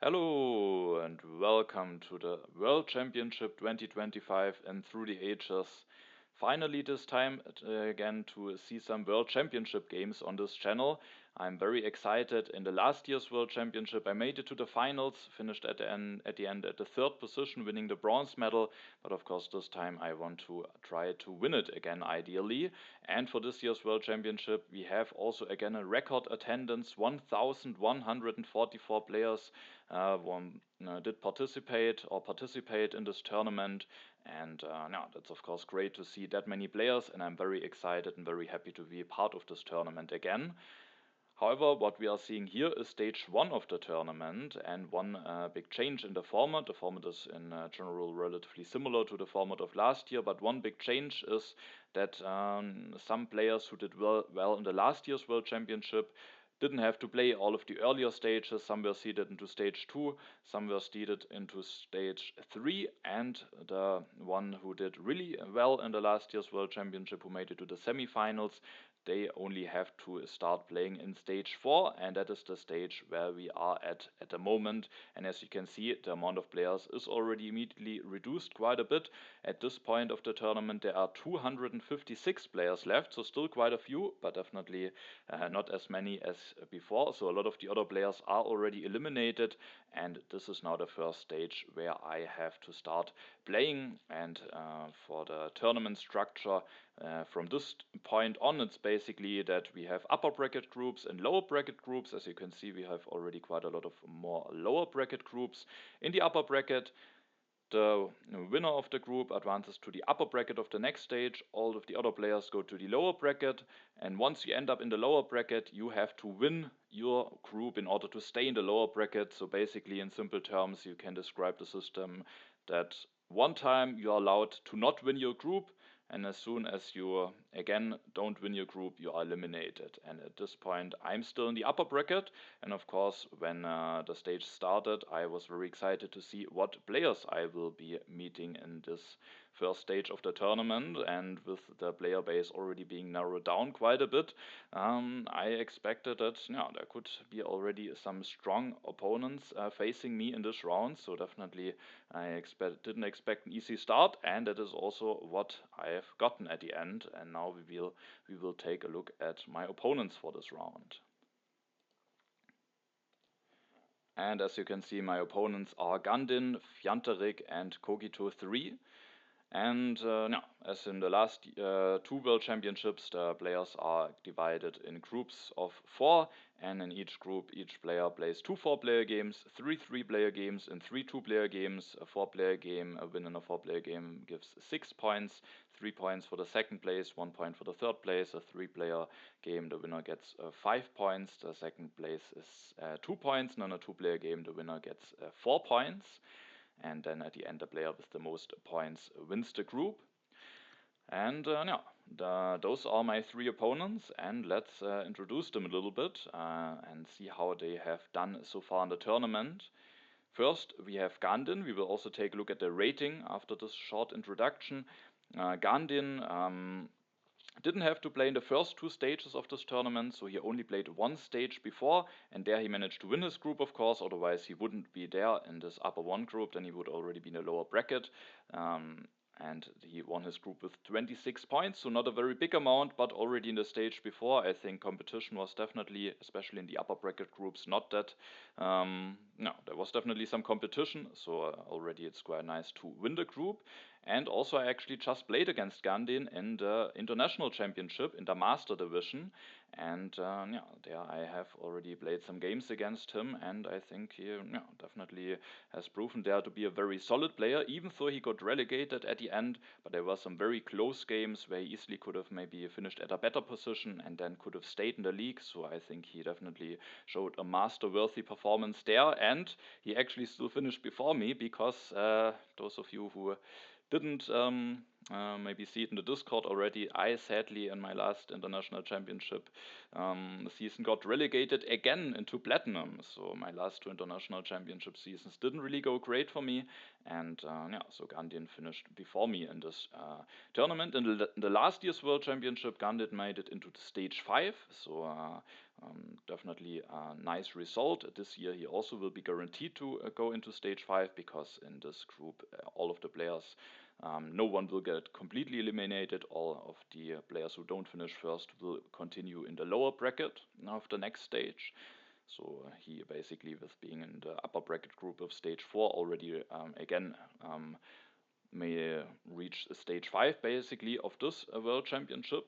Hello and welcome to the World Championship 2025 and through the ages. Finally, this time again to see some World Championship games on this channel. I'm very excited. In the last year's World Championship, I made it to the finals, finished at the end at the third position, winning the bronze medal. But of course, this time I want to try to win it again, ideally. And for this year's World Championship, we have also again a record attendance: 1,144 players did participate in this tournament, and now that's of course great to see that many players, and I'm very excited and very happy to be a part of this tournament again. However, what we are seeing here is stage one of the tournament, and one big change in the format. The format is in general relatively similar to the format of last year, but one big change is that some players who did well in the last year's World Championship didn't have to play all of the earlier stages. Some were seeded into stage 2, some were seeded into stage 3, and the one who did really well in the last year's World Championship, who made it to the semifinals, they only have to start playing in stage 4, and that is the stage where we are at the moment. And as you can see, the amount of players is already immediately reduced quite a bit. At this point of the tournament, there are 256 players left, so still quite a few, but definitely not as many as before. So a lot of the other players are already eliminated, and this is now the first stage where I have to start playing. And for the tournament structure, from this point on, it's basically that we have upper bracket groups and lower bracket groups. As you can see, we have already quite a lot of more lower bracket groups. In the upper bracket, the winner of the group advances to the upper bracket of the next stage. All of the other players go to the lower bracket, and once you end up in the lower bracket, you have to win your group in order to stay in the lower bracket. So basically, in simple terms, you can describe the system that one time you are allowed to not win your group, and as soon as you again don't win your group, you are eliminated. And at this point, I'm still in the upper bracket, and of course, when the stage started, I was very excited to see what players I will be meeting in this first stage of the tournament. And with the player base already being narrowed down quite a bit, I expected that there could be already some strong opponents facing me in this round. So definitely I didn't expect an easy start, and that is also what I have gotten at the end. And now we will take a look at my opponents for this round. And as you can see, my opponents are Gandin, Fjantarik and Cogito3. And as in the last two World Championships, the players are divided in groups of 4, and in each group, each player plays 2 4-player games, 3 3-player games, and 3 2-player games. A 4-player game, a win in a 4-player game gives 6 points, 3 points for the second place, 1 point for the third place. A 3-player game, the winner gets 5 points, the second place is 2 points, and on a 2-player game, the winner gets 4 points. And then at the end, the player with the most points wins the group. And those are my 3 opponents, and let's introduce them a little bit and see how they have done so far in the tournament. First, we have Gandin. We will also take a look at the rating after this short introduction. Gandin didn't have to play in the first 2 stages of this tournament, so he only played 1 stage before, and there he managed to win his group, of course. Otherwise he wouldn't be there in this upper 1 group, then he would already be in the lower bracket. And he won his group with 26 points, so not a very big amount, but already in the stage before, I think competition was definitely, especially in the upper bracket groups, not that. No, there was definitely some competition, so already it's quite nice to win the group. And also, I actually just played against Gandin in the International Championship in the Master Division, and there I have already played some games against him, and I think he definitely has proven there to be a very solid player, even though he got relegated at the end. But there were some very close games where he easily could have maybe finished at a better position and then could have stayed in the league. So I think he definitely showed a master-worthy performance there, and he actually still finished before me, because those of you who didn't maybe see it in the Discord already, I sadly in my last international championship season got relegated again into Platinum. So my last 2 international championship seasons didn't really go great for me, and so Gandin finished before me in this tournament. In the last year's World Championship, Gandin made it into the stage 5, so Definitely a nice result. This year he also will be guaranteed to go into stage 5, because in this group all of the players, no one will get completely eliminated. All of the players who don't finish first will continue in the lower bracket of the next stage. So he basically, with being in the upper bracket group of stage 4 already, again may reach stage 5 basically of this World Championship.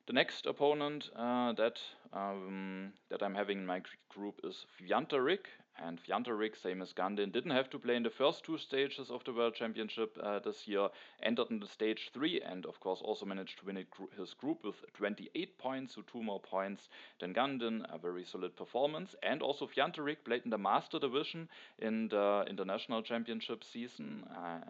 The next opponent that I'm having in my group is Fjantarik, and Fjantarik, same as Gandin, didn't have to play in the first 2 stages of the World Championship this year, entered in the stage 3, and of course also managed to win his group with 28 points, so 2 more points than Gandin, a very solid performance. And also Fjantarik played in the Master Division in the International Championship season,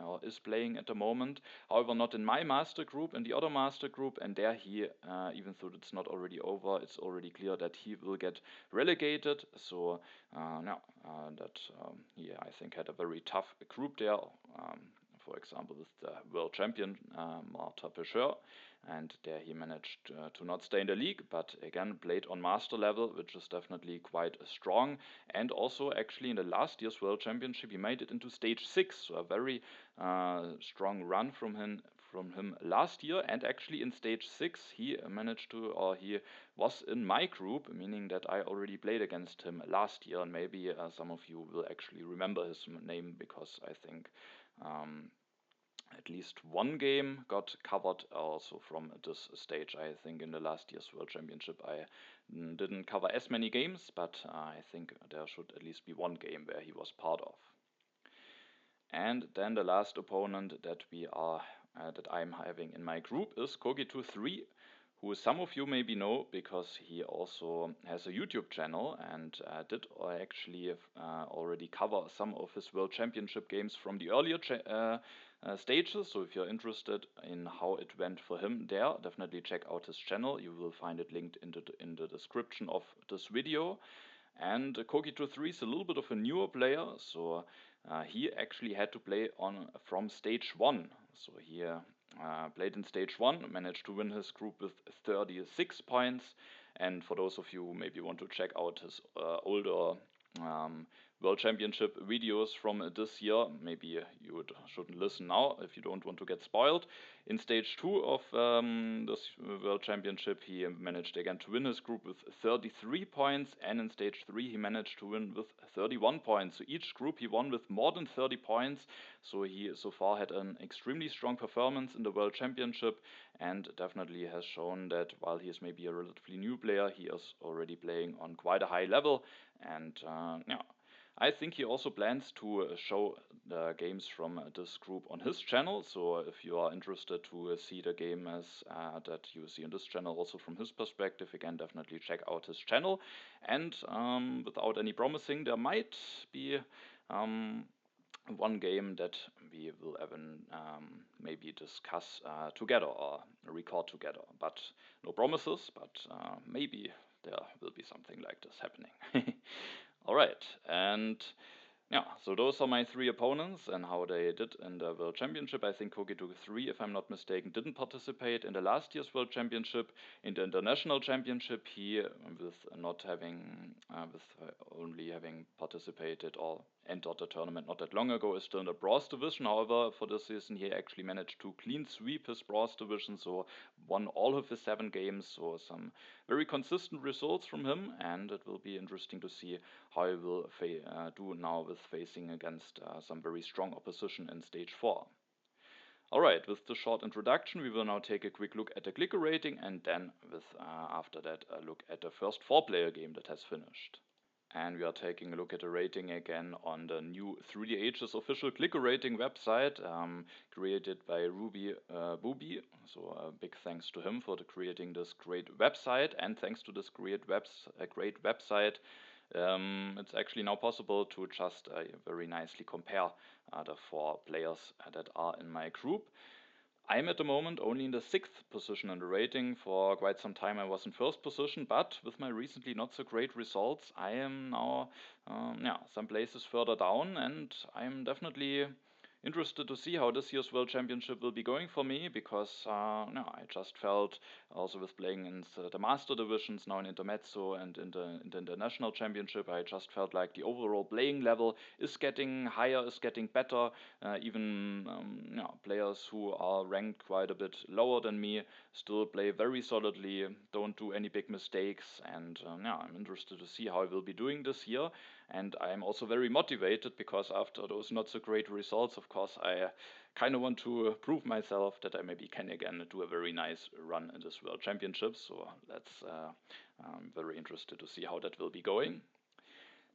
or is playing at the moment. However, not in my master group, in the other master group, and there he, even though it's not already over, it's already clear that he will get relegated. So he, I think, had a very tough group there. For example, with the world champion Marta Pecheur, and there he managed to not stay in the league, but again played on master level, which is definitely quite strong. And also, actually, in the last year's World Championship, he made it into stage 6, so a very strong run from him last year. And actually, in stage 6, he managed to, or he was in my group, meaning that I already played against him last year. And maybe some of you will actually remember his name, because I think at least one game got covered also from this stage. I think in the last year's World Championship I didn't cover as many games, but I think there should at least be one game where he was part of. And then the last opponent that I'm having in my group is Cogito3, who some of you maybe know because he also has a YouTube channel and did actually already cover some of his World Championship games from the earlier stages. So if you're interested in how it went for him there, definitely check out his channel. You will find it linked in the description of this video. And Cogito3 is a little bit of a newer player, so he actually had to play from stage 1. So he played in stage 1, managed to win his group with 36 points. And for those of you who maybe want to check out his older World Championship videos from this year, maybe you shouldn't listen now if you don't want to get spoiled. In stage 2 of this World Championship, he managed again to win his group with 33 points, and in stage 3 he managed to win with 31 points. So each group he won with more than 30 points, so he so far had an extremely strong performance in the World Championship, and definitely has shown that while he is maybe a relatively new player, he is already playing on quite a high level. And I think he also plans to show the games from this group on his channel. So if you are interested to see the game as that you see on this channel also from his perspective, again, definitely check out his channel. And without any promising, there might be one game that we will even maybe discuss together or record together. But no promises, but maybe there will be something like this happening. All right, and yeah, so those are my 3 opponents and how they did in the World Championship. I think Cogito3, if I'm not mistaken, didn't participate in the last year's World Championship. In the International Championship, he, with only having participated or entered the tournament not that long ago, is still in the Bronze Division. However, for this season, he actually managed to clean sweep his Bronze Division, so won all of his 7 games. So some very consistent results from him, and it will be interesting to see how he will do now with facing against some very strong opposition in stage 4. Alright, with the short introduction, we will now take a quick look at the clicker rating, and then after that a look at the first 4-player game that has finished. And we are taking a look at the rating again on the new 3DH's official clicker rating website, created by Ruby Booby. So a big thanks to him for creating this great website, and thanks to this great website, it's actually now possible to just very nicely compare the 4 players that are in my group. I'm at the moment only in the 6th position in the rating. For quite some time I was in 1st position, but with my recently not so great results, I am now some places further down, and I'm definitely interested to see how this year's World Championship will be going for me, because no, I just felt, also with playing in the Master Divisions, now in Intermezzo and in the International Championship, I just felt like the overall playing level is getting higher, is getting better. Even yeah, players who are ranked quite a bit lower than me still play very solidly, don't do any big mistakes, and yeah, I'm interested to see how I will be doing this year. And I'm also very motivated, because after those not so great results, of course, I kind of want to prove myself that I maybe can again do a very nice run in this World Championship. So I'm very interested to see how that will be going.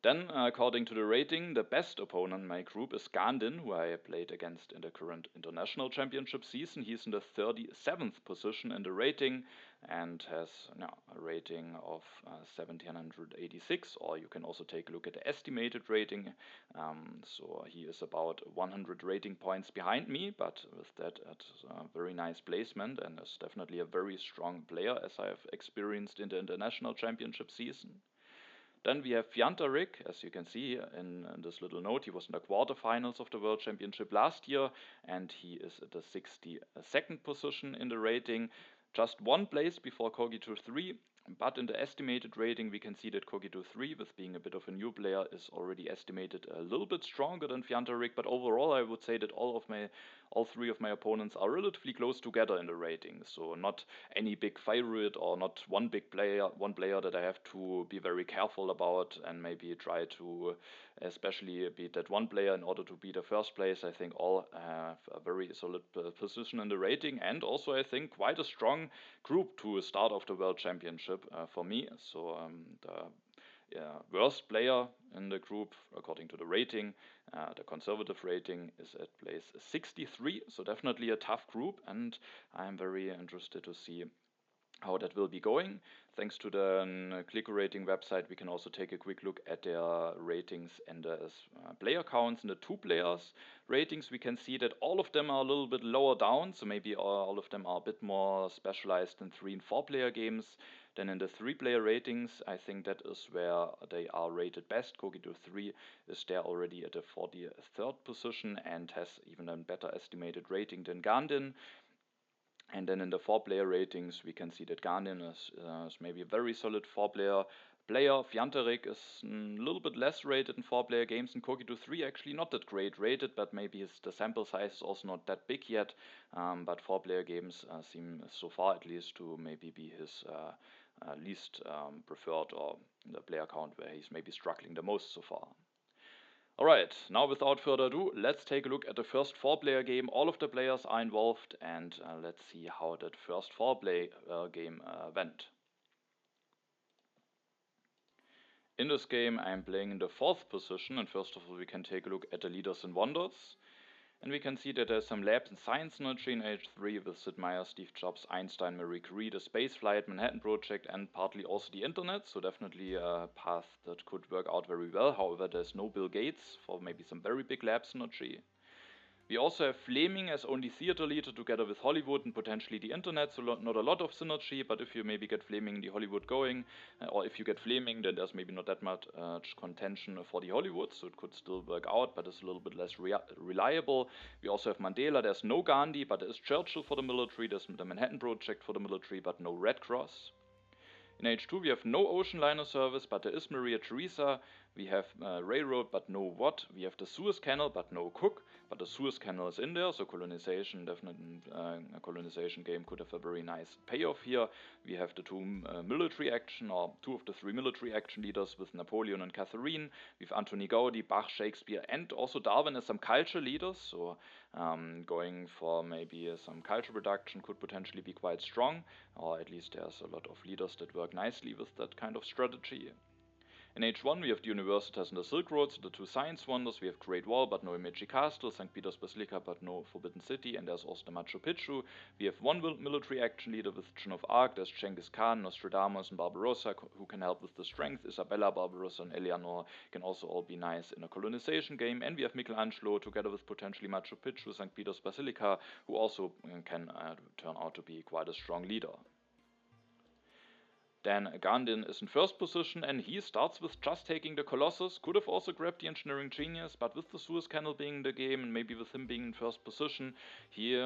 Then, according to the rating, the best opponent in my group is Gandin, who I played against in the current International Championship season. He's in the 37th position in the rating and has a rating of 1786, or you can also take a look at the estimated rating. So he is about 100 rating points behind me, but with that at a very nice placement, and is definitely a very strong player, as I have experienced in the International Championship season. Then we have Fjantarik, as you can see in this little note. He was in the quarterfinals of the World Championship last year, and he is at the 62nd position in the rating, just one place before Cogito3. But in the estimated rating, we can see that Cogito3, with being a bit of a new player, is already estimated a little bit stronger than Fjantarik. But overall, I would say that all three of my opponents are relatively close together in the rating. So not any big favorite, or not one player that I have to be very careful about and maybe try to especially beat that one player in order to be the first place. I think all have a very solid position in the rating, and also I think quite a strong group to start off the World Championship for me. So the worst player in the group, according to the rating, the conservative rating, is at place 63. So definitely a tough group, and I'm very interested to see how that will be going. Thanks to the Clicker rating website, we can also take a quick look at their ratings and the player counts. In the two players ratings, we can see that all of them are a little bit lower down, so maybe all of them are a bit more specialized in 3 and 4 player games than in the 3 player ratings. I think that is where they are rated best. Cogito3 is there already at the 43rd position and has even a better estimated rating than Gandin. And then in the 4 player ratings, we can see that Gandin is maybe a very solid 4 player. Fjantarik is a little bit less rated in 4 player games, and Cogito3 actually not that great rated, but maybe the sample size is also not that big yet. But 4 player games seem, so far at least, to maybe be his least preferred, or the player count where he's maybe struggling the most so far. Alright, now without further ado, let's take a look at the first 4 player game. All of the players are involved, and let's see how that first 4 player game went. In this game I'm playing in the 4th position, and first of all we can take a look at the leaders and wonders. And we can see that there's some labs and science synergy in H3 with Sid Meier, Steve Jobs, Einstein, Marie Curie, the Spaceflight, Manhattan Project, and partly also the internet. So definitely a path that could work out very well. However, there's no Bill Gates for maybe some very big lab synergy. We also have Fleming as only theater leader together with Hollywood and potentially the internet, so not a lot of synergy, but if you maybe get Fleming the Hollywood going, or if you get Fleming, then there's maybe not that much contention for the Hollywood, so it could still work out, but it's a little bit less reliable. We also have Mandela, there's no Gandhi, but there is Churchill for the military, there's the Manhattan Project for the military, but no Red Cross. In H2 we have no ocean liner service, but there is Maria Theresa. We have railroad, but no what. We have the Suez Canal, but no Cook. But the Suez Canal is in there, so colonization, definitely a colonization game could have a very nice payoff here. We have the 2 military action, or 2 of the 3 military action leaders with Napoleon and Catherine. We have Anthony Gaudi, Bach, Shakespeare, and also Darwin as some culture leaders. So going for maybe some culture production could potentially be quite strong, or at least there's a lot of leaders that work nicely with that kind of strategy. In H1 we have the universities and the Silk Road, so the 2 science wonders. We have Great Wall but no Imeji Castle, St. Peter's Basilica but no Forbidden City, and there's also the Machu Picchu. We have 1 military action leader with Joan of Arc. There's Genghis Khan, Nostradamus, and Barbarossa who can help with the strength. Isabella, Barbarossa, and Eleanor can also all be nice in a colonization game. And we have Michelangelo together with potentially Machu Picchu, St. Peter's Basilica, who also can turn out to be quite a strong leader. Then Gandin is in first position, and he starts with just taking the Colossus. Could have also grabbed the Engineering Genius, but with the Suez Canal being in the game, and maybe with him being in first position, he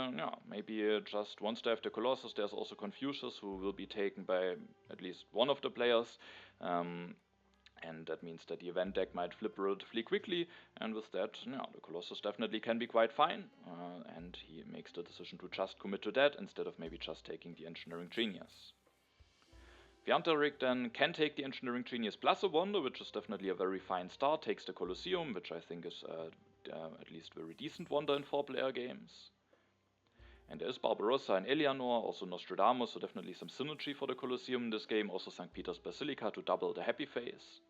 maybe just wants to have the Colossus. There's also Confucius, who will be taken by at least one of the players. And that means that the event deck might flip relatively quickly, and with that, the Colossus definitely can be quite fine, and he makes the decision to just commit to that instead of maybe just taking the Engineering Genius. Fjantarik then can take the Engineering Genius plus a Wonder, which is definitely a very fine start, takes the Colosseum, which I think is at least very decent Wonder in 4-player games. And there is Barbarossa and Eleanor, also Nostradamus, so definitely some synergy for the Colosseum in this game, also St. Peter's Basilica to double the happy face.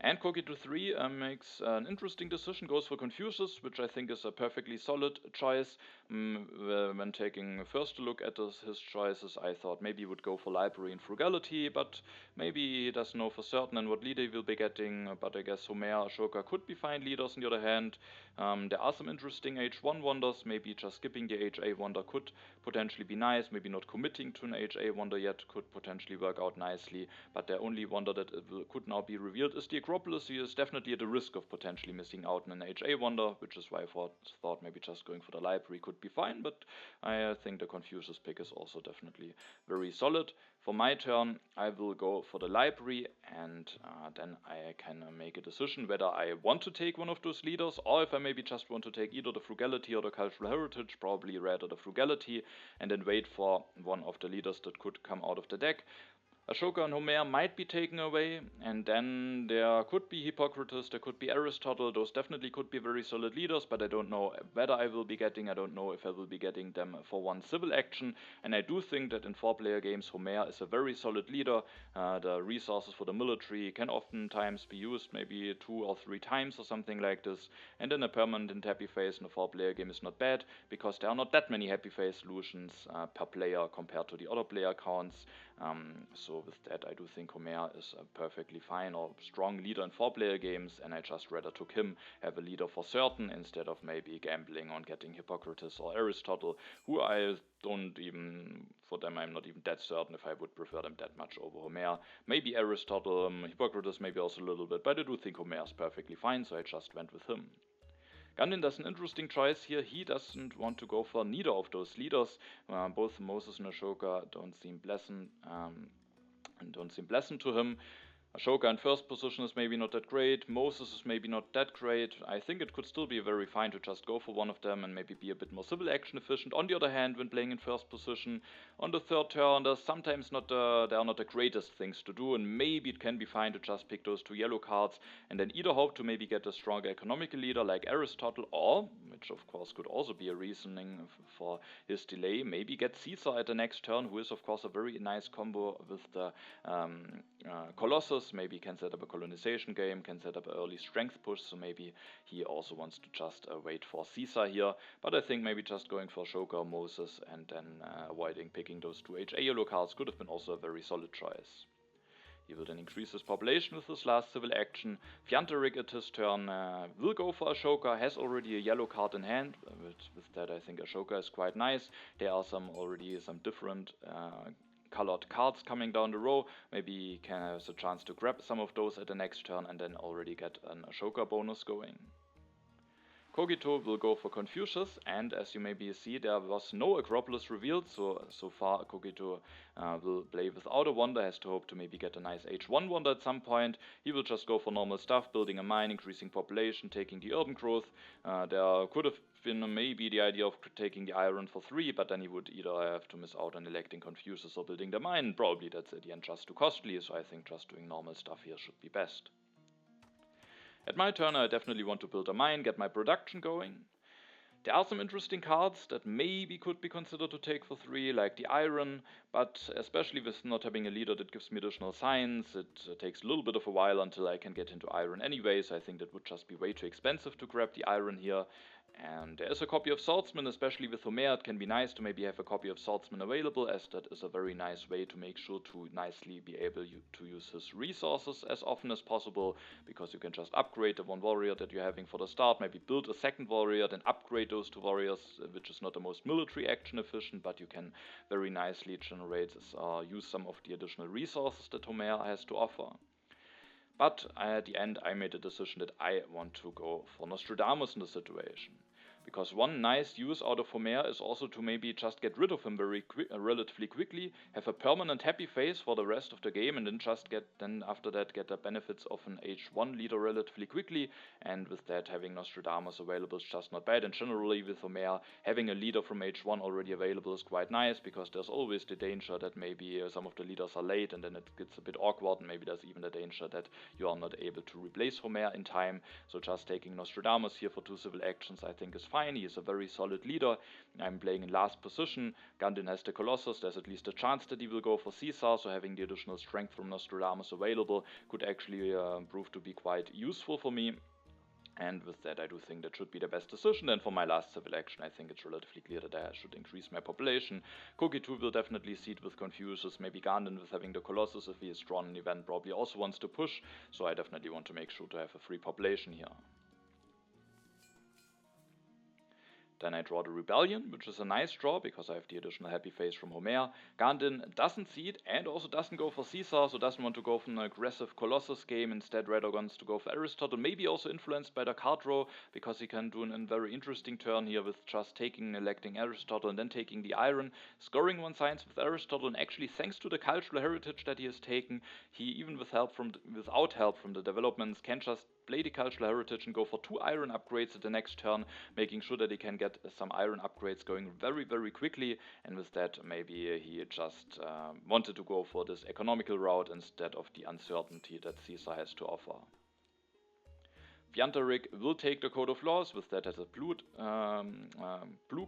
And Cogito3 makes an interesting decision, goes for Confucius, which I think is a perfectly solid choice. When taking first a look at his choices, I thought maybe he would go for Library and Frugality, but maybe he doesn't know for certain and what leader he will be getting. But I guess Homer, Ashoka could be fine leaders on the other hand. There are some interesting H1 wonders, maybe just skipping the HA wonder could potentially be nice, maybe not committing to an HA wonder yet could potentially work out nicely, but the only wonder that could now be revealed is the Acropolis. He is definitely at the risk of potentially missing out on an HA wonder, which is why I thought maybe just going for the Library could be fine, but I think the Confucius pick is also definitely very solid. For my turn, I will go for the Library, and then I can make a decision whether I want to take one of those leaders, or if I maybe just want to take either the Frugality or the Cultural Heritage, probably rather the Frugality, and then wait for one of the leaders that could come out of the deck. Ashoka and Homer might be taken away, and then there could be Hippocrates, there could be Aristotle. Those definitely could be very solid leaders, but I don't know whether I will be getting, I don't know if I will be getting them for one civil action, and I do think that in 4-player games Homer is a very solid leader. The resources for the military can oftentimes be used maybe 2 or 3 times or something like this, and then a permanent happy face in a 4-player game is not bad, because there are not that many happy face solutions per player compared to the other player counts. So with that, I do think Homer is a perfectly fine or strong leader in 4-player games, and I just rather took him as a leader for certain instead of maybe gambling on getting Hippocrates or Aristotle, who I don't even, for them I'm not even that certain if I would prefer them that much over Homer. Maybe Aristotle, Hippocrates maybe also a little bit, but I do think Homer is perfectly fine, so I just went with him. Gandin does an interesting choice here. He doesn't want to go for neither of those leaders. Both Moses and Ashoka don't seem pleasant to him. Ashoka in first position is maybe not that great, Moses is maybe not that great. I think it could still be very fine to just go for one of them and maybe be a bit more civil action efficient. On the other hand, when playing in first position, on the third turn, there's sometimes there are not the greatest things to do, and maybe it can be fine to just pick those 2 yellow cards and then either hope to maybe get a stronger economical leader like Aristotle, or, which of course could also be a reasoning for his delay, maybe get Caesar at the next turn, who is of course a very nice combo with the Colossus. Maybe can set up a colonization game, can set up an early strength push, so maybe he also wants to just wait for Caesar here. But I think maybe just going for Ashoka or Moses and then avoiding picking those 2 HA yellow cards could have been also a very solid choice. He will then increase his population with his last civil action. Fjantarik at his turn will go for Ashoka, has already a yellow card in hand. With that I think Ashoka is quite nice. There are already some different colored cards coming down the row. Maybe he can have a chance to grab some of those at the next turn and then already get an Ashoka bonus going. Cogito will go for Confucius, and as you maybe see, there was no Acropolis revealed, so far Cogito will play without a wonder, has to hope to maybe get a nice H1 wonder at some point. He will just go for normal stuff, building a mine, increasing population, taking the urban growth. There could have been maybe the idea of taking the iron for 3, but then he would either have to miss out on electing Confucius or building the mine. Probably that's at the end just too costly, so I think just doing normal stuff here should be best. At my turn, I definitely want to build a mine, get my production going. There are some interesting cards that maybe could be considered to take for 3, like the iron, but especially with not having a leader that gives me additional science, it takes a little bit of a while until I can get into iron anyway, so I think that would just be way too expensive to grab the iron here. And there is a copy of Swordsman, especially with Homer. It can be nice to maybe have a copy of Swordsman available, as that is a very nice way to make sure to nicely be able to use his resources as often as possible, because you can just upgrade the one warrior that you're having for the start, maybe build a second warrior, then upgrade those two warriors, which is not the most military action efficient, but you can very nicely generate, use some of the additional resources that Homer has to offer. But at the end, I made a decision that I want to go for Nostradamus in the situation. Because one nice use out of Homer is also to maybe just get rid of him relatively quickly, have a permanent happy face for the rest of the game, and then after that get the benefits of an H1 leader relatively quickly. And with that, having Nostradamus available is just not bad. And generally with Homer, having a leader from H1 already available is quite nice, because there's always the danger that maybe some of the leaders are late, and then it gets a bit awkward, and maybe there's even the danger that you are not able to replace Homer in time. So just taking Nostradamus here for 2 civil actions I think is fine. He is a very solid leader. I'm playing in last position. Gandin has the Colossus. There's at least a chance that he will go for Caesar, so having the additional strength from Nostradamus available could actually prove to be quite useful for me. And with that, I do think that should be the best decision. And for my last civil action, I think it's relatively clear that I should increase my population. Cogito will definitely see it with Confucius. Maybe Gandin with having the Colossus, if he is drawn an event, probably also wants to push. So I definitely want to make sure to have a free population here. Then I draw the Rebellion, which is a nice draw because I have the additional happy face from Homer. Gandin doesn't see it and also doesn't go for Caesar, so doesn't want to go for an aggressive Colossus game. Instead, rather wants to go for Aristotle, maybe also influenced by the card draw, because he can do a very interesting turn here with just taking and electing Aristotle and then taking the Iron, scoring 1 science with Aristotle, and actually thanks to the cultural heritage that he has taken, he even without help from the developments can just play the cultural heritage and go for 2 Iron upgrades at the next turn, making sure that he can get some Iron upgrades going very, very quickly. And with that, maybe he just wanted to go for this economical route instead of the uncertainty that Caesar has to offer. Fjantarik will take the Code of Laws. With that, has a blue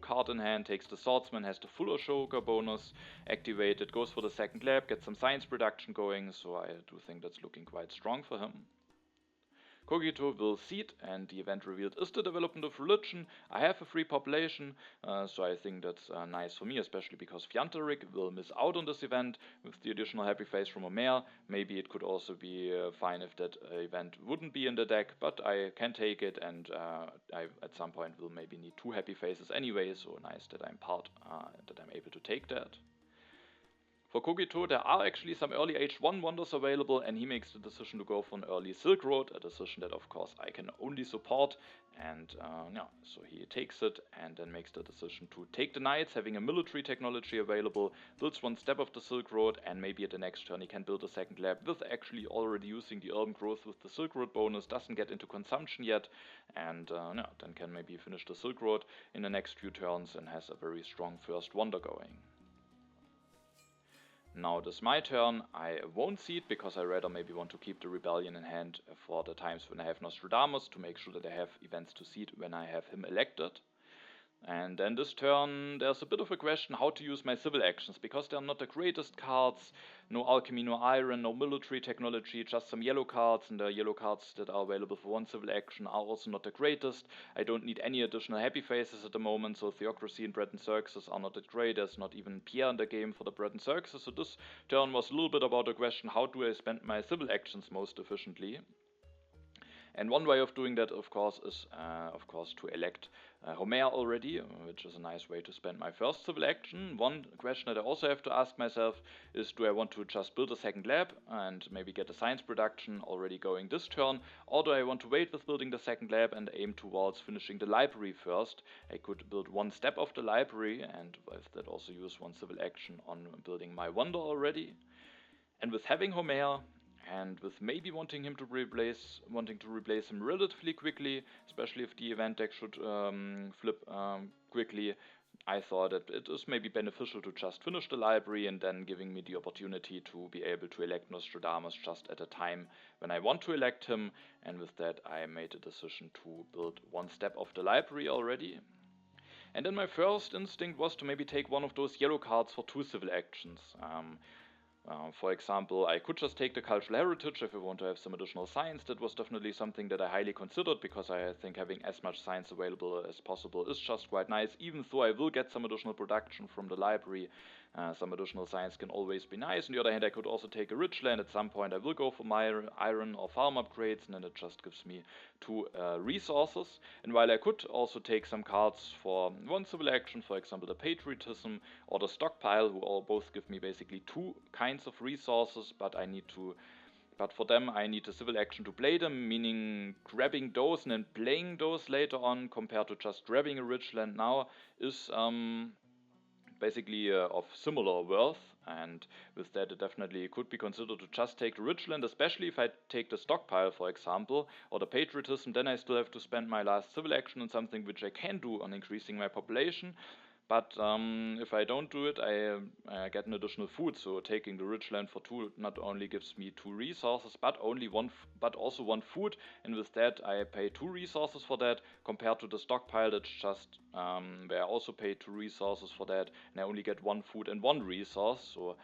card in hand, takes the Swordsman, has the full Ashoka bonus activated, goes for the second lab, gets some science production going, so I do think that's looking quite strong for him. Cogito will seed, and the event revealed is the development of religion. I have a free population, so I think that's nice for me, especially because Fjantarik will miss out on this event with the additional happy face from Homer. Maybe it could also be fine if that event wouldn't be in the deck, but I can take it, and I at some point will maybe need 2 happy faces anyway, so nice that I'm able to take that. For Cogito, there are actually some early H1 wonders available, and he makes the decision to go for an early Silk Road, a decision that of course I can only support, and so he takes it and then makes the decision to take the Knights, having a military technology available, builds 1 step of the Silk Road, and maybe at the next turn he can build a second lab with actually already using the urban growth with the Silk Road bonus, doesn't get into consumption yet, and then can maybe finish the Silk Road in the next few turns and has a very strong first wonder going. Now it is my turn. I won't seed because I rather maybe want to keep the Rebellion in hand for the times when I have Nostradamus, to make sure that I have events to seed when I have him elected. And then this turn, there's a bit of a question how to use my civil actions, because they're not the greatest cards. No alchemy, no iron, no military technology, just some yellow cards, and the yellow cards that are available for 1 civil action are also not the greatest. I don't need any additional happy faces at the moment, so Theocracy and Bread and Circuses are not that great. There's not even Pierre in the game for the Bread and Circuses, so this turn was a little bit about the question, how do I spend my civil actions most efficiently? And one way of doing that, of course, is to elect Homer already, which is a nice way to spend my first civil action. One question that I also have to ask myself is, do I want to just build a second lab and maybe get a science production already going this turn, or do I want to wait with building the second lab and aim towards finishing the library first? I could build 1 step of the library and with that also use 1 civil action on building my wonder already. And with having Homer, and with maybe wanting to replace him relatively quickly, especially if the event deck should flip quickly, I thought that it is maybe beneficial to just finish the library and then giving me the opportunity to be able to elect Nostradamus just at a time when I want to elect him, and with that I made a decision to build 1 step of the library already. And then my first instinct was to maybe take one of those yellow cards for 2 civil actions. For example, I could just take the cultural heritage if I want to have some additional science. That was definitely something that I highly considered, because I think having as much science available as possible is just quite nice. Even though I will get some additional production from the library, some additional science can always be nice. On the other hand, I could also take a rich land. At some point I will go for my iron or farm upgrades, and then it just gives me 2 resources. And while I could also take some cards for one civil action, for example the patriotism or the stockpile, who all both give me basically 2 kinds of resources, but for them I need a civil action to play them, meaning grabbing those and then playing those later on, compared to just grabbing a rich land now, is basically of similar worth. And with that, it definitely could be considered to just take the rich land, especially if I take the stockpile, for example, or the patriotism. Then I still have to spend my last civil action on something which I can do on increasing my population. But if I don't do it, I get an additional food. So taking the rich land for 2 not only gives me 2 resources, but also 1 food. And with that, I pay 2 resources for that, compared to the stockpile that's just where I also pay 2 resources for that, and I only get 1 food and 1 resource. So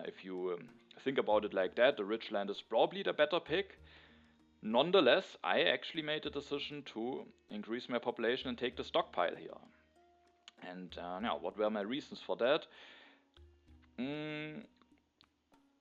if you think about it like that, the rich land is probably the better pick. Nonetheless, I actually made a decision to increase my population and take the stockpile here. And now, what were my reasons for that?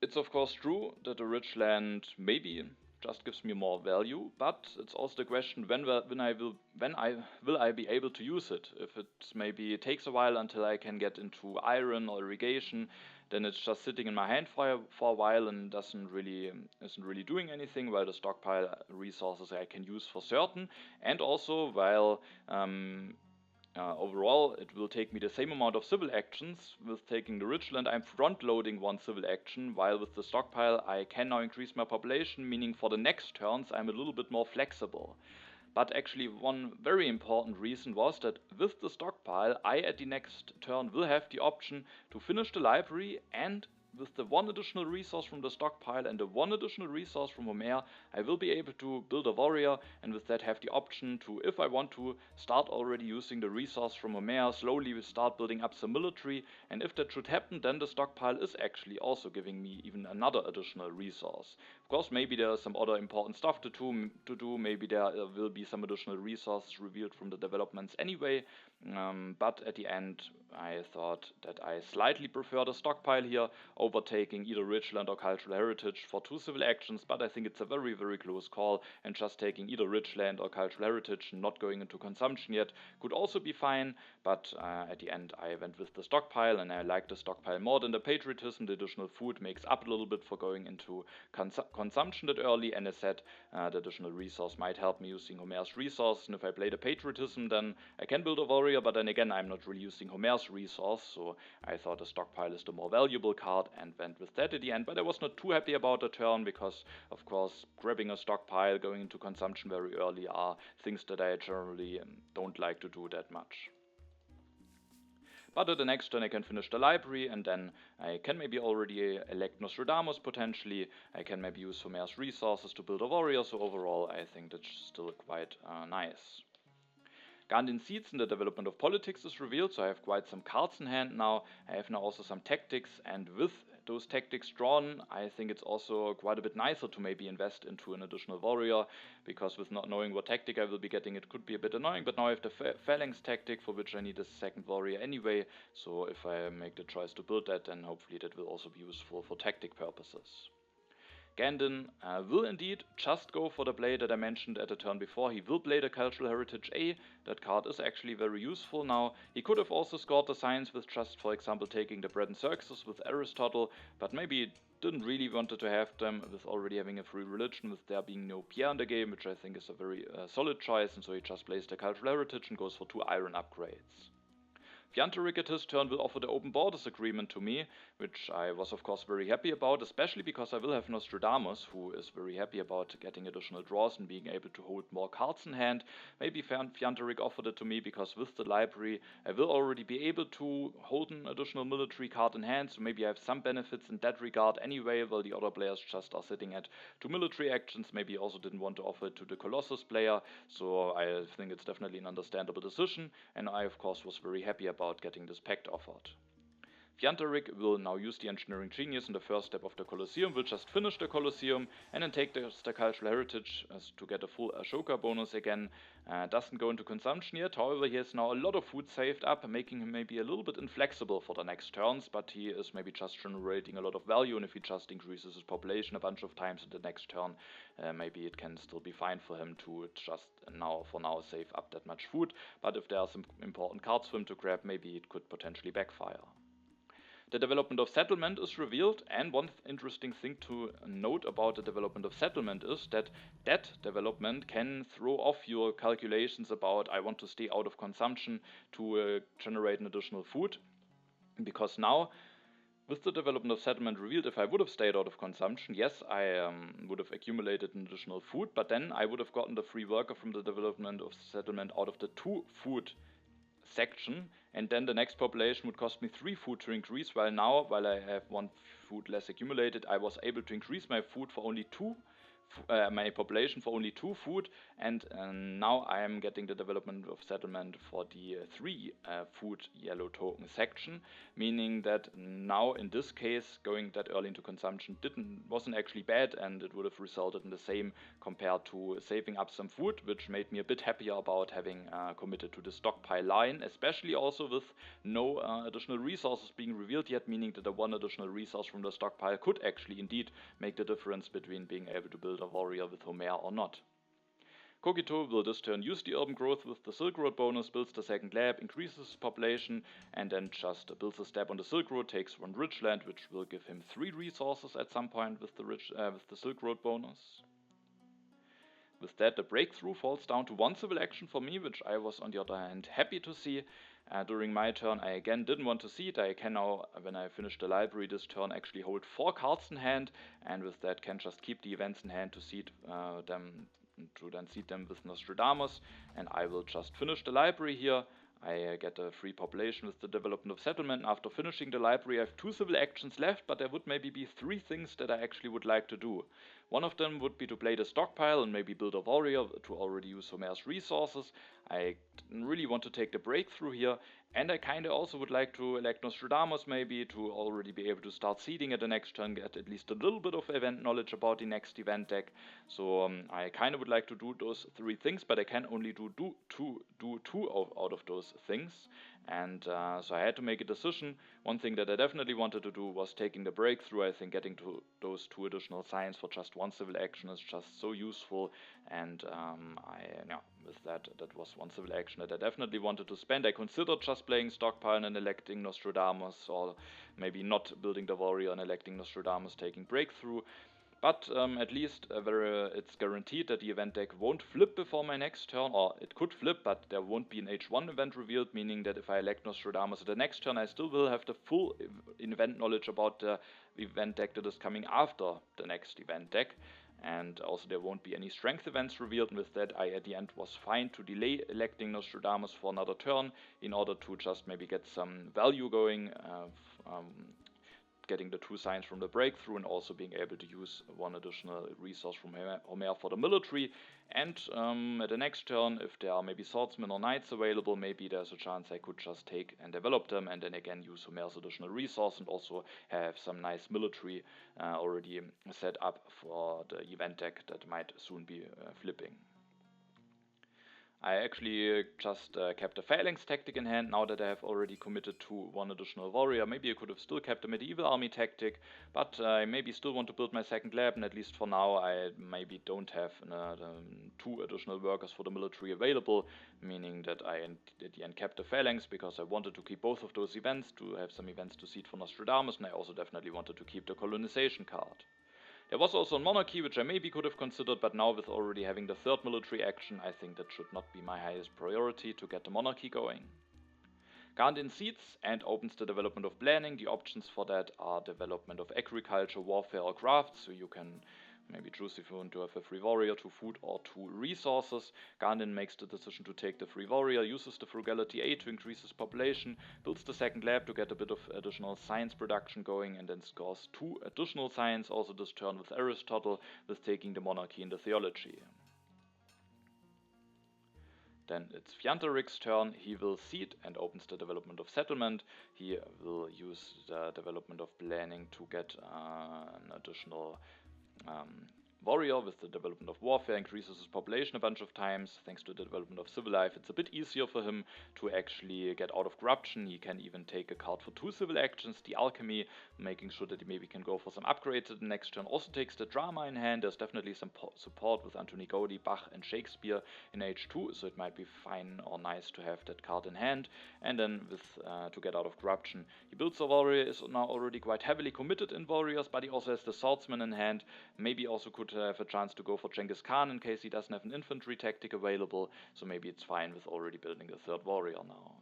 It's of course true that a rich land maybe just gives me more value, but it's also the question when will I be able to use it? If it maybe takes a while until I can get into iron or irrigation, then it's just sitting in my hand for a while and isn't really doing anything, while the stockpile resources I can use for certain. And also while overall, it will take me the same amount of civil actions. With taking the rich land, I'm front-loading 1 civil action, while with the stockpile, I can now increase my population, meaning for the next turns, I'm a little bit more flexible. But actually, one very important reason was that with the stockpile, I at the next turn will have the option to finish the library, and with the 1 additional resource from the stockpile and the 1 additional resource from Homer, I will be able to build a warrior, and with that have the option to, if I want to, start already using the resource from Homer, slowly start building up some military, and if that should happen, then the stockpile is actually also giving me even another additional resource. Of course, maybe there is some other important stuff to do, maybe there will be some additional resources revealed from the developments anyway, but at the end I thought that I slightly prefer the stockpile here, overtaking either Richland or Cultural Heritage for 2 civil actions, but I think it's a very, very close call, and just taking either Richland or Cultural Heritage, not going into consumption yet, could also be fine, but at the end I went with the stockpile, and I like the stockpile more than the patriotism. The additional food makes up a little bit for going into consumption that early, and as said, the additional resource might help me using Homer's resource, and if I play the patriotism, then I can build a warrior, but then again, I'm not really using Homer's resource, so I thought the stockpile is the more valuable card, and went with that at the end. But I was not too happy about the turn, because of course grabbing a stockpile, going into consumption very early are things that I generally don't like to do that much. But at the next turn I can finish the library, and then I can maybe already elect Nostradamus potentially. I can maybe use Homer's resources to build a warrior, so overall I think that's still quite nice. Gandin seeds in the development of politics is revealed, so I have quite some cards in hand now. I have now also some tactics, and with those tactics drawn, I think it's also quite a bit nicer to maybe invest into an additional warrior, because with not knowing what tactic I will be getting, it could be a bit annoying, but now I have the phalanx tactic, for which I need a second warrior anyway, so if I make the choice to build that, then hopefully that will also be useful for tactic purposes. Gandin will indeed just go for the play that I mentioned at the turn before. He will play the Cultural Heritage A. That card is actually very useful now. He could have also scored the science with just, for example, taking the bread and circuses with Aristotle, but maybe didn't really wanted to have them with already having a free religion, with there being no Pierre in the game, which I think is a very solid choice, and so he just plays the Cultural Heritage and goes for 2 iron upgrades. Fjantarik at his turn will offer the open borders agreement to me, which I was of course very happy about, especially because I will have Nostradamus, who is very happy about getting additional draws and being able to hold more cards in hand. Maybe Fjantarik offered it to me because with the library I will already be able to hold an additional military card in hand, so maybe I have some benefits in that regard anyway, while the other players just are sitting at 2 military actions. Maybe he also didn't want to offer it to the Colossus player, so I think it's definitely an understandable decision, and I of course was very happy about getting this pact offered. Fjantarik will now use the engineering genius in the first step of the Colosseum, will just finish the Colosseum and then take the cultural heritage to get a full Ashoka bonus again. Doesn't go into consumption yet, however he has now a lot of food saved up, making him maybe a little bit inflexible for the next turns, but he is maybe just generating a lot of value, and if he just increases his population a bunch of times in the next turn, maybe it can still be fine for him to just for now save up that much food, but if there are some important cards for him to grab, maybe it could potentially backfire. The development of settlement is revealed, and one interesting thing to note about the development of settlement is that that development can throw off your calculations about I want to stay out of consumption to generate an additional food, because now with the development of settlement revealed, if I would have stayed out of consumption, yes, I would have accumulated an additional food, but then I would have gotten the free worker from the development of settlement out of the 2 food section, and then the next population would cost me 3 food to increase, while I have 1 food less accumulated, I was able to increase my food for only 2 my population for only 2 food, and now I am getting the development of settlement for the 3 food yellow token section, meaning that now in this case going that early into consumption wasn't actually bad, and it would have resulted in the same compared to saving up some food, which made me a bit happier about having committed to the stockpile line, especially also with no additional resources being revealed yet, meaning that the 1 additional resource from the stockpile could actually indeed make the difference between being able to build a warrior with Homer or not. Cogito will this turn use the urban growth with the Silk Road bonus, builds the second lab, increases his population, and then just builds a step on the Silk Road, takes 1 rich land, which will give him 3 resources at some point with the Silk Road bonus. With that, the breakthrough falls down to 1 civil action for me, which I was on the other hand happy to see. During my turn, I again didn't want to see it. I can now, when I finish the library this turn, actually hold 4 cards in hand, and with that can just keep the events in hand to seed them with Nostradamus, and I will just finish the library here. I get a free population with the development of settlement. After finishing the library, I have 2 civil actions left, but there would maybe be 3 things that I actually would like to do. One of them would be to play the stockpile and maybe build a warrior to already use Homer's resources. I really want to take the breakthrough here, and I kinda also would like to elect Nostradamus maybe to already be able to start seeding at the next turn, get at least a little bit of event knowledge about the next event deck. So I kinda would like to do those 3 things, but I can only do two out of those things, and so I had to make a decision. One thing that I definitely wanted to do was taking the breakthrough. I think getting to those 2 additional signs for just 1 civil action is just so useful, and with that was 1 civil action that I definitely wanted to spend. I considered just playing stockpile and electing Nostradamus, or maybe not building the warrior and electing Nostradamus, taking breakthrough. But at least it's guaranteed that the event deck won't flip before my next turn, or it could flip, but there won't be an H1 event revealed, meaning that if I elect Nostradamus at the next turn, I still will have the full event knowledge about the event deck that is coming after the next event deck. And also there won't be any strength events revealed, and with that I at the end was fine to delay electing Nostradamus for another turn in order to just maybe get some value going, getting the 2 signs from the breakthrough, and also being able to use 1 additional resource from Homer for the military. And at the next turn, if there are maybe swordsmen or knights available, maybe there's a chance I could just take and develop them, and then again use Homer's additional resource, and also have some nice military already set up for the event deck that might soon be flipping. I actually just kept a phalanx tactic in hand now that I have already committed to 1 additional warrior. Maybe I could have still kept a medieval army tactic, but I maybe still want to build my second lab, and at least for now I maybe don't have 2 additional workers for the military available, meaning that I at the end kept the phalanx because I wanted to keep both of those events, to have some events to seed for Nostradamus, and I also definitely wanted to keep the colonization card. There was also a monarchy, which I maybe could have considered, but now with already having the 3rd military action, I think that should not be my highest priority to get the monarchy going. Gandin seeds and opens the development of planning. The options for that are development of agriculture, warfare, or crafts, so you can maybe choose if you want to have a free warrior, 2 food, or 2 resources. Gandin makes the decision to take the free warrior, uses the frugality 8 to increase his population, builds the second lab to get a bit of additional science production going, and then scores 2 additional science also this turn with Aristotle, with taking the monarchy in the theology. Then it's Fjantarik's turn. He will seed and opens the development of settlement. He will use the development of planning to get an additional warrior with the development of warfare, increases his population a bunch of times. Thanks to the development of civil life, it's a bit easier for him to actually get out of corruption. He can even take a card for 2 civil actions, the alchemy, making sure that he maybe can go for some upgrades at the next turn. Also takes the drama in hand. There's definitely some support with Anthony Gaudi, Bach and Shakespeare in H2, so it might be fine or nice to have that card in hand. And then with to get out of corruption, he builds a warrior, is now already quite heavily committed in warriors, but he also has the swordsman in hand. Maybe also could have a chance to go for Genghis Khan in case he doesn't have an infantry tactic available, so maybe it's fine with already building a 3rd warrior now.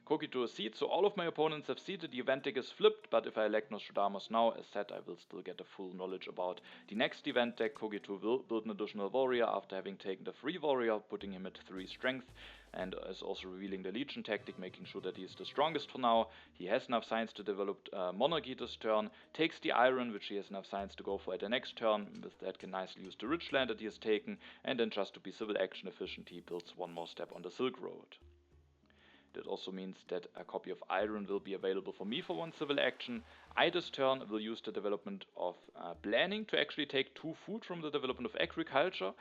Cogito seed, so all of my opponents have seeded, the event deck is flipped, but if I elect Nostradamus now, as said, I will still get a full knowledge about the next event deck. Cogito will build an additional warrior after having taken the 3 warrior, putting him at 3 strength, and is also revealing the Legion tactic, making sure that he is the strongest for now. He has enough science to develop Monarchy this turn, takes the Iron, which he has enough science to go for at the next turn. With that can nicely use the rich land that he has taken, and then just to be civil action efficient, he builds one more step on the Silk Road. That also means that a copy of Iron will be available for me for 1 civil action. I this turn will use the development of planning to actually take 2 food from the development of agriculture.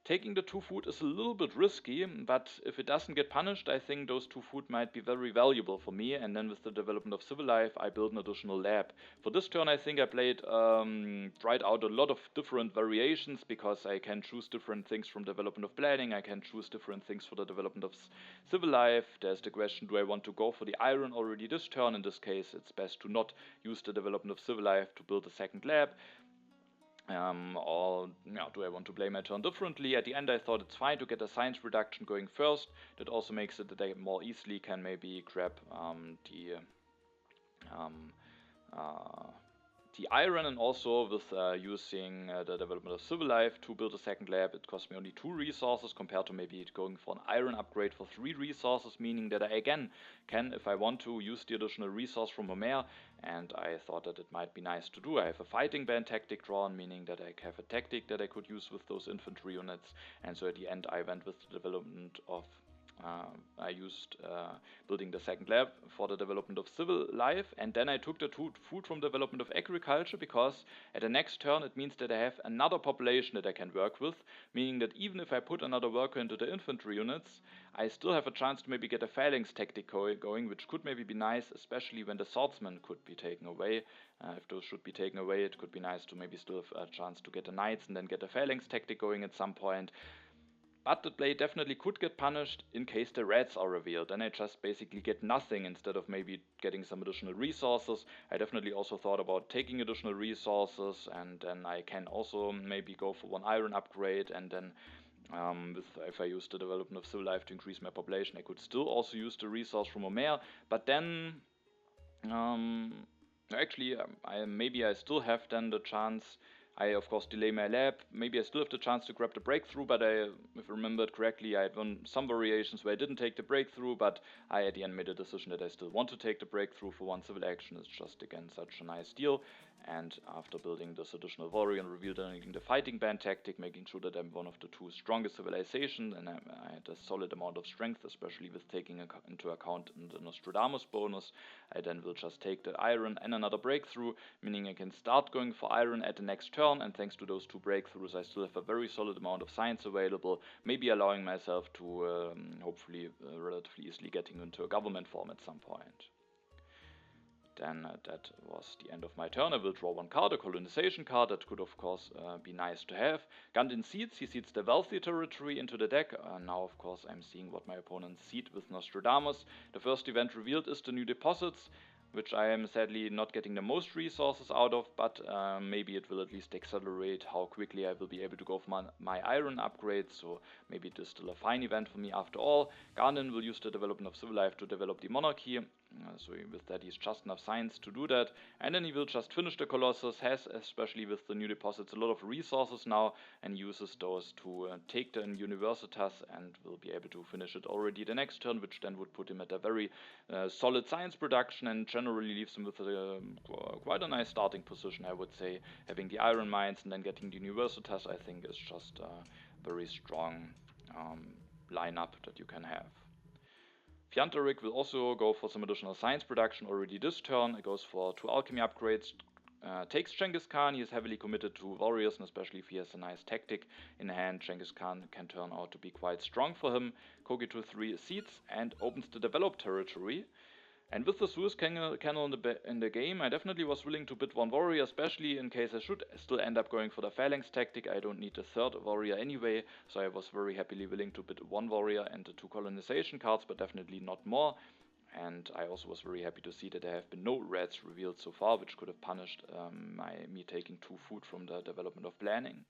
Taking the 2 food is a little bit risky, but if it doesn't get punished, I think those 2 food might be very valuable for me. And then with the development of civil life, I build an additional lab. For this turn, I think I tried out a lot of different variations, because I can choose different things from development of planning. I can choose different things for the development of civil life. There's the question, do I want to go for the Iron already this turn? In this case, it's best to not use the development of civil life to build a 2nd lab. Or do I want to play my turn differently? At the end I thought it's fine to get a science reduction going first. That also makes it that I more easily can maybe grab the Iron, and also with using the development of civil life to build a 2nd lab, it cost me only 2 resources compared to maybe going for an Iron upgrade for 3 resources, meaning that I again can, if I want to, use the additional resource from Homer, and I thought that it might be nice to do. I have a fighting band tactic drawn, meaning that I have a tactic that I could use with those infantry units, and so at the end I went with the development of I used building the 2nd lab for the development of civil life, and then I took the 2 food from development of agriculture, because at the next turn it means that I have another population that I can work with, meaning that even if I put another worker into the infantry units, I still have a chance to maybe get a phalanx tactic going, which could maybe be nice, especially when the swordsman could be taken away. If those should be taken away, it could be nice to maybe still have a chance to get the knights and then get a phalanx tactic going at some point. But the play definitely could get punished in case the reds are revealed. Then I just basically get nothing instead of maybe getting some additional resources. I definitely also thought about taking additional resources, and then I can also maybe go for 1 Iron upgrade, and then if I use the development of civil life to increase my population, I could still also use the resource from Homer. But then actually maybe I still have then the chance. I of course delay my lab, maybe I still have the chance to grab the breakthrough, but if I remembered correctly, I had some variations where I didn't take the breakthrough, but I at the end made a decision that I still want to take the breakthrough for 1 civil action. It's just again such a nice deal, and after building this additional warrior and revealing the fighting band tactic, making sure that I'm one of the 2 strongest civilizations, and I had a solid amount of strength, especially with taking into account the Nostradamus bonus, I then will just take the Iron and another breakthrough, meaning I can start going for Iron at the next turn, and thanks to those 2 breakthroughs I still have a very solid amount of science available, maybe allowing myself to hopefully relatively easily getting into a government form at some point. Then that was the end of my turn. I will draw 1 card, a colonization card. That could of course be nice to have. Gandin seeds, he seeds the wealthy territory into the deck. Now of course I'm seeing what my opponents seed with Nostradamus. The first event revealed is the new deposits, which I am sadly not getting the most resources out of, but maybe it will at least accelerate how quickly I will be able to go for my Iron upgrade, so maybe it is still a fine event for me after all. Gandin will use the development of civil life to develop the monarchy, so with that he's just enough science to do that, and then he will just finish the Colossus, has, especially with the new deposits, a lot of resources now, and uses those to take the Universitas, and will be able to finish it already the next turn, which then would put him at a very solid science production, and generally leaves him with quite a nice starting position, I would say. Having the Iron Mines and then getting the Universitas, I think is just a very strong lineup that you can have. Fjantarik will also go for some additional science production already this turn. It goes for 2 alchemy upgrades. Takes Genghis Khan. He is heavily committed to warriors, and especially if he has a nice tactic in hand, Genghis Khan can turn out to be quite strong for him. Cogito3 seeds and opens the developed territory. And with the Suez Canal in the game, I definitely was willing to bid 1 warrior, especially in case I should still end up going for the phalanx tactic. I don't need a 3rd warrior anyway, so I was very happily willing to bid 1 warrior and the 2 colonization cards, but definitely not more. And I also was very happy to see that there have been no reds revealed so far, which could have punished me taking 2 food from the development of planning.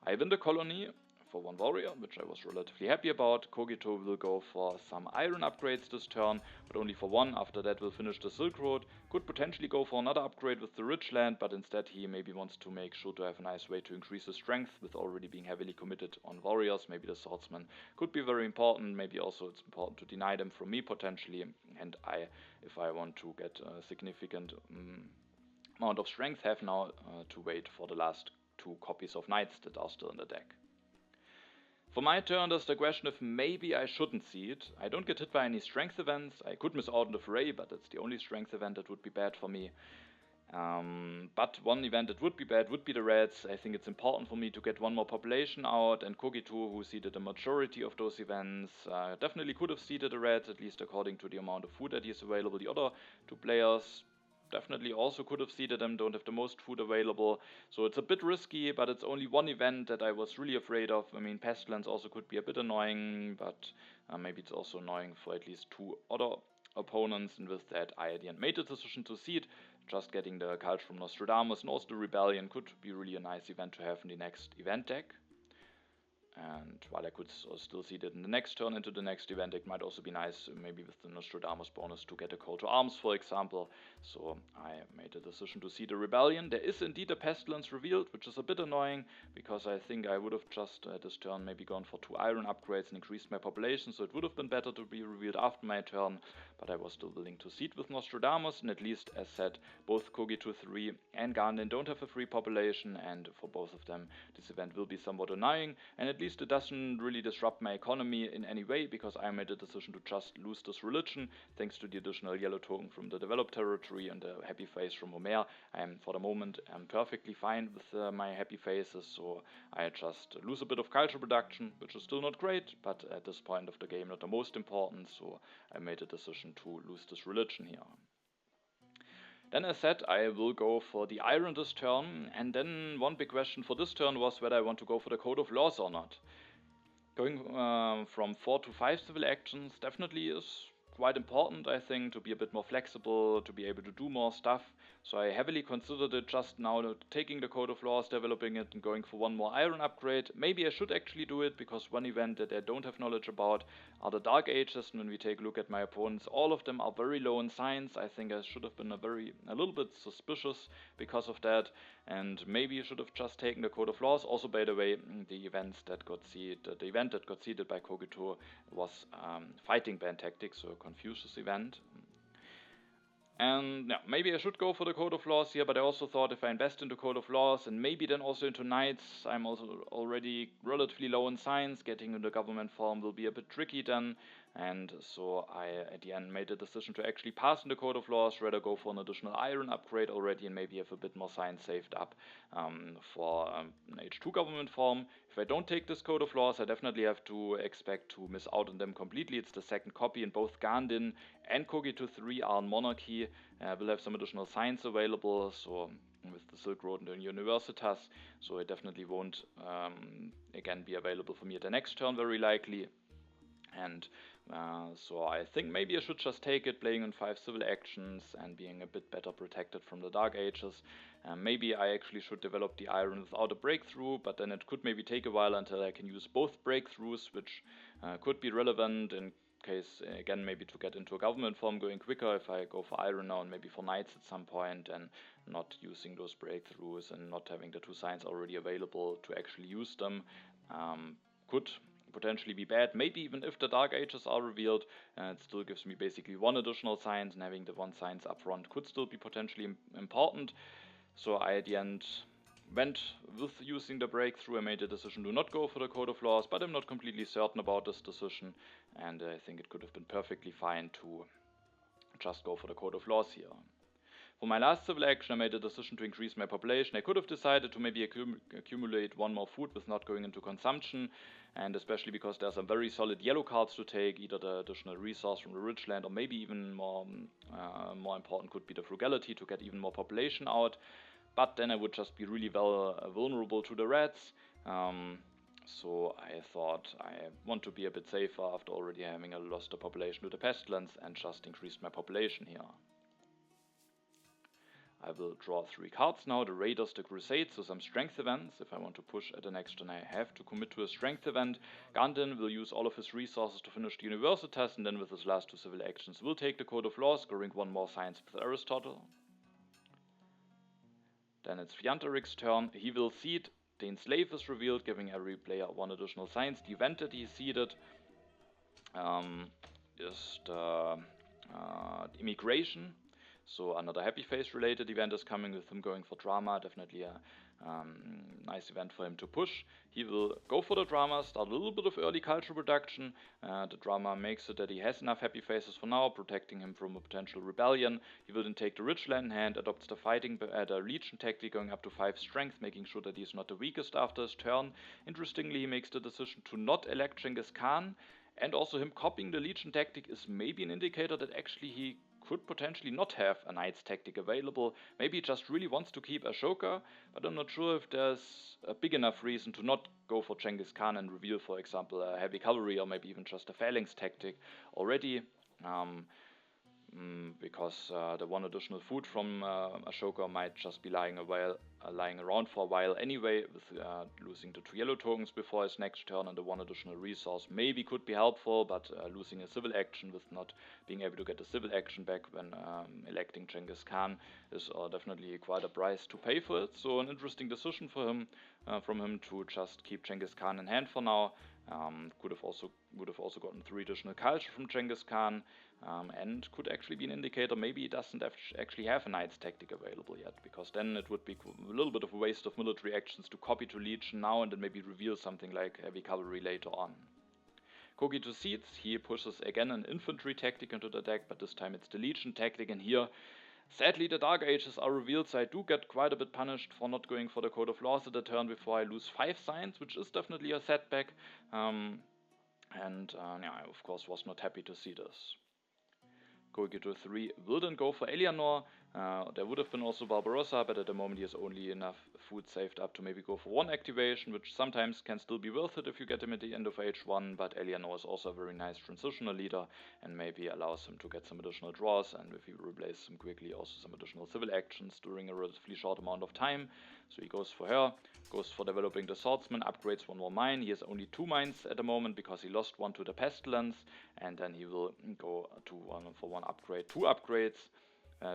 I win the colony for 1 warrior, which I was relatively happy about. Cogito will go for some iron upgrades this turn, but only for 1. After that we'll finish the Silk Road. Could potentially go for another upgrade with the Rich Land, but instead he maybe wants to make sure to have a nice way to increase his strength with already being heavily committed on warriors. Maybe the swordsman could be very important. Maybe also it's important to deny them from me potentially, and if I want to get a significant amount of strength, have now to wait for the last 2 copies of knights that are still in the deck. For my turn, there's the question if maybe I shouldn't see it. I don't get hit by any strength events. I could miss out on the fray, but that's the only strength event that would be bad for me. But one event that would be bad would be the reds. I think it's important for me to get 1 more population out, and Cogito, who seeded the majority of those events, definitely could have seeded the reds, at least according to the amount of food that is available. The other 2 players definitely also could have seeded them, don't have the most food available, so it's a bit risky, but it's only 1 event that I was really afraid of. I mean, Pestilence also could be a bit annoying, but maybe it's also annoying for at least 2 other opponents, and with that I at the end made the decision to seed. Just getting the Cult from Nostradamus and also the Rebellion could be really a nice event to have in the next event deck. And while I could still see that in the next turn into the next event, it might also be nice, maybe with the Nostradamus bonus, to get a call to arms, for example. So I made a decision to see the Rebellion. There is indeed a Pestilence revealed, which is a bit annoying, because I think I would have just at this turn maybe gone for 2 iron upgrades and increased my population, so it would have been better to be revealed after my turn, but I was still willing to seed with Nostradamus, and at least, as said, both Cogito3 and Gandin don't have a free population, and for both of them this event will be somewhat annoying, and at least it doesn't really disrupt my economy in any way, because I made a decision to just lose this religion thanks to the additional yellow token from the developed territory and the happy face from Homer. I am for the moment perfectly fine with my happy faces, so I just lose a bit of culture production, which is still not great, but at this point of the game not the most important, so I made a decision to lose this religion here. Then as said, I will go for the iron this turn, and then one big question for this turn was whether I want to go for the Code of Laws or not. Going from 4 to 5 civil actions definitely is quite important, I think, to be a bit more flexible, to be able to do more stuff. So I heavily considered it just now, taking the Code of Laws, developing it, and going for 1 more iron upgrade. Maybe I should actually do it, because one event that I don't have knowledge about are the Dark Ages, and when we take a look at my opponents, all of them are very low in science. I think I should have been a little bit suspicious because of that, and maybe I should have just taken the Code of Laws. Also, by the way, the event that got seeded by Cogito was fighting band tactics, so a Confucius event. And yeah, maybe I should go for the Code of Laws here, but I also thought if I invest into Code of Laws and maybe then also into Knights, I'm also already relatively low in science. Getting into government form will be a bit tricky then, and so I at the end made the decision to actually pass in the Code of Laws, rather go for an additional iron upgrade already and maybe have a bit more science saved up for an H2 government form. If I don't take this Code of Laws, I definitely have to expect to miss out on them completely. It's the 2nd copy, and both Gandin and Cogito3 are in monarchy. We'll have some additional science available, so with the Silk Road and the Universitas, so it definitely won't again be available for me at the next turn, very likely. And so I think maybe I should just take it, playing on 5 civil actions and being a bit better protected from the Dark Ages. Maybe I actually should develop the iron without a breakthrough, but then it could maybe take a while until I can use both breakthroughs, which could be relevant in case, again, maybe to get into a government form going quicker if I go for iron now and maybe for knights at some point, and not using those breakthroughs and not having the 2 signs already available to actually use them could potentially be bad. Maybe even if the Dark Ages are revealed, it still gives me basically 1 additional science, and having the 1 science up front could still be potentially important. So I at the end went with using the breakthrough. I made the decision to not go for the Code of Laws, but I'm not completely certain about this decision, and I think it could have been perfectly fine to just go for the Code of Laws here. For my last civil action, I made a decision to increase my population. I could have decided to maybe accumulate one more food with not going into consumption, and especially because there's some very solid yellow cards to take, either the additional resource from the rich land, or maybe even more important could be the frugality to get even more population out. But then I would just be really vulnerable to the rats. So I thought I want to be a bit safer after already having lost the population to the pestilence, and just increased my population here. I will draw 3 cards now, the Raiders, the Crusades, so some strength events. If I want to push at the next turn, I have to commit to a strength event. Gandin will use all of his resources to finish the Universitas, and then with his last 2 civil actions will take the Code of Laws, scoring 1 more science with Aristotle. Then it's Fjantarik's turn. He will seed. The Enslave is revealed, giving every player 1 additional science. The event that he seeded is the Immigration. So another Happy Face related event is coming, with him going for drama. Definitely a nice event for him to push. He will go for the drama, start a little bit of early culture production. The drama makes it that he has enough Happy Faces for now, protecting him from a potential rebellion. He will then take the rich land in hand, adopts the fighting the legion tactic, going up to 5 strength, making sure that he's not the weakest after his turn. Interestingly, he makes the decision to not elect Genghis Khan, and also him copying the legion tactic is maybe an indicator that actually he could potentially not have a knight's tactic available. Maybe he just really wants to keep Ashoka, but I'm not sure if there's a big enough reason to not go for Genghis Khan and reveal, for example, a heavy cavalry, or maybe even just a phalanx tactic already. Because the 1 additional food from Ashoka might just be lying around for a while anyway, with losing the 2 yellow tokens before his next turn, and the 1 additional resource maybe could be helpful, but losing a civil action with not being able to get a civil action back when electing Genghis Khan is definitely quite a price to pay for it. So an interesting decision for him, from him to just keep Genghis Khan in hand for now. Would have also gotten 3 additional culture from Genghis Khan, and could actually be an indicator maybe he doesn't actually have a knight's tactic available yet, because then it would be a little bit of a waste of military actions to copy to Legion now and then maybe reveal something like heavy cavalry later on. Cogito3, he pushes again an infantry tactic into the deck, but this time it's the Legion tactic, and here sadly the Dark Ages are revealed, so I do get quite a bit punished for not going for the Code of Laws at the turn before I lose 5 science, which is definitely a setback, and I of course was not happy to see this. Cogito3 will then go for Eleanor. There would have been also Barbarossa, but at the moment he has only enough food saved up to maybe go for 1 activation, which sometimes can still be worth it if you get him at the end of H1, but Eleanor is also a very nice transitional leader, and maybe allows him to get some additional draws, and if he replaces him quickly, also some additional civil actions during a relatively short amount of time. So he goes for her, goes for developing the swordsman, upgrades 1 more mine. He has only 2 mines at the moment because he lost 1 to the pestilence, and then he will go to 1 for 1 upgrade, 2 upgrades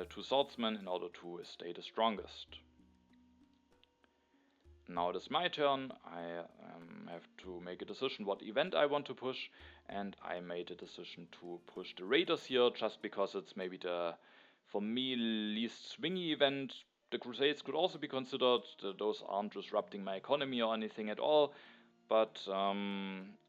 to swordsman in order to stay the strongest. Now it is my turn. I have to make a decision what event I want to push, and I made a decision to push the Raiders here, just because it's maybe the, for me, least swingy event. The Crusades could also be considered. Those aren't disrupting my economy or anything at all, but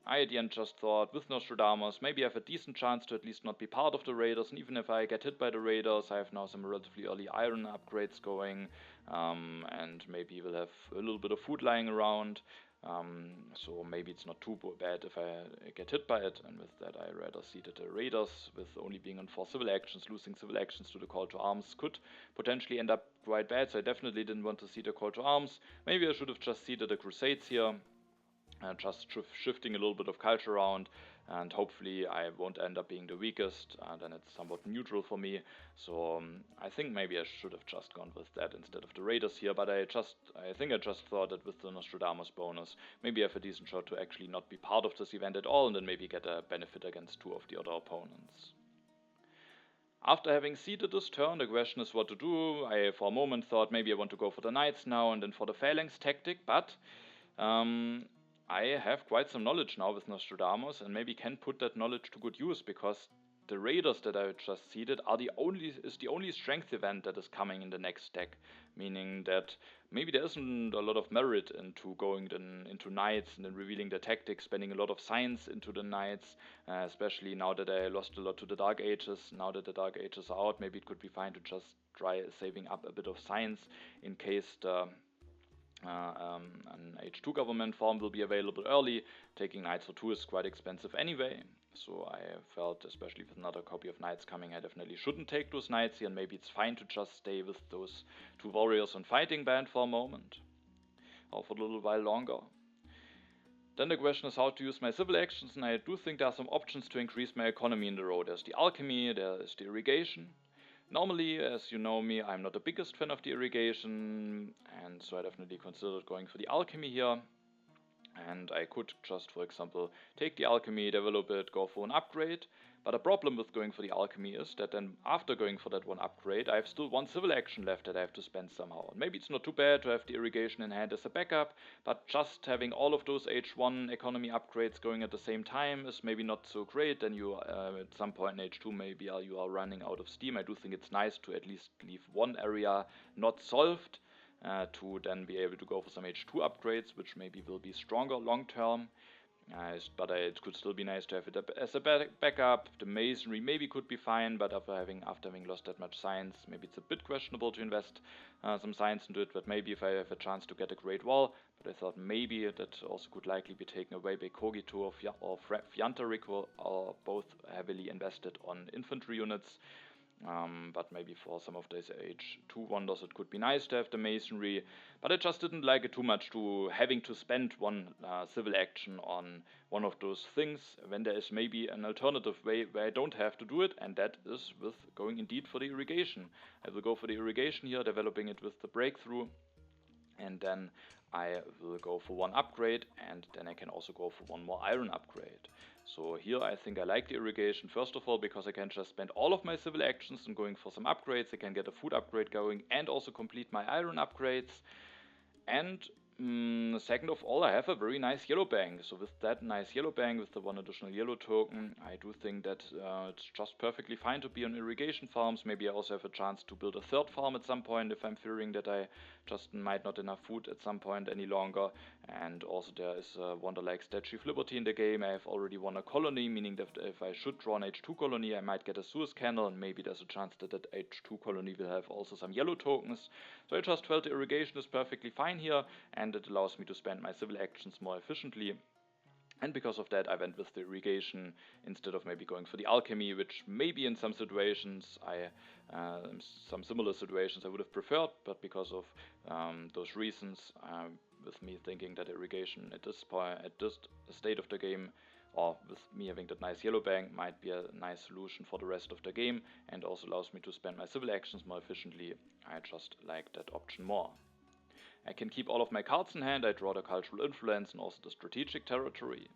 I at the end just thought, with Nostradamus, maybe I have a decent chance to at least not be part of the Raiders, and even if I get hit by the Raiders, I have now some relatively early iron upgrades going, and maybe we'll have a little bit of food lying around, so maybe it's not too bad if I get hit by it, and with that I rather see that the Raiders, with only being on 4 civil actions, losing civil actions to the Call to Arms could potentially end up quite bad, so I definitely didn't want to see the Call to Arms. Maybe I should have just seeded the Crusades here, just shifting a little bit of culture around, and hopefully I won't end up being the weakest, and then it's somewhat neutral for me. So I think maybe I should have just gone with that instead of the Raiders here, but I think I just thought that with the Nostradamus bonus, maybe I have a decent shot to actually not be part of this event at all, and then maybe get a benefit against 2 of the other opponents. After having seeded this turn, the question is what to do. I for a moment thought maybe I want to go for the Knights now and then for the Phalanx tactic, but I have quite some knowledge now with Nostradamus, and maybe can put that knowledge to good use, because the raiders that I just seeded is the only strength event that is coming in the next deck, meaning that maybe there isn't a lot of merit into going then into knights and then revealing the tactics, spending a lot of science into the knights, especially now that I lost a lot to the Dark Ages. Now that the Dark Ages are out, maybe it could be fine to just try saving up a bit of science in case an H2 government form will be available early. Taking knights for 2 is quite expensive anyway, so I felt, especially with another copy of knights coming, I definitely shouldn't take those knights here, and maybe it's fine to just stay with those 2 warriors on fighting band for a moment, or for a little while longer. Then the question is how to use my civil actions, and I do think there are some options to increase my economy in the road. There's the alchemy, there is the irrigation. Normally, as you know me, I'm not the biggest fan of the irrigation, and so I definitely considered going for the alchemy here. And I could just, for example, take the alchemy, develop it, go for an upgrade. But a problem with going for the alchemy is that then after going for that one upgrade, I have still 1 civil action left that I have to spend somehow. And maybe it's not too bad to have the irrigation in hand as a backup, but just having all of those H1 economy upgrades going at the same time is maybe not so great. Then you at some point in H2 maybe you are running out of steam. I do think it's nice to at least leave one area not solved, to then be able to go for some H2 upgrades, which maybe will be stronger long term. But it could still be nice to have it as a backup. The masonry maybe could be fine, but after having lost that much science, maybe it's a bit questionable to invest some science into it. But maybe if I have a chance to get a great wall, but I thought maybe that also could likely be taken away by Cogito or Fjantarik, who are both heavily invested on infantry units. But maybe for some of these H2 wonders it could be nice to have the masonry, but I just didn't like it too much to having to spend one civil action on one of those things when there is maybe an alternative way where I don't have to do it, and that is with going indeed for the irrigation. I will go for the irrigation here, developing it with the breakthrough, and then I will go for 1 upgrade, and then I can also go for 1 more iron upgrade. So here I think I like the irrigation, first of all because I can just spend all of my civil actions on going for some upgrades. I can get a food upgrade going and also complete my iron upgrades. And second of all, I have a very nice yellow bank. So with that nice yellow bank, with the 1 additional yellow token, I do think that it's just perfectly fine to be on irrigation farms. Maybe I also have a chance to build a 3rd farm at some point if I'm fearing that I just might not enough food at some point any longer. And also there is a wonder like Statue of Liberty in the game. I have already won a colony, meaning that if I should draw an H2 colony, I might get a Suez Canal, and maybe there's a chance that that H2 colony will have also some yellow tokens. So I just felt the irrigation is perfectly fine here, and it allows me to spend my civil actions more efficiently. And because of that, I went with the irrigation instead of maybe going for the alchemy, which maybe in some situations, some similar situations I would have preferred, but because of those reasons, with me thinking that irrigation at this point, at this state of the game, or with me having that nice yellow bank, might be a nice solution for the rest of the game, and also allows me to spend my civil actions more efficiently. I just like that option more. I can keep all of my cards in hand. I draw the cultural influence and also the strategic territory.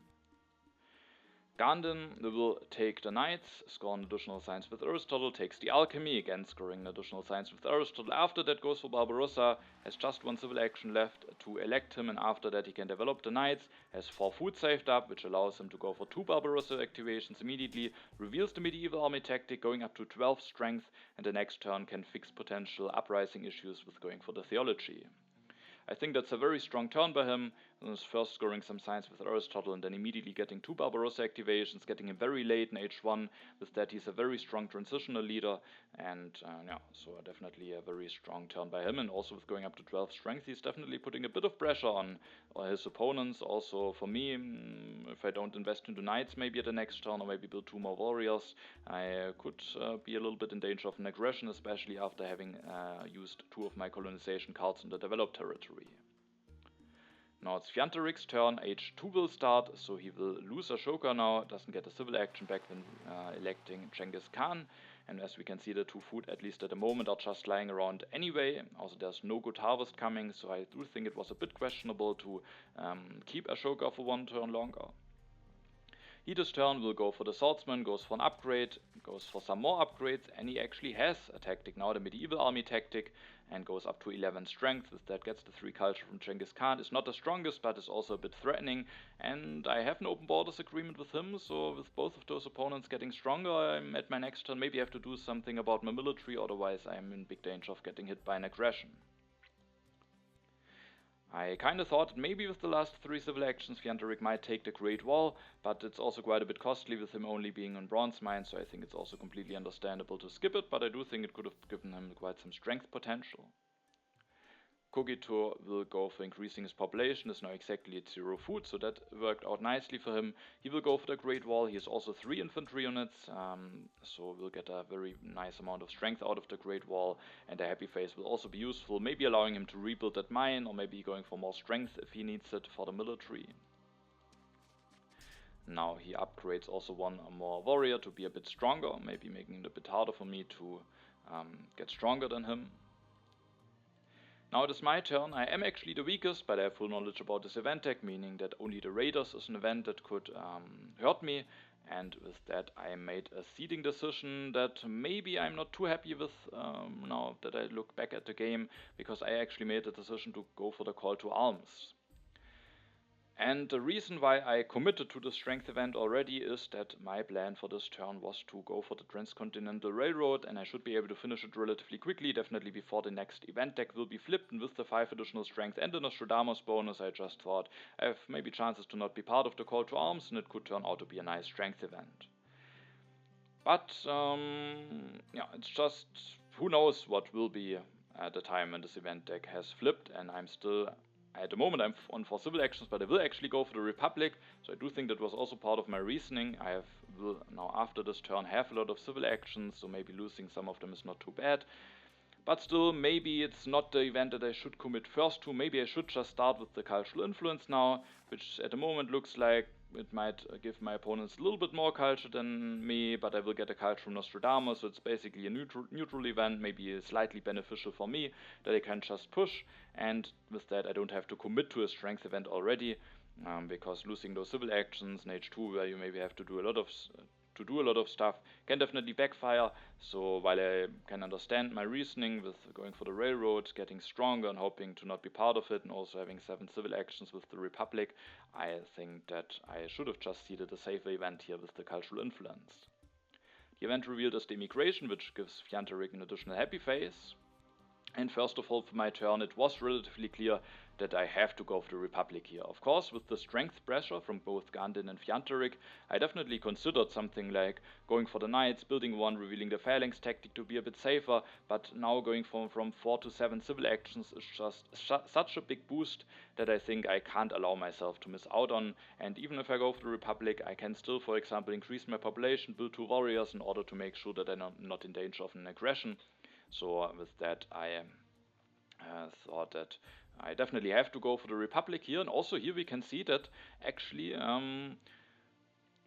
Gandin will take the knights, score an additional science with Aristotle, takes the alchemy, again scoring an additional science with Aristotle. After that goes for Barbarossa, has just 1 civil action left to elect him, and after that he can develop the knights, has 4 food saved up, which allows him to go for 2 Barbarossa activations immediately, reveals the medieval army tactic going up to 12 strength, and the next turn can fix potential uprising issues with going for the theology. I think that's a very strong turn by him, first scoring some science with Aristotle and then immediately getting 2 Barbarossa activations, getting him very late in H1. With that he's a very strong transitional leader, and yeah, so definitely a very strong turn by him, and also with going up to 12 strength he's definitely putting a bit of pressure on his opponents. Also for me, if I don't invest into knights maybe at the next turn, or maybe build 2 more warriors, I could be a little bit in danger of an aggression, especially after having used 2 of my colonization cards in the developed territory. Now it's Fjantarik's turn, H2 will start, so he will lose Ashoka now, doesn't get a civil action back when electing Genghis Khan, and as we can see the 2 food, at least at the moment, are just lying around anyway. Also there's no good harvest coming, so I do think it was a bit questionable to keep Ashoka for 1 turn longer. He this turn will go for the swordsman, goes for an upgrade, goes for some more upgrades, and he actually has a tactic now, the medieval army tactic, and goes up to 11 strength. With that gets the 3 culture from Genghis Khan. Is not the strongest, but is also a bit threatening, and I have an open borders agreement with him, so with both of those opponents getting stronger, I'm at my next turn maybe have to do something about my military, otherwise I'm in big danger of getting hit by an aggression. I kinda thought that maybe with the last 3 civil actions Fjantarik might take the Great Wall, but it's also quite a bit costly with him only being on bronze mine, so I think it's also completely understandable to skip it, but I do think it could have given him quite some strength potential. Cogito will go for increasing his population, is now exactly at 0 food, so that worked out nicely for him. He will go for the Great Wall, he has also 3 infantry units, so we'll get a very nice amount of strength out of the Great Wall, and a Happy Face will also be useful, maybe allowing him to rebuild that mine, or maybe going for more strength if he needs it for the military. Now he upgrades also 1 more warrior to be a bit stronger, maybe making it a bit harder for me to get stronger than him. Now it is my turn. I am actually the weakest, but I have full knowledge about this event deck, meaning that only the Raiders is an event that could hurt me, and with that I made a seeding decision that maybe I'm not too happy with now that I look back at the game, because I actually made the decision to go for the call to arms. And the reason why I committed to the strength event already is that my plan for this turn was to go for the Transcontinental Railroad, and I should be able to finish it relatively quickly, definitely before the next event deck will be flipped, and with the 5 additional strength and the Nostradamus bonus I just thought I have maybe chances to not be part of the call to arms, and it could turn out to be a nice strength event. But yeah, it's just who knows what will be at the time when this event deck has flipped, and I'm still at the moment I'm on 4 civil actions, but I will actually go for the Republic, so I do think that was also part of my reasoning. Will now after this turn have a lot of civil actions, so maybe losing some of them is not too bad. But still, maybe it's not the event that I should commit first to. Maybe I should just start with the cultural influence now, which at the moment looks like it might give my opponents a little bit more culture than me, but I will get a culture from Nostradamus, so it's basically a neutral event, maybe slightly beneficial for me, that I can just push, and with that I don't have to commit to a strength event already, because losing those civil actions in H2 where you maybe have to do a lot of stuff can definitely backfire. So while I can understand my reasoning with going for the railroad, getting stronger and hoping to not be part of it, and also having 7 civil actions with the Republic, I think that I should have just seeded a safer event here with the cultural influence. The event revealed is the immigration, which gives Fjantarik an additional happy face. And first of all, for my turn, it was relatively clear that I have to go for the Republic here. Of course, with the strength pressure from both Gandin and Fjantarik, I definitely considered something like going for the Knights, building 1, revealing the phalanx tactic to be a bit safer, but now going from 4 to 7 civil actions is just such a big boost that I think I can't allow myself to miss out on. And even if I go for the Republic, I can still, for example, increase my population, build 2 warriors in order to make sure that I'm not in danger of an aggression. So with that, I thought that I definitely have to go for the Republic here. And also here we can see that actually,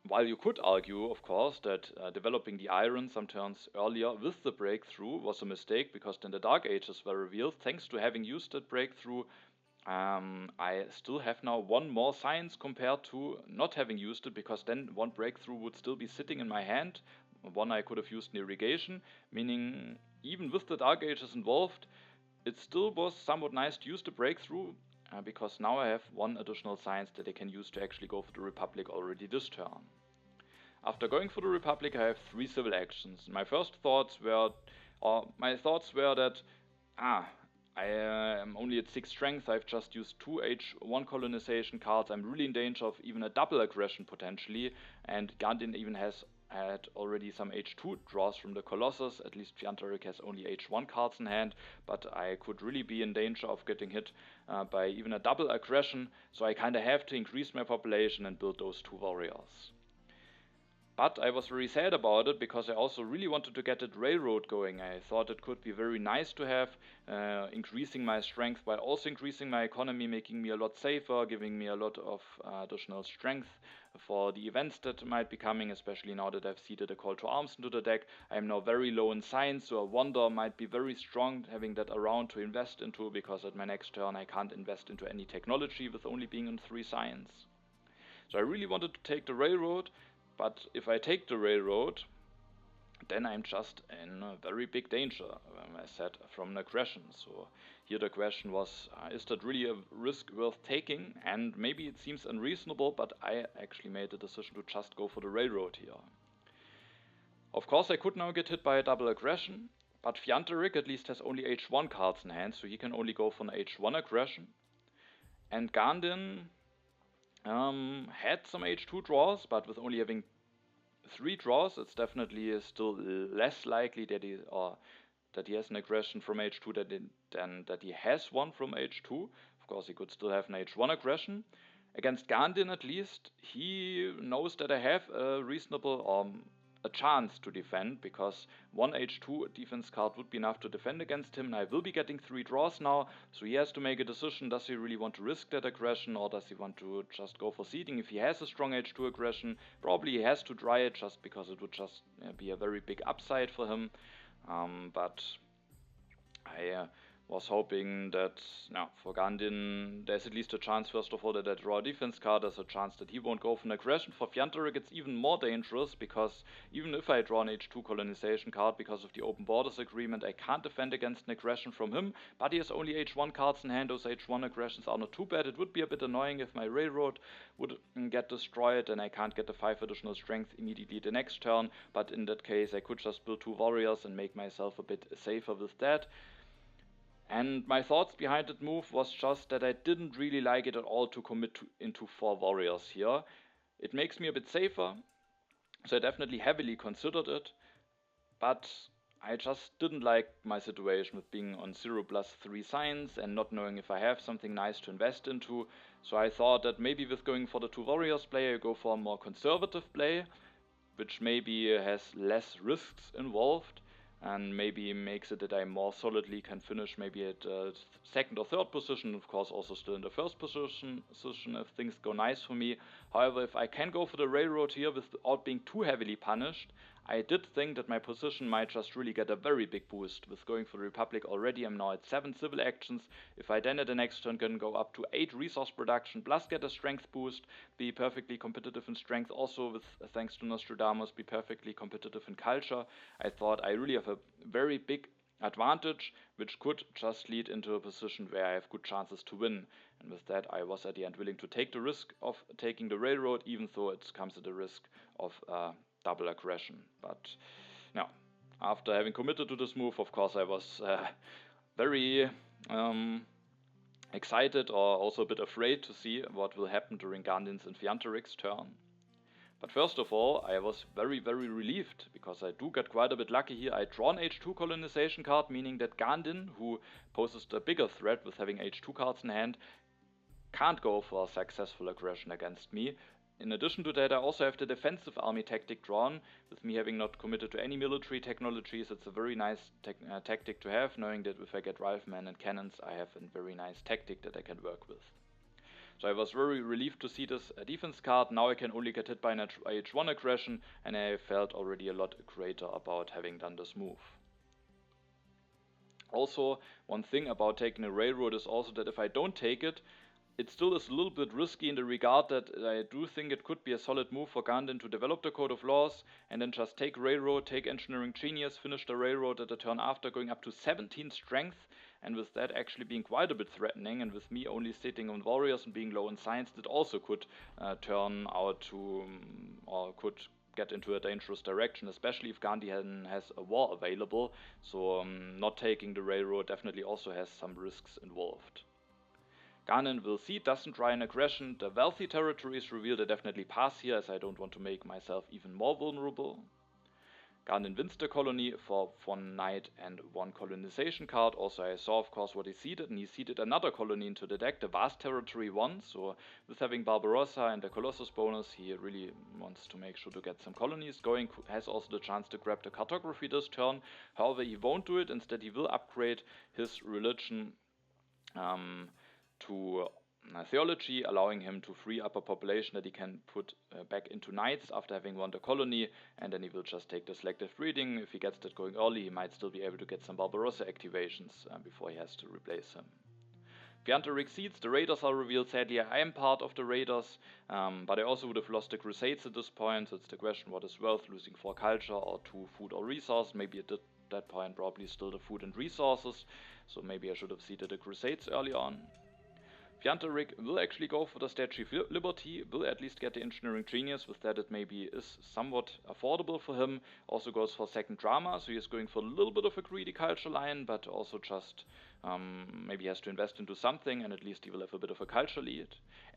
while you could argue, of course, that developing the iron some turns earlier with the breakthrough was a mistake, because then the Dark Ages were revealed. Thanks to having used that breakthrough, I still have now 1 more science compared to not having used it, because then 1 breakthrough would still be sitting in my hand. 1 I could have used in irrigation, meaning even with the Dark Ages involved, it still was somewhat nice to use the breakthrough, because now I have 1 additional science that I can use to actually go for the Republic already this turn. After going for the Republic, I have 3 civil actions. My thoughts were that, I am only at 6 strength, I've just used 2 H1 colonization cards, I'm really in danger of even a double aggression potentially, and Gandin even had already some H2 draws from the Colossus. At least Fjantarik has only H1 cards in hand, but I could really be in danger of getting hit by even a double aggression, so I kinda have to increase my population and build those 2 warriors. But I was very sad about it, because I also really wanted to get that railroad going. I thought it could be very nice to have, increasing my strength while also increasing my economy, making me a lot safer, giving me a lot of additional strength for the events that might be coming, especially now that I've seeded a call to arms into the deck. I am now very low in science, so a wonder might be very strong having that around to invest into, because at my next turn I can't invest into any technology with only being on 3 science. So I really wanted to take the railroad, but if I take the railroad, then I'm just in a very big danger, I said, from an aggression. So here the question was, is that really a risk worth taking? And maybe it seems unreasonable, but I actually made the decision to just go for the railroad here. Of course, I could now get hit by a double aggression, but Fjantarik at least has only h1 cards in hand, so he can only go for an h1 aggression. And Gandin had some h2 draws, but with only having 3 draws, it's definitely still less likely that he has an aggression from h2 than that he has one from h2. Of course, he could still have an h1 aggression. Against Gandin, at least, he knows that I have a reasonable a chance to defend, because one h2 defense card would be enough to defend against him, and I will be getting 3 draws now, so he has to make a decision. Does he really want to risk that aggression, or does he want to just go for seeding? If he has a strong h2 aggression, probably he has to dry it, just because it would just be a very big upside for him. But I was hoping that, now for Gandin, there's at least a chance, first of all, that I draw a defense card. There's a chance that he won't go for an aggression. For Fjantarik, it's even more dangerous, because even if I draw an h2 colonization card because of the open borders agreement, I can't defend against an aggression from him, but he has only h1 cards in hand. Those h1 aggressions are not too bad. It would be a bit annoying if my railroad would get destroyed and I can't get the 5 additional strength immediately the next turn, but in that case I could just build 2 warriors and make myself a bit safer with that. And my thoughts behind that move was just that I didn't really like it at all to commit into 4 warriors here. It makes me a bit safer, so I definitely heavily considered it, but I just didn't like my situation with being on 0+3 signs and not knowing if I have something nice to invest into. So I thought that maybe with going for the 2 warriors play, I go for a more conservative play, which maybe has less risks involved, and maybe makes it that I more solidly can finish maybe at 2nd or 3rd position, of course also still in the 1st position if things go nice for me. However, if I can go for the railroad here without being too heavily punished, I did think that my position might just really get a very big boost. With going for the Republic already, I'm now at 7 civil actions. If I then at the next turn can go up to 8 resource production, plus get a strength boost, be perfectly competitive in strength, also with thanks to Nostradamus, be perfectly competitive in culture, I thought I really have a very big advantage, which could just lead into a position where I have good chances to win. And with that, I was at the end willing to take the risk of taking the railroad, even though it comes at the risk of double aggression. But now, after having committed to this move, of course I was very excited, or also a bit afraid to see what will happen during Gandin's and Fjantarik's turn. But first of all, I was very, very relieved, because I do get quite a bit lucky here. I draw an h2 colonization card, meaning that Gandin, who poses the bigger threat with having h2 cards in hand, can't go for a successful aggression against me. In addition to that, I also have the defensive army tactic drawn. With me having not committed to any military technologies, it's a very nice tactic to have, knowing that if I get riflemen and cannons, I have a very nice tactic that I can work with. So I was very relieved to see this defense card. Now I can only get hit by an h1 aggression, and I felt already a lot greater about having done this move. Also, one thing about taking a railroad is also that if I don't take it, it still is a little bit risky in the regard that I do think it could be a solid move for Gandin to develop the Code of Laws and then just take railroad, take engineering genius, finish the railroad at the turn after, going up to 17 strength, and with that actually being quite a bit threatening, and with me only sitting on warriors and being low in science, that also could turn out to, or could get into a dangerous direction, especially if Gandin has a war available. So not taking the railroad definitely also has some risks involved. Gandin will see, doesn't try an aggression. The wealthy territories revealed I definitely pass here, as I don't want to make myself even more vulnerable. Gandin wins the colony for 1 knight and 1 colonization card. Also I saw of course what he seeded, and he seeded another colony into the deck, the vast territory 1. So with having Barbarossa and the Colossus bonus, he really wants to make sure to get some colonies going. Has also the chance to grab the cartography this turn. However, he won't do it. Instead he will upgrade his religion to theology, allowing him to free up a population that he can put back into knights after having won the colony, and then he will just take the selective breeding. If he gets that going early, he might still be able to get some Barbarossa activations before he has to replace him. Fjantarik Seeds, the Raiders are revealed. Sadly, I am part of the Raiders, but I also would have lost the Crusades at this point, so it's the question what is worth, losing 4 culture or 2 food or resource. Maybe at that point probably still the food and resources, so maybe I should have seeded the Crusades early on. Fjantarik will actually go for the Statue of Liberty, will at least get the Engineering Genius, with that it maybe is somewhat affordable for him. Also goes for second Drama, so he's going for a little bit of a greedy culture line, but also just maybe has to invest into something, and at least he will have a bit of a culture lead.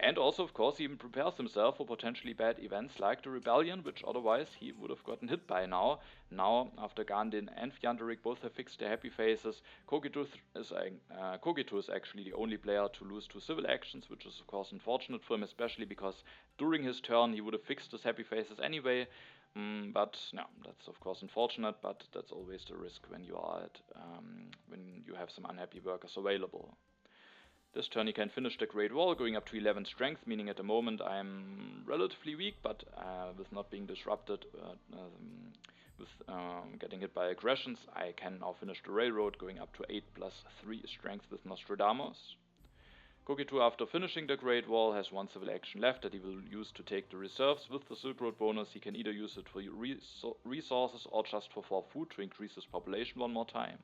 And also, of course, he even prepares himself for potentially bad events like the Rebellion, which otherwise he would have gotten hit by now. Now, after Gandin and Fjantarik both have fixed their happy faces, Cogito is actually the only player to lose 2 civil actions, which is of course unfortunate for him, especially because during his turn he would have fixed his happy faces anyway. But no, that's of course unfortunate, but that's always the risk when you are when you have some unhappy workers available. This turn he can finish the Great Wall, going up to 11 strength, meaning at the moment I'm relatively weak, but with not being disrupted, with getting hit by aggressions, I can now finish the Railroad, going up to 8+3 strength with Nostradamus. Cogito, after finishing the Great Wall, has 1 civil action left that he will use to take the reserves. With the Silk Road bonus, he can either use it for resources or just for 4 food to increase his population one more time.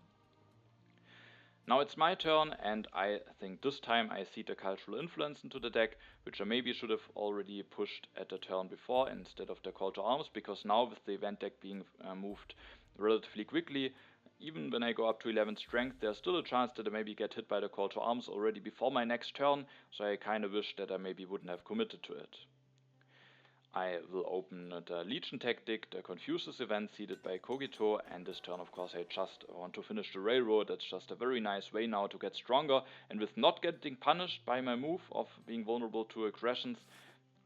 Now it's my turn, and I think this time I seed the Cultural Influence into the deck, which I maybe should have already pushed at the turn before instead of the Call to Arms, because now with the event deck being moved relatively quickly, even when I go up to 11 strength, there's still a chance that I maybe get hit by the Call to Arms already before my next turn, so I kinda wish that I maybe wouldn't have committed to it. I will open the Legion tactic, the Confucius event seeded by Cogito, and this turn of course I just want to finish the Railroad. That's just a very nice way now to get stronger, and with not getting punished by my move of being vulnerable to aggressions,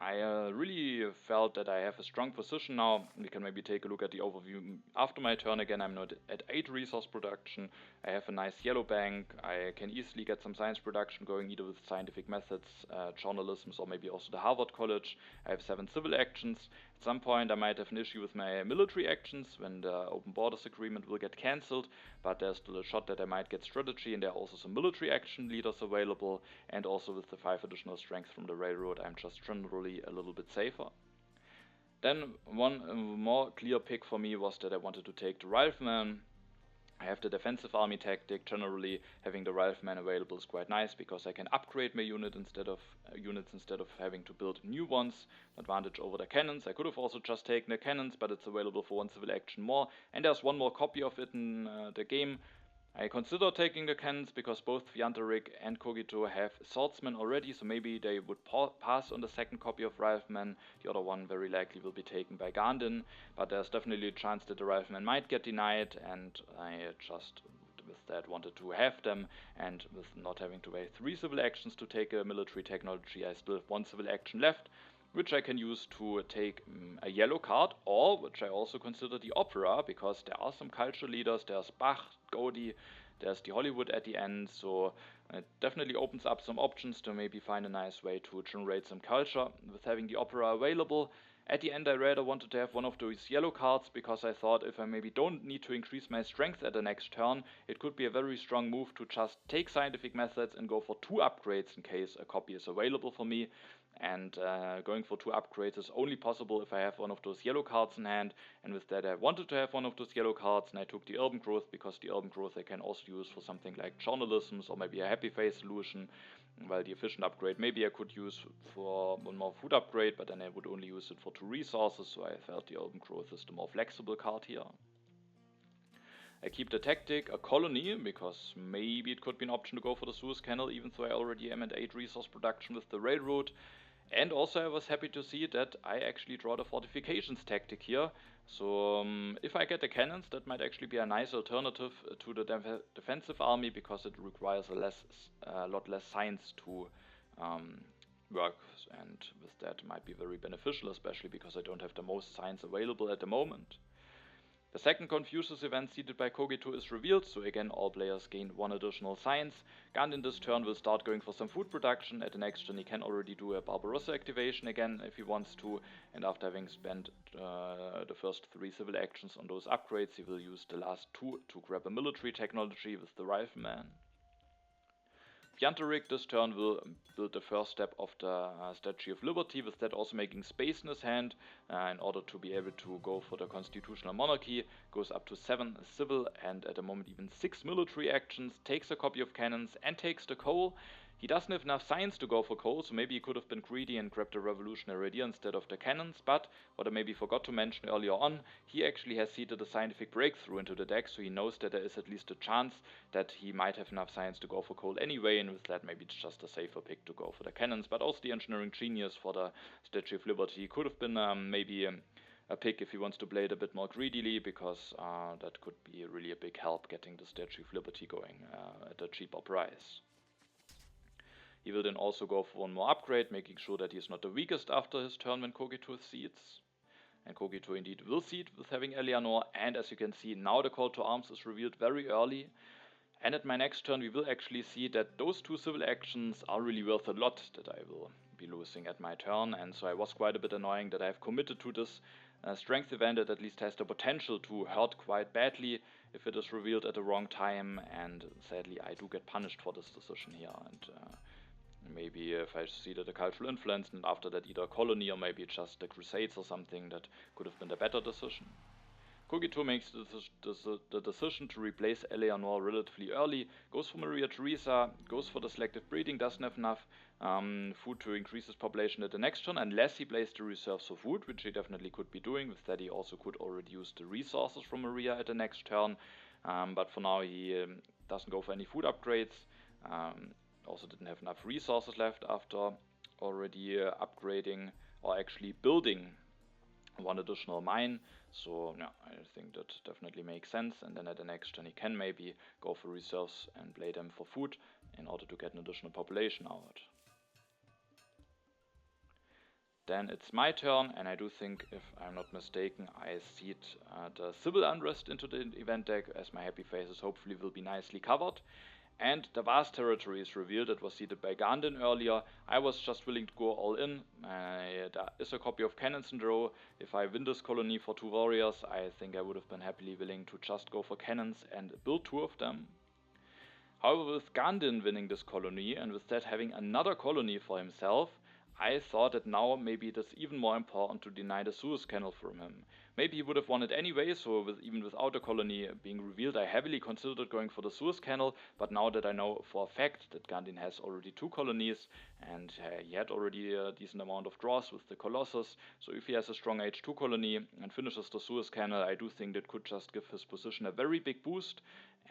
I really felt that I have a strong position now. We can maybe take a look at the overview after my turn again. I'm not at 8 resource production. I have a nice yellow bank. I can easily get some science production going either with scientific methods, journalisms, or maybe also the Harvard College. I have 7 civil actions. At some point I might have an issue with my military actions when the open borders agreement will get cancelled, but there's still a shot that I might get strategy, and there are also some military action leaders available, and also with the 5 additional strength from the Railroad I'm just generally a little bit safer. Then one more clear pick for me was that I wanted to take the Rifleman. I have the defensive army tactic. Generally having the Rifleman available is quite nice because I can upgrade my units instead of having to build new ones. Advantage over the cannons. I could have also just taken the cannons, but it's available for 1 civil action more, and there's one more copy of it in the game. I consider taking the cannons because both Fjantarik and Cogito have swordsmen already, so maybe they would pass on the second copy of Rifleman. The other one very likely will be taken by Gandin, but there's definitely a chance that the Rifleman might get denied, and I just with that wanted to have them, and with not having to wait 3 civil actions to take a military technology, I still have 1 civil action left, which I can use to take a yellow card, or which I also consider the opera, because there are some culture leaders. There's Bach, Gaudi, there's the Hollywood at the end, so it definitely opens up some options to maybe find a nice way to generate some culture with having the opera available. At the end I rather wanted to have one of those yellow cards, because I thought if I maybe don't need to increase my strength at the next turn, it could be a very strong move to just take scientific methods and go for 2 upgrades in case a copy is available for me. And going for 2 upgrades is only possible if I have one of those yellow cards in hand, and with that I wanted to have one of those yellow cards, and I took the Urban Growth because the Urban Growth I can also use for something like journalisms or maybe a happy face solution, while the efficient upgrade maybe I could use for 1 more food upgrade, but then I would only use it for 2 resources, so I felt the Urban Growth is the more flexible card here. I keep the tactic, a colony, because maybe it could be an option to go for the Suez Canal, even though I already am at 8 resource production with the Railroad. And also I was happy to see that I actually draw the fortifications tactic here. So if I get the cannons, that might actually be a nice alternative to the defensive army, because it requires a lot less science to work, and with that might be very beneficial, especially because I don't have the most science available at the moment. The second Confucius event seeded by Cogito is revealed, so again all players gain 1 additional science. Gandin this turn will start going for some food production. At the next turn he can already do a Barbarossa activation again if he wants to, and after having spent the first 3 civil actions on those upgrades, he will use the last 2 to grab a military technology with the Rifleman. Fjantarik this turn will build the first step of the Statue of Liberty, with that also making space in his hand in order to be able to go for the constitutional monarchy. Goes up to 7 civil and at the moment even 6 military actions, takes a copy of cannons and takes the coal. He doesn't have enough science to go for coal, so maybe he could have been greedy and grabbed a revolutionary idea instead of the cannons, but what I maybe forgot to mention earlier on, he actually has seeded a scientific breakthrough into the deck, so he knows that there is at least a chance that he might have enough science to go for coal anyway, and with that maybe it's just a safer pick to go for the cannons, but also the engineering genius for the Statue of Liberty could have been maybe a pick if he wants to play it a bit more greedily, because that could be really a big help getting the Statue of Liberty going at a cheaper price. He will then also go for one more upgrade, making sure that he is not the weakest after his turn when Cogito seeds. And Cogito indeed will seed with having Eleanor, and as you can see, now the call to arms is revealed very early. And at my next turn we will actually see that those 2 civil actions are really worth a lot that I will be losing at my turn, and so I was quite a bit annoying that I have committed to this strength event that at least has the potential to hurt quite badly if it is revealed at the wrong time, and sadly I do get punished for this decision here. And maybe if I see that the cultural influence, and after that either a colony or maybe just the Crusades or something, that could have been the better decision. Cogito makes the decision to replace Eleanor relatively early, goes for Maria Theresa, goes for the selective breeding, doesn't have enough food to increase his population at the next turn, unless he plays the reserves of food, which he definitely could be doing. With that he also could already use the resources from Maria at the next turn, but for now he doesn't go for any food upgrades. Also didn't have enough resources left after already upgrading or actually building one additional mine, so yeah, I think that definitely makes sense. And then at the next turn he can maybe go for reserves and play them for food in order to get an additional population out. Then it's my turn, and I do think, if I'm not mistaken, I seed the Civil Unrest into the event deck, as my happy faces hopefully will be nicely covered. And the vast territory is revealed. It was seeded by Gandin earlier. I was just willing to go all in. There is a copy of cannons in the row. If I win this colony for 2 warriors, I think I would have been happily willing to just go for cannons and build 2 of them. However, with Gandin winning this colony and with that having another colony for himself, I thought that now maybe it is even more important to deny the Suez Canal from him. Maybe he would have won it anyway, so even without a colony being revealed, I heavily considered going for the Suez Canal, but now that I know for a fact that Gandin has already 2 colonies, and he had already a decent amount of draws with the Colossus, so if he has a strong H2 colony and finishes the Suez Canal, I do think that could just give his position a very big boost.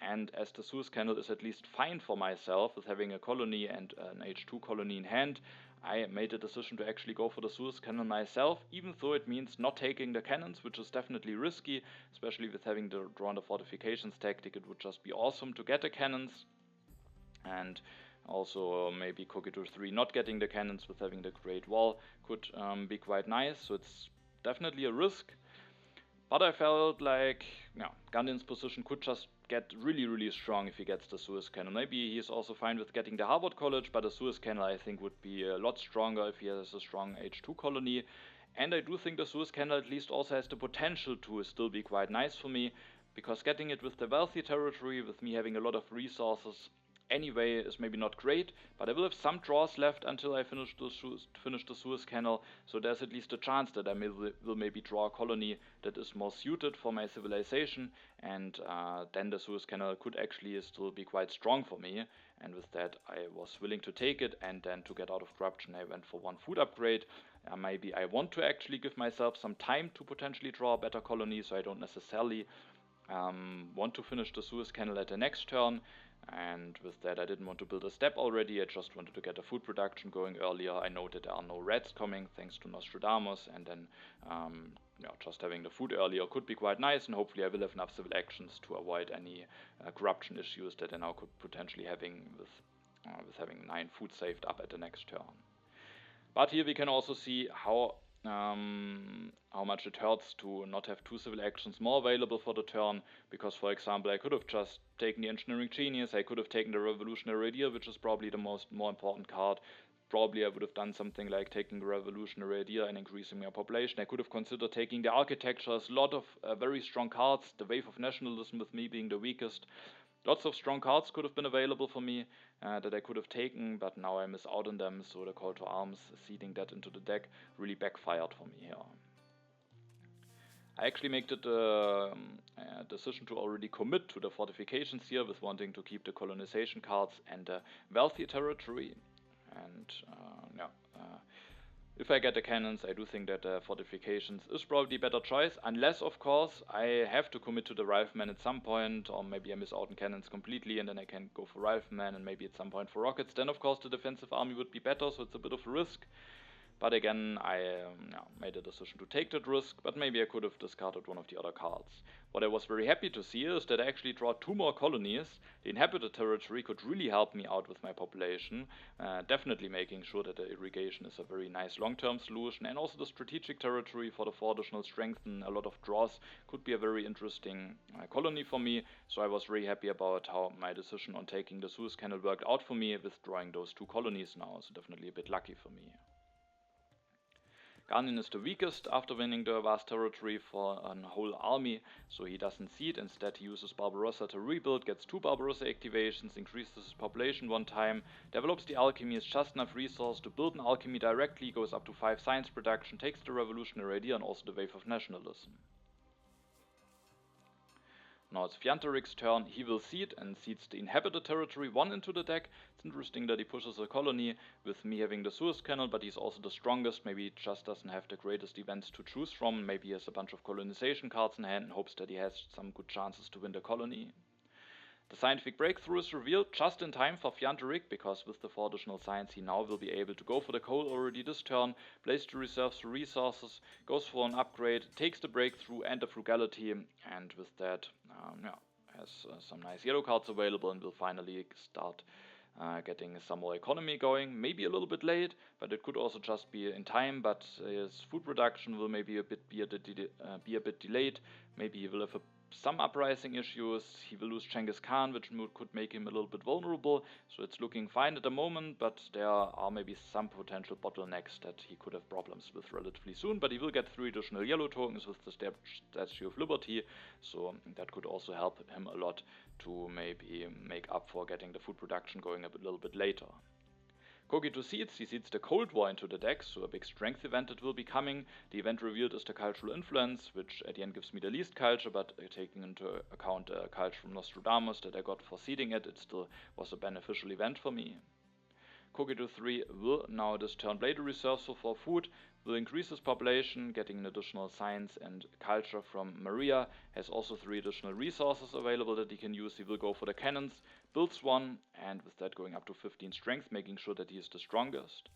And as the Suez Canal is at least fine for myself with having a colony and an H2 colony in hand, I made a decision to actually go for the Suez Canal myself, even though it means not taking the cannons, which is definitely risky, especially with having the drawn the fortifications tactic. It would just be awesome to get the cannons, and also maybe Cogito3 not getting the cannons with having the Great Wall could be quite nice, so it's definitely a risk. But I felt like Gandin's position could just get really strong if he gets the Suez Canal. Maybe he's also fine with getting the Harvard College, but the Suez Canal I think would be a lot stronger if he has a strong H2 colony. And I do think the Suez Canal at least also has the potential to still be quite nice for me, because getting it with the wealthy territory, with me having a lot of resources anyway, is maybe not great, but I will have some draws left until I finish the Suez Canal, so there's at least a chance that I will maybe draw a colony that is more suited for my civilization, and then the Suez Canal could actually still be quite strong for me, and with that I was willing to take it. And then to get out of corruption I went for 1 food upgrade. Maybe I want to actually give myself some time to potentially draw a better colony, so I don't necessarily want to finish the Suez Canal at the next turn. And with that I didn't want to build a step already, I just wanted to get the food production going earlier. I know that there are no rats coming thanks to Nostradamus, and then just having the food earlier could be quite nice, and hopefully I will have enough civil actions to avoid any corruption issues that I now could potentially having with having 9 food saved up at the next turn. But here we can also see how much it hurts to not have 2 civil actions more available for the turn, because for example I could have just taken the engineering genius, I could have taken the revolutionary idea, which is probably the more important card. Probably I would have done something like taking the revolutionary idea and increasing my population. I could have considered taking the architecture, a lot of very strong cards, the wave of nationalism with me being the weakest. Lots of strong cards could have been available for me that I could have taken, but now I miss out on them, so the call to arms, seeding that into the deck, really backfired for me here. I actually made the decision to already commit to the fortifications here with wanting to keep the colonization cards and the wealthy territory. And if I get the cannons, I do think that fortifications is probably a better choice, unless of course I have to commit to the rifleman at some point, or maybe I miss out on cannons completely and then I can go for rifleman and maybe at some point for rockets. Then of course the defensive army would be better, so it's a bit of a risk. But again, I made a decision to take that risk, but maybe I could have discarded one of the other cards. What I was very happy to see is that I actually draw 2 more colonies. The inhabited territory could really help me out with my population, definitely making sure that the irrigation is a very nice long-term solution, and also the strategic territory for the 4 additional strength and a lot of draws could be a very interesting colony for me, so I was very happy about how my decision on taking the Suez Canal worked out for me with drawing those 2 colonies now, so definitely a bit lucky for me. Gandin is the weakest after winning the vast territory for a whole army, so he doesn't seed. Instead he uses Barbarossa to rebuild, gets 2 Barbarossa activations, increases his population 1 time, develops the alchemy as just enough resource to build an alchemy directly, goes up to 5 science production, takes the revolutionary idea and also the wave of nationalism. Now it's Fjantarik's turn. He will seed and seeds the inhabited territory 1 into the deck. It's interesting that he pushes a colony with me having the Suez Canal, but he's also the strongest. Maybe he just doesn't have the greatest events to choose from. Maybe he has a bunch of colonization cards in hand and hopes that he has some good chances to win the colony. The scientific breakthrough is revealed just in time for Fjantarik, because with the 4 additional science he now will be able to go for the coal already this turn, plays the reserves for resources, goes for an upgrade, takes the breakthrough and the frugality, and with that has some nice yellow cards available and will finally start getting some more economy going. Maybe a little bit late, but it could also just be in time, but his food production will maybe be a bit delayed. Maybe he will have some uprising issues, he will lose Genghis Khan, which could make him a little bit vulnerable, so it's looking fine at the moment, but there are maybe some potential bottlenecks that he could have problems with relatively soon, but he will get 3 additional yellow tokens with the Statue of Liberty, so that could also help him a lot to maybe make up for getting the food production going a little bit later. Cogito3, he seeds the Cold War into the deck, so a big strength event that will be coming. The event revealed is the cultural influence, which at the end gives me the least culture, but taking into account the culture from Nostradamus that I got for seeding it, it still was a beneficial event for me. Cogito3 will now this turn play the reserves for food, will increase his population, getting an additional science and culture from Maria, has also 3 additional resources available that he can use. He will go for the cannons, builds 1, and with that going up to 15 strength, making sure that he is the strongest.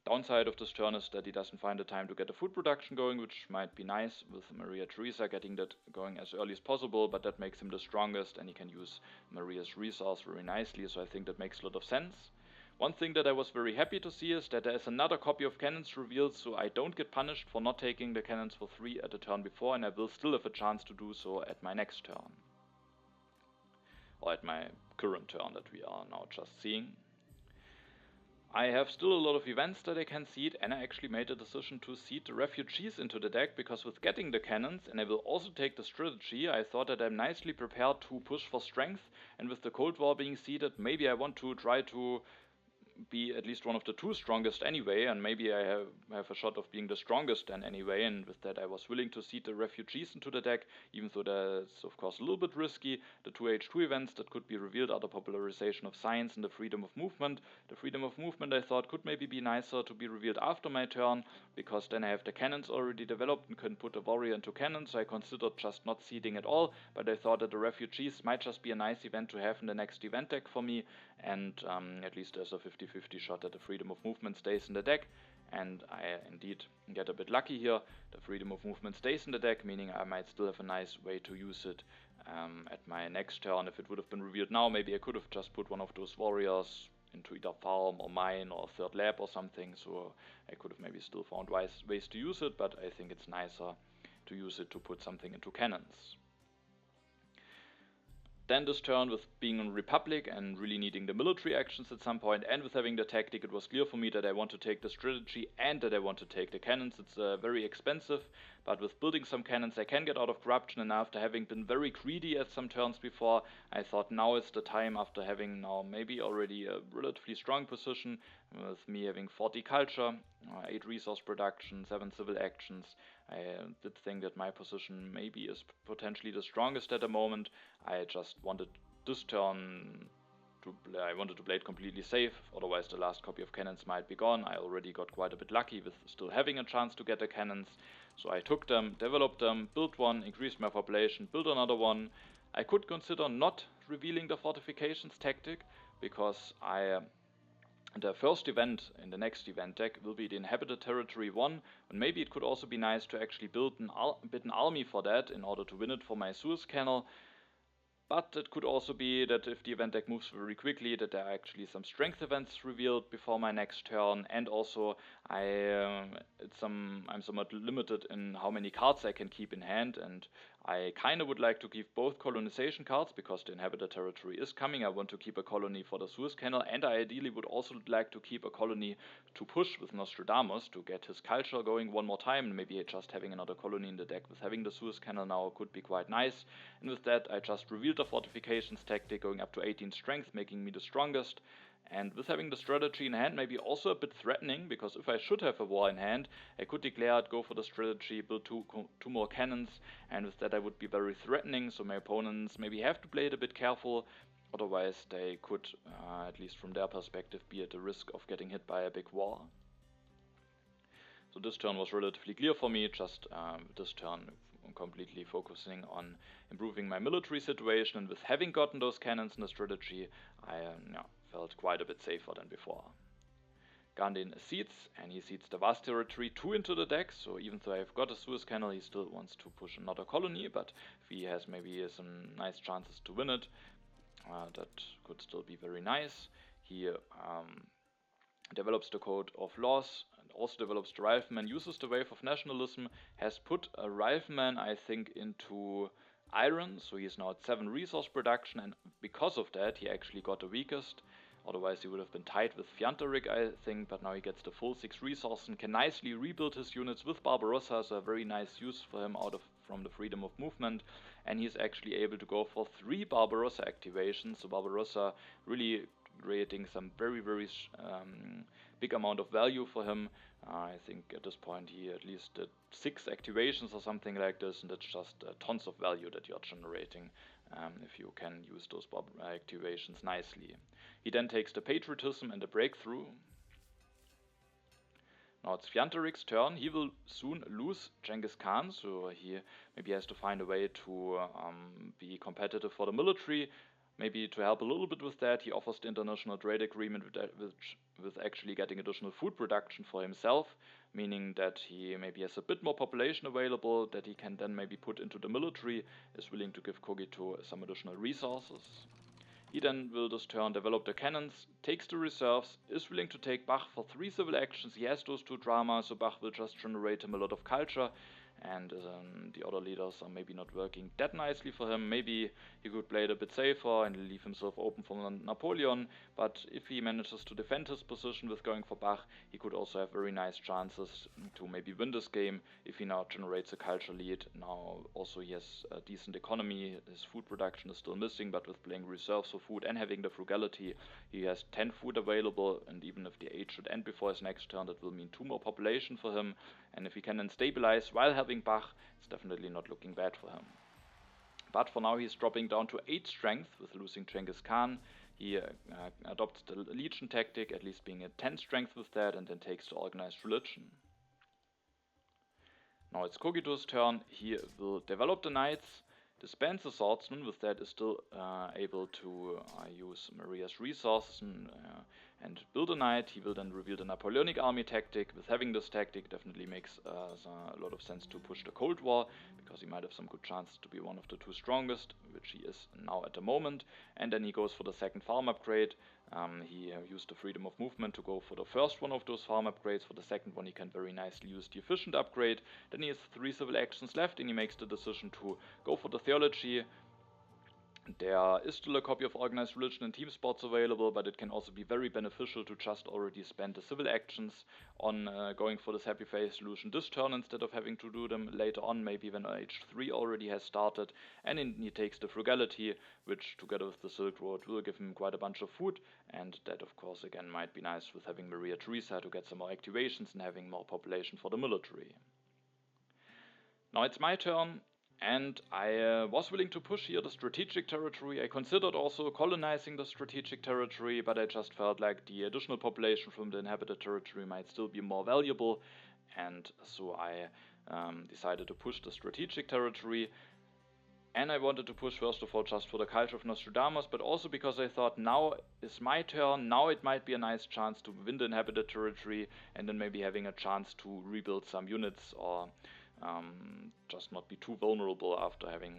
Downside of this turn is that he doesn't find the time to get the food production going, which might be nice with Maria Theresa getting that going as early as possible, but that makes him the strongest and he can use Maria's resource very nicely, so I think that makes a lot of sense. One thing that I was very happy to see is that there is another copy of cannons revealed, so I don't get punished for not taking the cannons for 3 at the turn before, and I will still have a chance to do so at my next turn. Or at my current turn that we are now just seeing. I have still a lot of events that I can seed, and I actually made a decision to seed the refugees into the deck, because with getting the cannons, and I will also take the strategy, I thought that I'm nicely prepared to push for strength, and with the Cold War being seeded, maybe I want to try to be at least one of the 2 strongest anyway, and maybe I have a shot of being the strongest then anyway, and with that I was willing to seed the refugees into the deck, even though that's of course a little bit risky. The 2H2 events that could be revealed are the popularization of science and the freedom of movement. The freedom of movement I thought could maybe be nicer to be revealed after my turn, because then I have the cannons already developed and can put a warrior into cannon, so I considered just not seeding at all, but I thought that the refugees might just be a nice event to have in the next event deck for me, and at least there's a 50-50 shot that the freedom of movement stays in the deck, and I indeed get a bit lucky here. The freedom of movement stays in the deck, meaning I might still have a nice way to use it at my next turn. If it would have been revealed now, maybe I could have just put one of those warriors into either farm or mine or 3rd lab or something, so I could have maybe still found ways to use it, but I think it's nicer to use it to put something into cannons. Then this turn, with being on Republic and really needing the military actions at some point, and with having the tactic, it was clear for me that I want to take the strategy and that I want to take the cannons. It's very expensive, but with building some cannons I can get out of corruption, and after having been very greedy at some turns before, I thought now is the time, after having now maybe already a relatively strong position, with me having 40 culture, 8 resource production, 7 civil actions. I did think that my position maybe is potentially the strongest at the moment. I just wanted this turn I wanted to play it completely safe, otherwise the last copy of cannons might be gone. I already got quite a bit lucky with still having a chance to get the cannons, so I took them, developed them, built one, increased my population, built another one. I could consider not revealing the fortifications tactic, because the first event in the next event deck will be the Inhabited Territory 1, and maybe it could also be nice to actually build an army for that in order to win it for my Suez Canal. But it could also be that if the event deck moves very quickly, that there are actually some strength events revealed before my next turn, and also I'm somewhat limited in how many cards I can keep in hand, and I kind of would like to keep both colonization cards, because the Inhabited Territory is coming. I want to keep a colony for the Suez Canal, and I ideally would also like to keep a colony to push with Nostradamus to get his culture going one more time. Maybe just having another colony in the deck with having the Suez Canal now could be quite nice. And with that I just revealed the fortifications tactic, going up to 18 strength, making me the strongest. And with having the strategy in hand, maybe also a bit threatening, because if I should have a war in hand, I could declare it, go for the strategy, build two more cannons, and with that I would be very threatening, so my opponents maybe have to play it a bit careful, otherwise they could, at least from their perspective, be at the risk of getting hit by a big war. So this turn was relatively clear for me, just this turn completely focusing on improving my military situation, and with having gotten those cannons in the strategy, I felt quite a bit safer than before. Gandin seeds, and he seeds the vast territory 2 into the deck, so even though I've got a Suez Canal, he still wants to push another colony, but if he has maybe some nice chances to win it, that could still be very nice. He develops the Code of Laws, and also develops the Rifleman, uses the Wave of Nationalism, has put a Rifleman, I think, into Iron, so he is now at 7 resource production, and because of that he actually got the weakest. Otherwise he would have been tied with Fjantarik, I think, but now he gets the full 6 resources and can nicely rebuild his units with Barbarossa, so a very nice use for him from the freedom of movement. And he's actually able to go for 3 Barbarossa activations, so Barbarossa really creating some very big amount of value for him. I think at this point he at least did 6 activations or something like this, and that's just tons of value that you're generating if you can use those activations nicely. He then takes the Patriotism and the Breakthrough. Now it's Fjantarik's turn. He will soon lose Genghis Khan, so he maybe has to find a way to be competitive for the military. Maybe to help a little bit with that, he offers the international trade agreement with actually getting additional food production for himself, meaning that he maybe has a bit more population available that he can then maybe put into the military, is willing to give Cogito some additional resources. He then will this turn develop the cannons, takes the reserves, is willing to take Bach for 3 civil actions. He has those 2 dramas, so Bach will just generate him a lot of culture, and the other leaders are maybe not working that nicely for him. Maybe he could play it a bit safer and leave himself open for Napoleon, but if he manages to defend his position with going for Bach, he could also have very nice chances to maybe win this game if he now generates a culture lead. Now also he has a decent economy, his food production is still missing, but with playing reserves for food and having the frugality, he has 10 food available, and even if the age should end before his next turn, that will mean 2 more population for him, and if he can then stabilize while having Bach, it's definitely not looking bad for him. But for now he's dropping down to 8 strength with losing Genghis Khan. He adopts the Legion tactic, at least being at 10 strength with that, and then takes the organized religion. Now it's Cogito's turn. He will develop the Knights, disbands the Swordsman, with that is still able to use Maria's resources and build a knight. He will then reveal the Napoleonic army tactic. With having this tactic definitely makes a lot of sense to push the Cold War, because he might have some good chances to be one of the 2 strongest, which he is now at the moment. And then he goes for the 2nd farm upgrade. He used the freedom of movement to go for the first one of those farm upgrades. For the second one he can very nicely use the efficient upgrade. Then he has 3 civil actions left, and he makes the decision to go for the theology, There is still a copy of Organized Religion and Team Sports available, but it can also be very beneficial to just already spend the civil actions on going for this Happy Face solution this turn instead of having to do them later on, maybe when H3 already has started, and then he takes the Frugality, which together with the Silk Road will give him quite a bunch of food, and that of course again might be nice with having Maria Theresa to get some more activations and having more population for the military. Now it's my turn, and I was willing to push here the strategic territory. I considered also colonizing the strategic territory, but I just felt like the additional population from the inhabited territory might still be more valuable, and so I decided to push the strategic territory. And I wanted to push first of all just for the culture of Nostradamus, but also because I thought now is my turn, now it might be a nice chance to win the inhabited territory, and then maybe having a chance to rebuild some units or just not be too vulnerable after having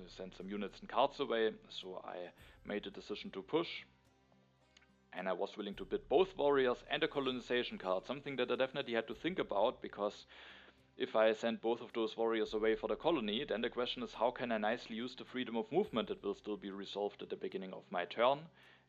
sent some units and cards away. So I made a decision to push, and I was willing to bid both warriors and a colonization card, something that I definitely had to think about, because if I send both of those warriors away for the colony, then the question is how can I nicely use the freedom of movement that will still be resolved at the beginning of my turn.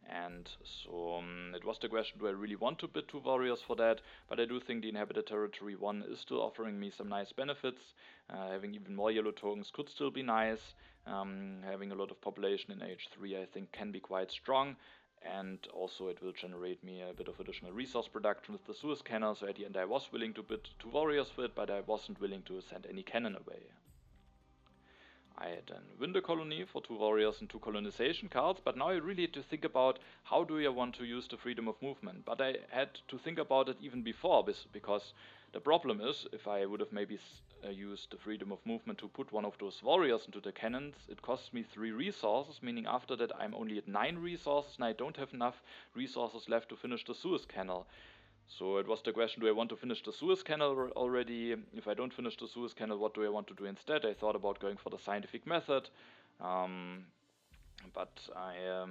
And so it was the question, do I really want to bid 2 warriors for that? But I do think the inhabited territory 1 is still offering me some nice benefits. Having even more yellow tokens could still be nice. Having a lot of population in H3 I think can be quite strong. And also it will generate me a bit of additional resource production with the Suez Canal, so at the end I was willing to bid 2 warriors for it, but I wasn't willing to send any cannon away. I then win the colony for 2 warriors and 2 colonization cards, but now I really had to think about how do I want to use the freedom of movement. But I had to think about it even before, because the problem is, if I would have maybe used the freedom of movement to put one of those warriors into the cannons, it costs me 3 resources, meaning after that I'm only at 9 resources and I don't have enough resources left to finish the Suez Canal. So it was the question, do I want to finish the Suez Canal already? If I don't finish the Suez Canal, what do I want to do instead? I thought about going for the scientific method, but I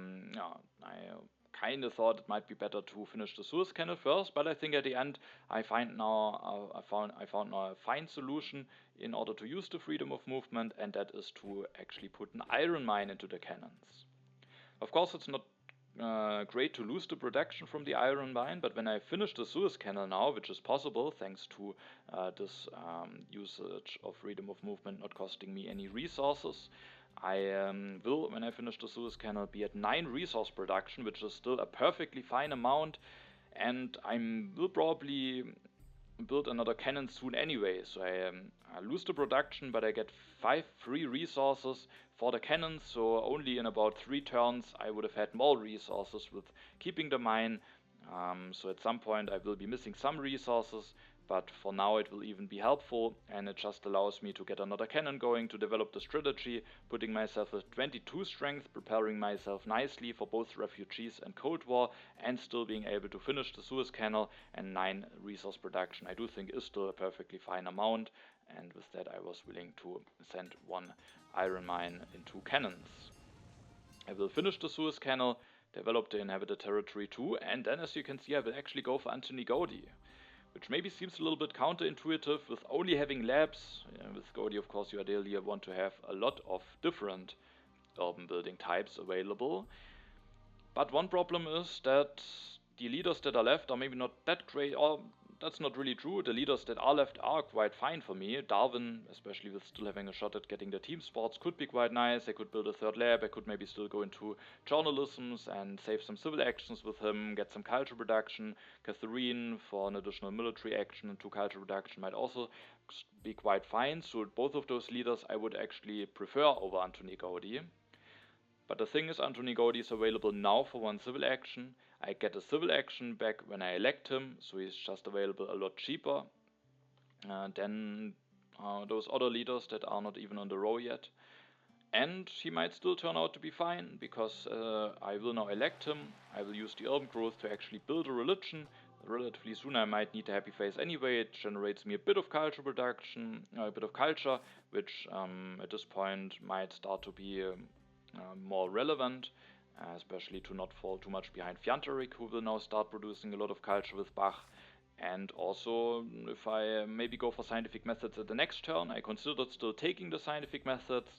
kind of thought it might be better to finish the Suez Canal first. But I think at the end, I found now a fine solution in order to use the freedom of movement, and that is to actually put an iron mine into the cannons. Of course, it's not great to lose the production from the iron mine, but when I finish the Suez Canal now, which is possible thanks to this usage of freedom of movement not costing me any resources, I will, when I finish the Suez Canal, be at 9 resource production, which is still a perfectly fine amount, and I will probably build another cannon soon anyway, so I lose the production, but I get 5 free resources for the cannons, so only in about 3 turns I would have had more resources with keeping the mine. So at some point I will be missing some resources, but for now it will even be helpful, and it just allows me to get another cannon going, to develop the strategy, putting myself with 22 strength, preparing myself nicely for both refugees and Cold War, and still being able to finish the Suez Canal, and 9 resource production I do think is still a perfectly fine amount, and with that I was willing to send 1 iron mine into cannons. I will finish the Suez Canal, develop the inhabited territory too, and then as you can see I will actually go for Antony Gaudi, which maybe seems a little bit counterintuitive with only having labs. With Gaudi, of course, you ideally want to have a lot of different urban building types available. But one problem is that the leaders that are left are maybe not that great, or that's not really true. The leaders that are left are quite fine for me. Darwin, especially with still having a shot at getting the team sports, could be quite nice. I could build a 3rd lab. I could maybe still go into journalisms and save some civil actions with him, get some culture production. Catherine for an additional military action and 2 culture production might also be quite fine. So both of those leaders I would actually prefer over Antony Gaudi. But the thing is, Antony Gaudi is available now for 1 civil action. I get a civil action back when I elect him, so he's just available a lot cheaper than those other leaders that are not even on the row yet. And he might still turn out to be fine, because I will now elect him. I will use the urban growth to actually build a religion. Relatively soon I might need a happy face anyway. It generates me a bit of culture production, a bit of culture, which at this point might start to be more relevant, especially to not fall too much behind Fjantarik, who will now start producing a lot of culture with Bach. And also, if I maybe go for scientific methods at the next turn, I considered still taking the scientific methods,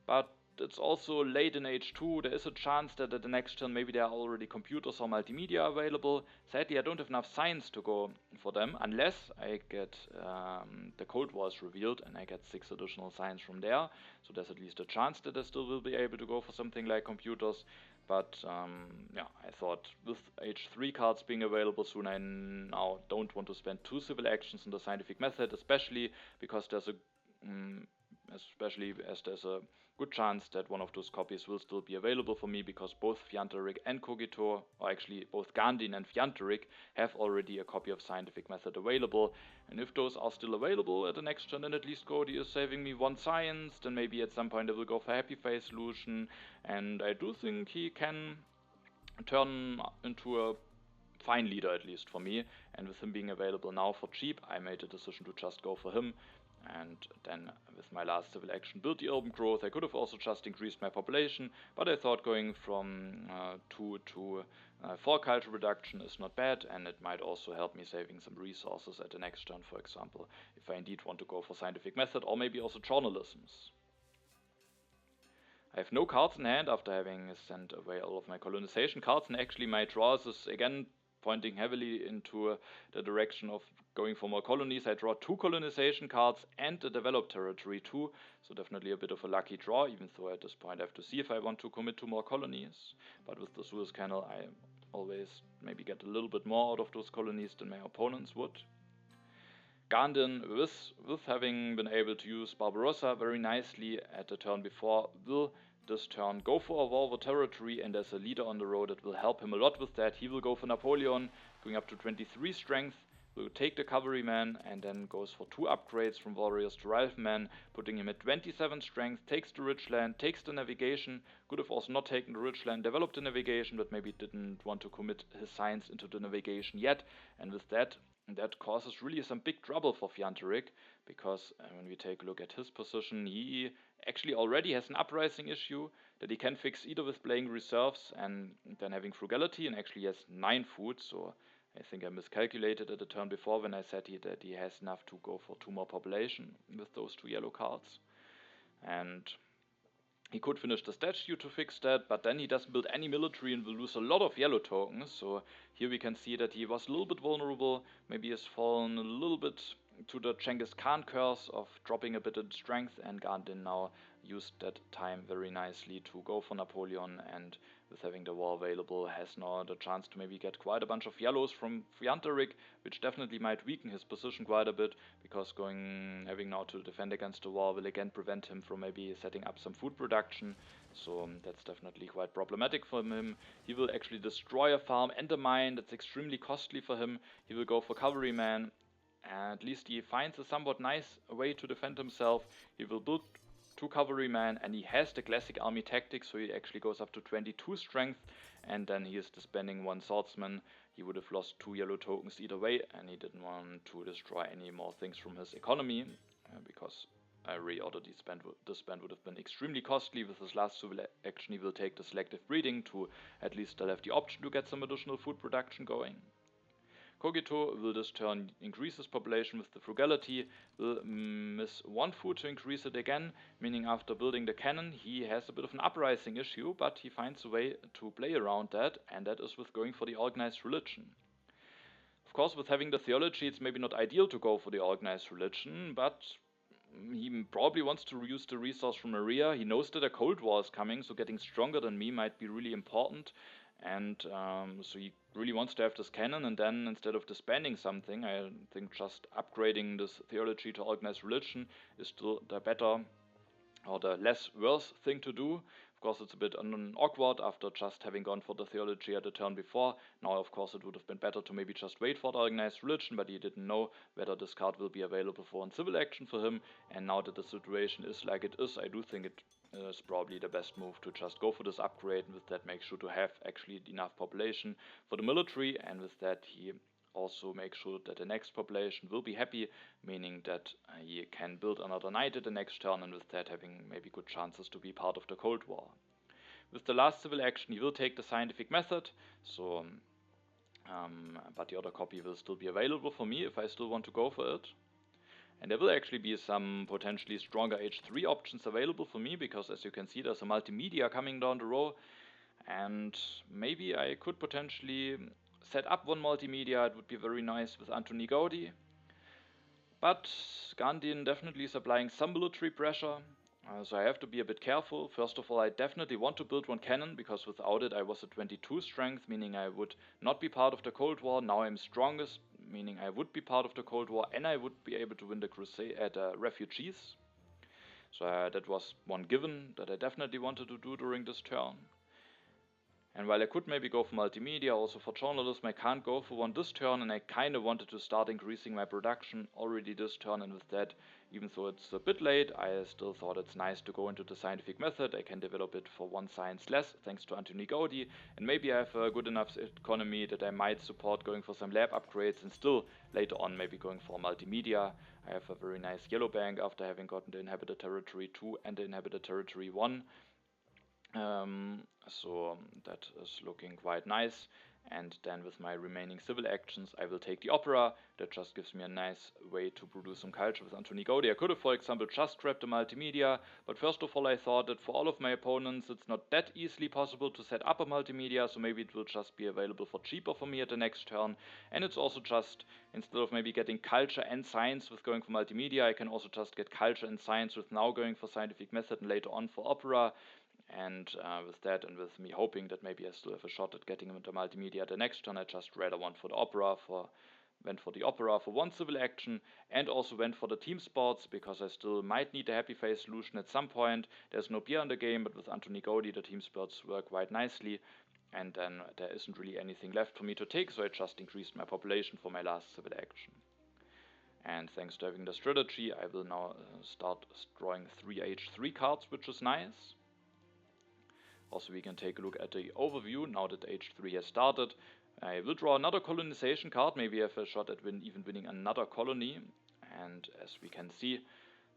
but it's also late in H2, there is a chance that at the next turn maybe there are already computers or multimedia available. Sadly, I don't have enough science to go for them, unless I get the Cold War is revealed and I get 6 additional science from there. So there's at least a chance that I still will be able to go for something like computers. But yeah, I thought with H3 cards being available soon, I now don't want to spend 2 civil actions in the scientific method, especially because there's a especially as there's a good chance that one of those copies will still be available for me, because both Fjantarik and Cogito, or actually both Gandin and Fjantarik, have already a copy of Scientific Method available. And if those are still available at the next turn, then at least Cody is saving me 1 science, then maybe at some point I will go for Happy Face Solution, and I do think he can turn into a fine leader, at least for me. And with him being available now for cheap, I made the decision to just go for him. And then with my last civil action, build the urban growth. I could have also just increased my population, but I thought going from 2 to 4 culture reduction is not bad, and it might also help me saving some resources at the next turn, for example, if I indeed want to go for scientific method, or maybe also journalisms. I have no cards in hand after having sent away all of my colonization cards, and actually my draws is again pointing heavily into the direction of going for more colonies. I draw 2 colonization cards and a developed territory too, so definitely a bit of a lucky draw, even though at this point I have to see if I want to commit to more colonies. But with the Suez Canal I always maybe get a little bit more out of those colonies than my opponents would. Gandin, with having been able to use Barbarossa very nicely at the turn before, will this turn go for a war with territory, and as a leader on the road it will help him a lot with that. He will go for Napoleon, going up to 23 strength, will take the cavalryman, and then goes for 2 upgrades from warriors to riflemen, putting him at 27 strength, takes the rich land, takes the navigation. Could have also not taken the rich land, developed the navigation, but maybe didn't want to commit his science into the navigation yet, and with that causes really some big trouble for Fjantarik, because when we take a look at his position, he actually already has an uprising issue that he can fix either with playing reserves and then having frugality, and actually has 9 food, so I think I miscalculated at the turn before when I said that he has enough to go for 2 more population with those 2 yellow cards. And he could finish the statue to fix that, but then he doesn't build any military and will lose a lot of yellow tokens. So here we can see that he was a little bit vulnerable, maybe has fallen a little bit to the Genghis Khan curse of dropping a bit in strength, and Gandin now used that time very nicely to go for Napoleon, and with having the war available has now the chance to maybe get quite a bunch of yellows from Fjantarik, which definitely might weaken his position quite a bit, because having now to defend against the war will again prevent him from maybe setting up some food production, so that's definitely quite problematic for him. He will actually destroy a farm and a mine, that's extremely costly for him. He will go for cavalryman, at least he finds a somewhat nice way to defend himself. He will build 2 cavalrymen, and he has the classic army tactics, so he actually goes up to 22 strength, and then he is spending 1 swordsman. He would have lost 2 yellow tokens either way, and he didn't want to destroy any more things from his economy, because I reordered this spend would have been extremely costly. With his last civil action he will take the selective breeding to at least still have the option to get some additional food production going. Cogito will this turn increase his population with the frugality, will miss 1 food to increase it again, meaning after building the cannon he has a bit of an uprising issue, but he finds a way to play around that, and that is with going for the organized religion. Of course, with having the theology it's maybe not ideal to go for the organized religion, but he probably wants to reuse the resource from Maria. He knows that a Cold War is coming, so getting stronger than me might be really important. And so he really wants to have this cannon, and then instead of disbanding something, I think just upgrading this theology to organized religion is still the better or the less worse thing to do. Of course it's a bit awkward after just having gone for the theology at the turn before. Now of course it would have been better to maybe just wait for the organized religion, but he didn't know whether this card will be available for a civil action for him, and now that the situation is like it is, I do think it is probably the best move to just go for this upgrade, and with that make sure to have actually enough population for the military, and with that he also make sure that the next population will be happy, meaning that he can build another knight at the next turn, and with that having maybe good chances to be part of the Cold War. With the last civil action he will take the scientific method, so but the other copy will still be available for me if I still want to go for it. And there will actually be some potentially stronger H3 options available for me, because as you can see, there's a multimedia coming down the row, and maybe I could potentially set up one multimedia. It would be very nice with Antoni Gaudi. But Gandin definitely is applying some military pressure, so I have to be a bit careful. First of all, I definitely want to build one cannon, because without it I was at 22 strength, meaning I would not be part of the Cold War. Now I'm strongest, meaning I would be part of the Cold War, and I would be able to win the crusade at refugees. So that was one given that I definitely wanted to do during this turn. And while I could maybe go for multimedia, also for journalism, I can't go for one this turn, and I kind of wanted to start increasing my production already this turn, and with that, even though it's a bit late, I still thought it's nice to go into the scientific method. I can develop it for one science less, thanks to Antoni Gaudi, and maybe I have a good enough economy that I might support going for some lab upgrades, and still later on maybe going for multimedia. I have a very nice yellow bank after having gotten the Inhabited Territory 2 and the Inhabited Territory 1. So that is looking quite nice, and then with my remaining civil actions I will take the opera. That just gives me a nice way to produce some culture with Antoni Gaudi. I could have, for example, just grabbed the multimedia, but first of all I thought that for all of my opponents it's not that easily possible to set up a multimedia, so maybe it will just be available for cheaper for me at the next turn. And it's also just, instead of maybe getting culture and science with going for multimedia, I can also just get culture and science with now going for scientific method and later on for opera. And with that, and with me hoping that maybe I still have a shot at getting into multimedia the next turn, I just rather went for the opera for one civil action, and also went for the team sports, because I still might need a happy face solution at some point. There's no beer in the game, but with Antoni Gaudi the team sports work quite nicely, and then there isn't really anything left for me to take, so I just increased my population for my last civil action. And thanks to having the strategy, I will now start drawing 3 H3 cards, which is nice. Also, we can take a look at the overview now that H3 has started. I will draw another colonization card, maybe I have a shot at even winning another colony. And as we can see,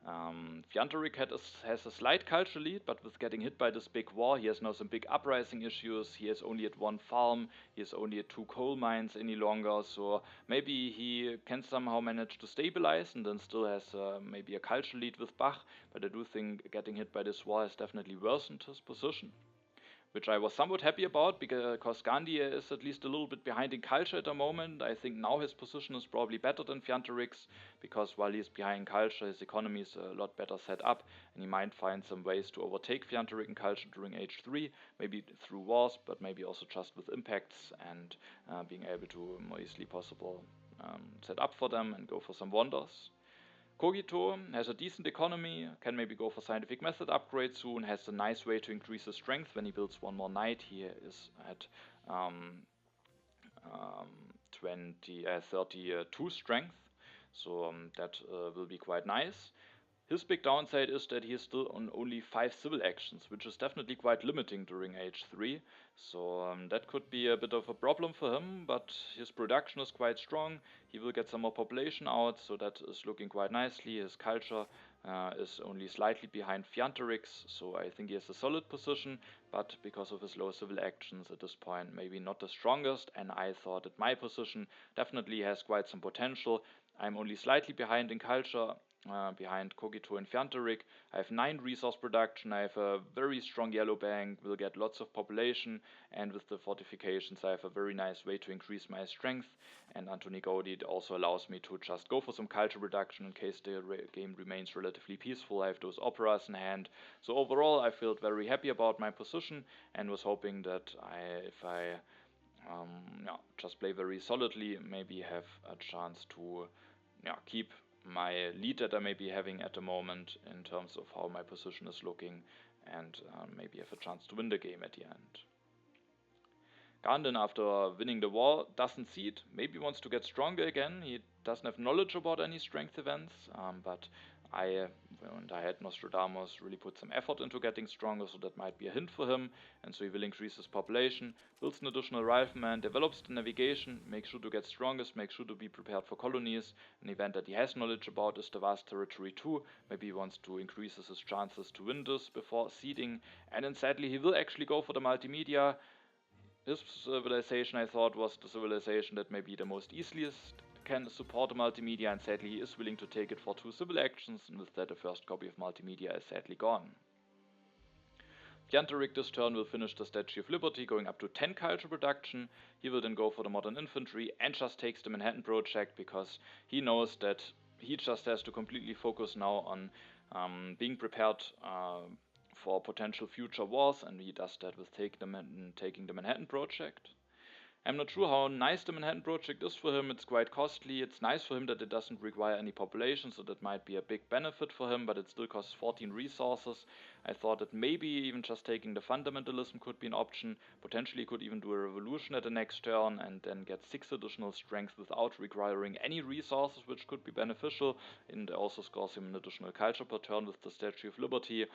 Fjantarik has a slight culture lead, but with getting hit by this big war, he has now some big uprising issues. He is only at 1 farm, he is only at 2 coal mines any longer, so maybe he can somehow manage to stabilize and then still has maybe a culture lead with Bach, but I do think getting hit by this war has definitely worsened his position, which I was somewhat happy about, because Gandhi is at least a little bit behind in culture at the moment. I think now his position is probably better than Fjantarik's, because while he's behind culture, his economy is a lot better set up, and he might find some ways to overtake Fjantarik in culture during H3, maybe through wars, but maybe also just with impacts and being able to more easily possible set up for them and go for some wonders. Cogito has a decent economy, can maybe go for scientific method upgrade soon, has a nice way to increase his strength when he builds one more knight. He is at 32 strength, so that will be quite nice. His big downside is that he is still on only 5 civil actions, which is definitely quite limiting during H3, so that could be a bit of a problem for him, but his production is quite strong. He will get some more population out, so that is looking quite nicely. His culture is only slightly behind Fjantarik's, so I think he has a solid position, but because of his low civil actions at this point, maybe not the strongest, and I thought that my position definitely has quite some potential. I'm only slightly behind in culture, behind Cogito and Fjantarik. I have 9 resource production, I have a very strong yellow bank, will get lots of population, and with the fortifications I have a very nice way to increase my strength, and Antoni Gaudi also allows me to just go for some culture reduction in case the game remains relatively peaceful. I have those operas in hand, so overall I felt very happy about my position, and was hoping that if I just play very solidly, maybe have a chance to keep my lead that I may be having at the moment in terms of how my position is looking, and maybe have a chance to win the game at the end. Gandin, after winning the war, doesn't see it, maybe wants to get stronger again. He doesn't have knowledge about any strength events, but I had Nostradamus really put some effort into getting stronger, so that might be a hint for him, and so he will increase his population, builds an additional rifleman, develops the navigation, make sure to get strongest, make sure to be prepared for colonies. An event that he has knowledge about is the vast territory 2, maybe he wants to increase his chances to win this before seeding, and then sadly he will actually go for the multimedia. His civilization, I thought, was the civilization that may be the most easiest can support the multimedia, and sadly he is willing to take it for 2 civil actions, and with that the first copy of multimedia is sadly gone. Fjantarik this turn will finish the Statue of Liberty, going up to 10 culture production. He will then go for the Modern Infantry and just takes the Manhattan Project, because he knows that he just has to completely focus now on being prepared for potential future wars, and he does that with taking the Manhattan Project. I'm not sure how nice the Manhattan Project is for him. It's quite costly. It's nice for him that it doesn't require any population, so that might be a big benefit for him, but it still costs 14 resources. I thought that maybe even just taking the fundamentalism could be an option. Potentially could even do a revolution at the next turn and then get 6 additional strength without requiring any resources, which could be beneficial, and also scores him an additional culture per turn with the Statue of Liberty.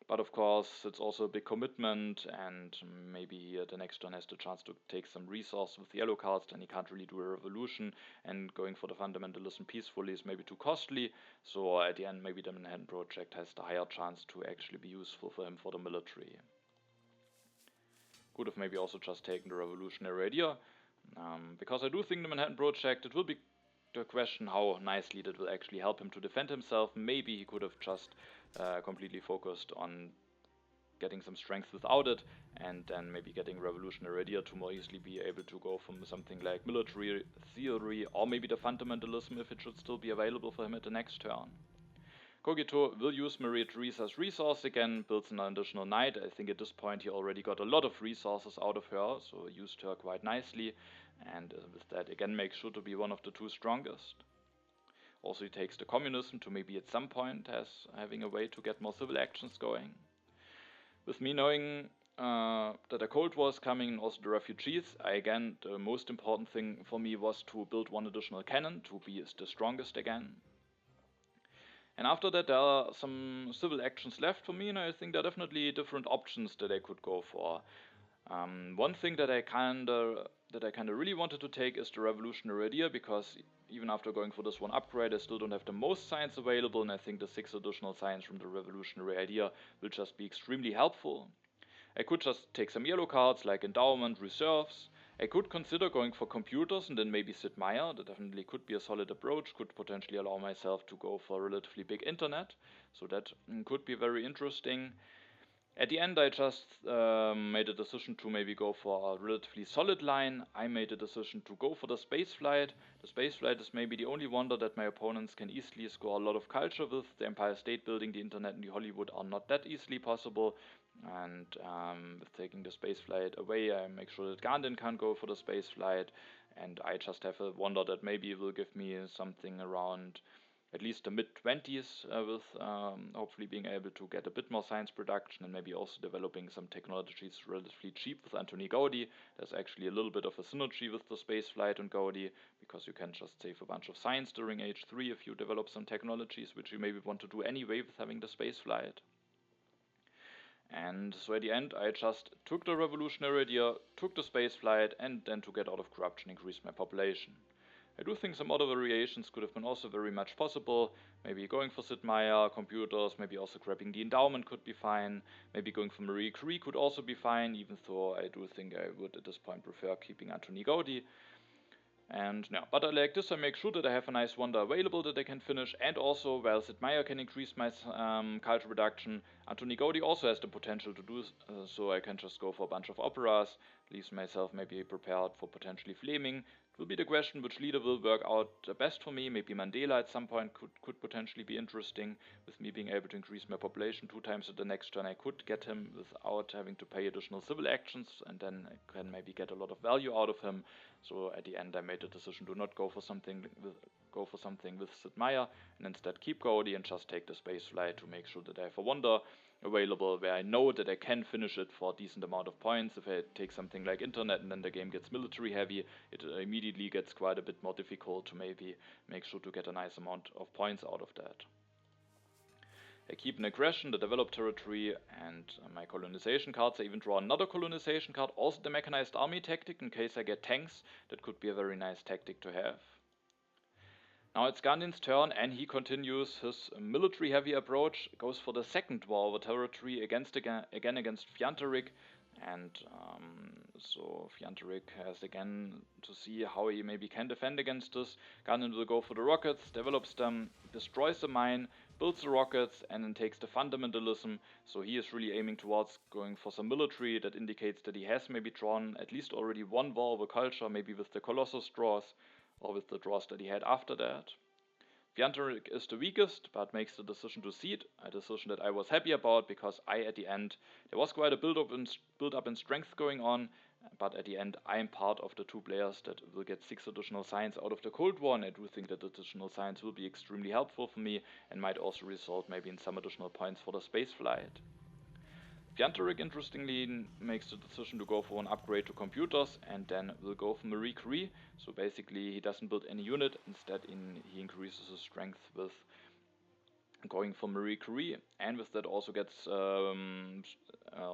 But of course, it's also a big commitment, and maybe the next turn has the chance to take some resource with the yellow cards, then he can't really do a revolution, and going for the fundamentalism peacefully is maybe too costly, so at the end maybe the Manhattan Project has the higher chance to actually be useful for him for the military. Could have maybe also just taken the revolutionary idea, because I do think the Manhattan Project, it will be the question how nicely that will actually help him to defend himself. Maybe he could have just completely focused on getting some strength without it, and then maybe getting revolutionary idea to more easily be able to go from something like military theory, or maybe the fundamentalism if it should still be available for him at the next turn. Cogito will use Maria Theresa's resource again, builds an additional knight. I think at this point he already got a lot of resources out of her, so used her quite nicely, and with that again makes sure to be one of the 2 strongest. Also he takes the communism to maybe at some point having a way to get more civil actions going. With me knowing that a Cold War is coming and also the refugees, again the most important thing for me was to build 1 additional cannon to be the strongest again. And after that there are some civil actions left for me, and I think there are definitely different options that I could go for. One thing that I kinda really wanted to take is the revolutionary idea, because even after going for this 1 upgrade I still don't have the most science available, and I think the 6 additional science from the revolutionary idea will just be extremely helpful. I could just take some yellow cards like endowment, reserves. I could consider going for computers and then maybe Sid Meier. That definitely could be a solid approach, could potentially allow myself to go for a relatively big internet, so that could be very interesting. At the end I just made a decision to maybe go for a relatively solid line. I made a decision to go for the spaceflight. The spaceflight is maybe the only wonder that my opponents can easily score a lot of culture with. The Empire State Building, the internet and the Hollywood are not that easily possible, and with taking the spaceflight away I make sure that Gandin can't go for the spaceflight, and I just have a wonder that maybe it will give me something around at least the mid-20s with hopefully being able to get a bit more science production, and maybe also developing some technologies relatively cheap with Antony Gaudi. There's actually a little bit of a synergy with the spaceflight and Gaudi, because you can just save a bunch of science during age 3 if you develop some technologies which you maybe want to do anyway with having the spaceflight. And so at the end I just took the revolutionary idea, took the spaceflight, and then to get out of corruption increased my population. I do think some other variations could have been also very much possible. Maybe going for Sid Meier, computers, maybe also grabbing the endowment could be fine. Maybe going for Marie Curie could also be fine, even though I do think I would at this point prefer keeping Antony Gaudi. And yeah, but like this I make sure that I have a nice wonder available that I can finish, and also while Sid Meier can increase my culture production, Antony Gaudi also has the potential to do so I can just go for a bunch of operas, leaves myself maybe prepared for potentially Fleming. It will be the question which leader will work out the best for me. Maybe Mandela at some point could potentially be interesting, with me being able to increase my population 2 times at the next turn. I could get him without having to pay additional civil actions, and then I can maybe get a lot of value out of him. So at the end I made the decision to not go for something with Sid Meier, and instead keep Gaudi and just take the spaceflight to make sure that I have a wonder available where I know that I can finish it for a decent amount of points. If I take something like internet and then the game gets military heavy, it immediately gets quite a bit more difficult to maybe make sure to get a nice amount of points out of that. I keep an aggression, the developed territory, and my colonization cards. I even draw another colonization card, also the mechanized army tactic, in case I get tanks. That could be a very nice tactic to have. Now it's Gandin's turn, and he continues his military heavy approach, goes for the second war over territory again against Fjantarik, and So Fjantarik has again to see how he maybe can defend against this. Gandin will go for the rockets, develops them, destroys the mine, builds the rockets, and then takes the fundamentalism. So he is really aiming towards going for some military. That indicates that he has maybe drawn at least already one war of a culture, maybe with the Colossus draws, or with the draws that he had after that. Fjantarik is the weakest, but makes the decision to cede, a decision that I was happy about, because at the end, there was quite a build up in strength going on, but at the end, I am part of the 2 players that will get 6 additional science out of the Cold War, and I do think that additional science will be extremely helpful for me, and might also result maybe in some additional points for the space flight. Fjantarik, interestingly, makes the decision to go for an upgrade to computers, and then will go for Marie Curie. So basically, he doesn't build any unit, instead he increases his strength with going for Marie Curie, and with that also gets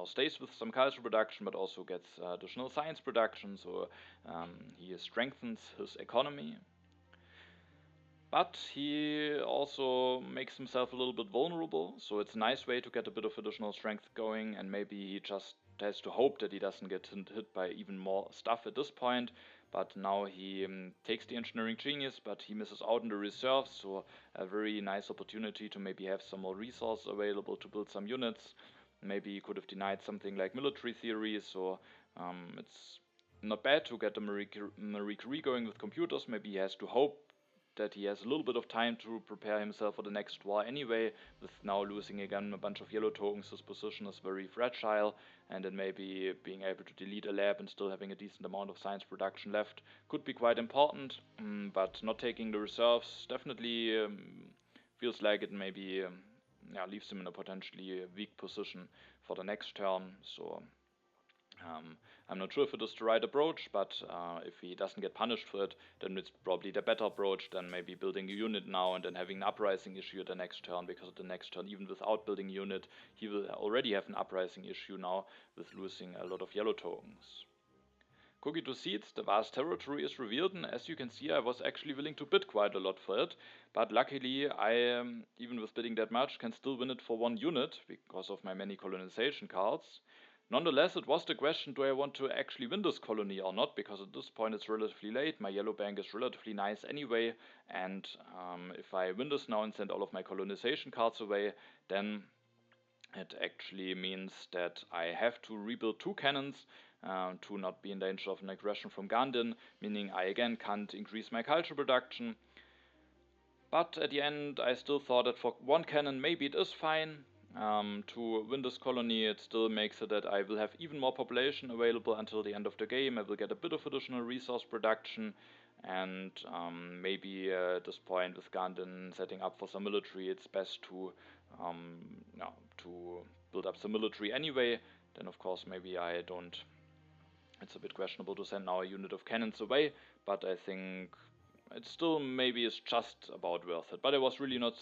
stays with some culture production, but also gets additional science production, so he strengthens his economy. But he also makes himself a little bit vulnerable, so it's a nice way to get a bit of additional strength going, and maybe he just has to hope that he doesn't get hit by even more stuff at this point. But now he takes the engineering genius, but he misses out on the reserves, so a very nice opportunity to maybe have some more resources available to build some units. Maybe he could have denied something like military theory, so it's not bad to get the Marie Curie going with computers. Maybe he has to hope that he has a little bit of time to prepare himself for the next war anyway. With now losing again a bunch of yellow tokens, his position is very fragile, and then maybe being able to delete a lab and still having a decent amount of science production left could be quite important. But not taking the reserves definitely feels like it maybe leaves him in a potentially weak position for the next turn. So I'm not sure if it is the right approach, but if he doesn't get punished for it, then it's probably the better approach than maybe building a unit now and then having an uprising issue at the next turn, because at the next turn, even without building a unit, he will already have an uprising issue now with losing a lot of yellow tokens. Cogito3, the vast territory, is revealed, and as you can see, I was actually willing to bid quite a lot for it, but luckily I, even with bidding that much, can still win it for 1 unit because of my many colonization cards. Nonetheless, it was the question, do I want to actually win this colony or not, because at this point it's relatively late, my yellow bank is relatively nice anyway, and if I win this now and send all of my colonization cards away, then it actually means that I have to rebuild 2 cannons to not be in danger of an aggression from Gandin, meaning I again can't increase my culture production. But at the end I still thought that for 1 cannon maybe it is fine. To win this colony, it still makes it that I will have even more population available until the end of the game. I will get a bit of additional resource production, and maybe at this point with Gandin setting up for some military, it's best to build up some military anyway. Then of course maybe I don't. It's a bit questionable to send now a unit of cannons away, but I think it still maybe is just about worth it. But I was really not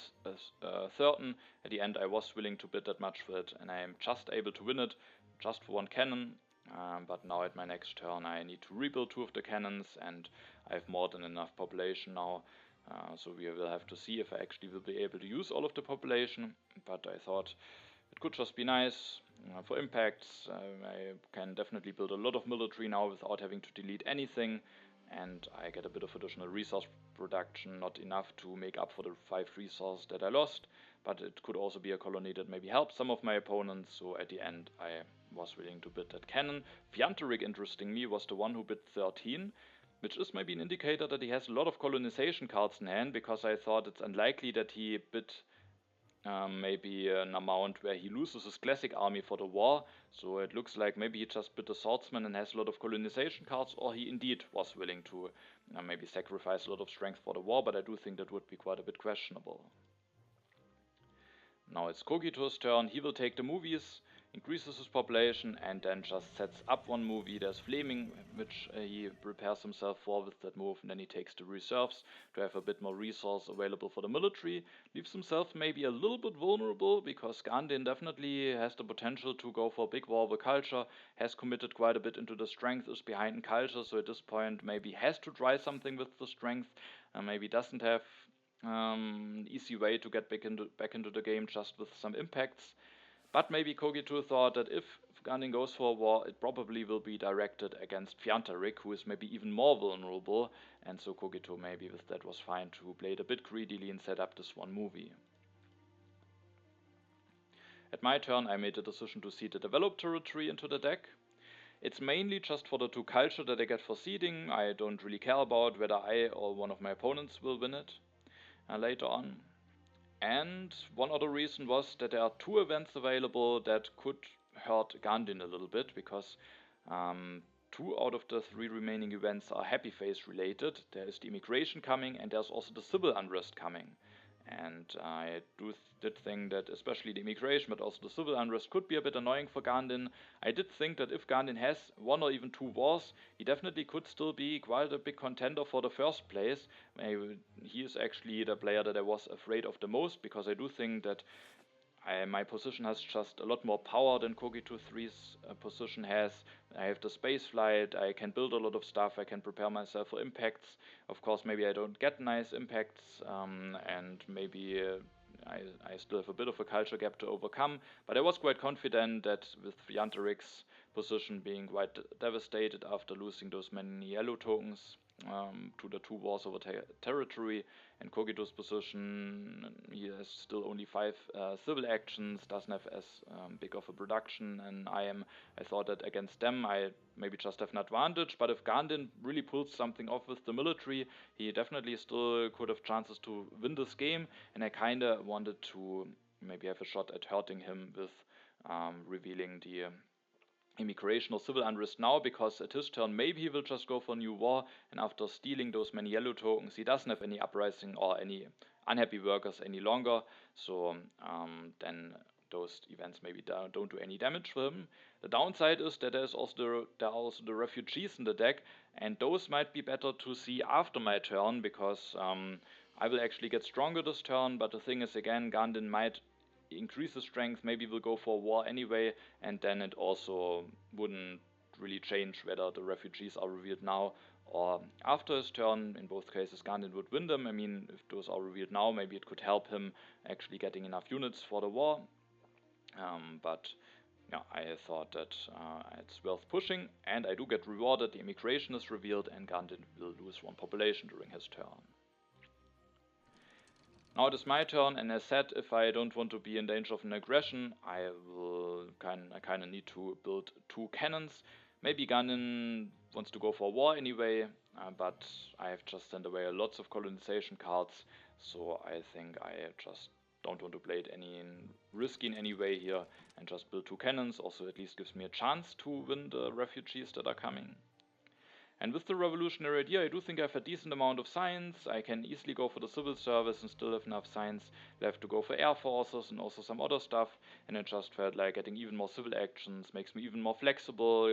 certain. At the end I was willing to bid that much for it, and I am just able to win it just for 1 cannon. But now at my next turn I need to rebuild 2 of the cannons, and I have more than enough population now. So we will have to see if I actually will be able to use all of the population. But I thought it could just be nice for impacts. I can definitely build a lot of military now without having to delete anything, and I get a bit of additional resource production, not enough to make up for the 5 resources that I lost, but it could also be a colony that maybe helps some of my opponents, so at the end I was willing to bid that cannon. Fjantarik, interestingly, was the one who bid 13, which is maybe an indicator that he has a lot of colonization cards in hand, because I thought it's unlikely that he bid maybe an amount where he loses his classic army for the war. So it looks like maybe he just bit a swordsman and has a lot of colonization cards, or he indeed was willing to maybe sacrifice a lot of strength for the war, but I do think that would be quite a bit questionable. Now it's Cogito's turn. He will take the movies, increases his population, and then just sets up 1 movie. There's Flaming, which he prepares himself for with that move, and then he takes the reserves to have a bit more resource available for the military. Leaves himself maybe a little bit vulnerable, because Gandin definitely has the potential to go for a big war of a culture, has committed quite a bit into the strength, is behind in culture, so at this point maybe has to try something with the strength, and maybe doesn't have easy way to get back into the game just with some impacts. But maybe Cogito thought that if Gandin goes for a war, it probably will be directed against Fjantarik, who is maybe even more vulnerable, and so Cogito maybe with that was fine to play it a bit greedily and set up this one movie. At my turn, I made the decision to seed the developed territory into the deck. It's mainly just for the 2 culture that I get for seeding. I don't really care about whether I or one of my opponents will win it later on. And one other reason was that there are 2 events available that could hurt Gandin a little bit, because 2 out of the 3 remaining events are happy face related. There is the immigration coming, and there's also the civil unrest coming. And I did think that especially the immigration, but also the civil unrest could be a bit annoying for Gandin. I did think that if Gandin has 1 or even 2 wars, he definitely could still be quite a big contender for the first place. He is actually the player that I was afraid of the most, because I do think that my position has just a lot more power than Cogito3's position has. I have the space flight, I can build a lot of stuff, I can prepare myself for impacts. Of course, maybe I don't get nice impacts, and maybe I still have a bit of a culture gap to overcome. But I was quite confident that with Fjantarik's position being quite devastated after losing those many yellow tokens to the 2 wars over territory, and Cogito's position, he has still only 5 civil actions, doesn't have as big of a production, and I thought that against them I maybe just have an advantage. But if Gandin really pulls something off with the military, he definitely still could have chances to win this game, and I kinda wanted to maybe have a shot at hurting him with revealing the immigration or civil unrest now, because at his turn maybe he will just go for a new war, and after stealing those many yellow tokens he doesn't have any uprising or any unhappy workers any longer, so then those events maybe don't do any damage for him. The downside is that there are also the refugees in the deck, and those might be better to see after my turn, because I will actually get stronger this turn. But the thing is, again, Gandin might increase his strength, maybe will go for war anyway, and then it also wouldn't really change whether the refugees are revealed now or after his turn. In both cases, Gandin would win them. I mean, if those are revealed now, maybe it could help him actually getting enough units for the war. But yeah, I thought that it's worth pushing, and I do get rewarded. The immigration is revealed, and Gandin will lose 1 population during his turn. Now it is my turn, and as said, if I don't want to be in danger of an aggression, I kind of need to build 2 cannons. Maybe Gandin wants to go for war anyway, but I have just sent away lots of colonization cards, so I think I just don't want to play it risky in any way here, and just build 2 cannons. Also, at least gives me a chance to win the refugees that are coming. And with the revolutionary idea, I do think I have a decent amount of science. I can easily go for the civil service and still have enough science left to go for air forces and also some other stuff. And I just felt like getting even more civil actions makes me even more flexible,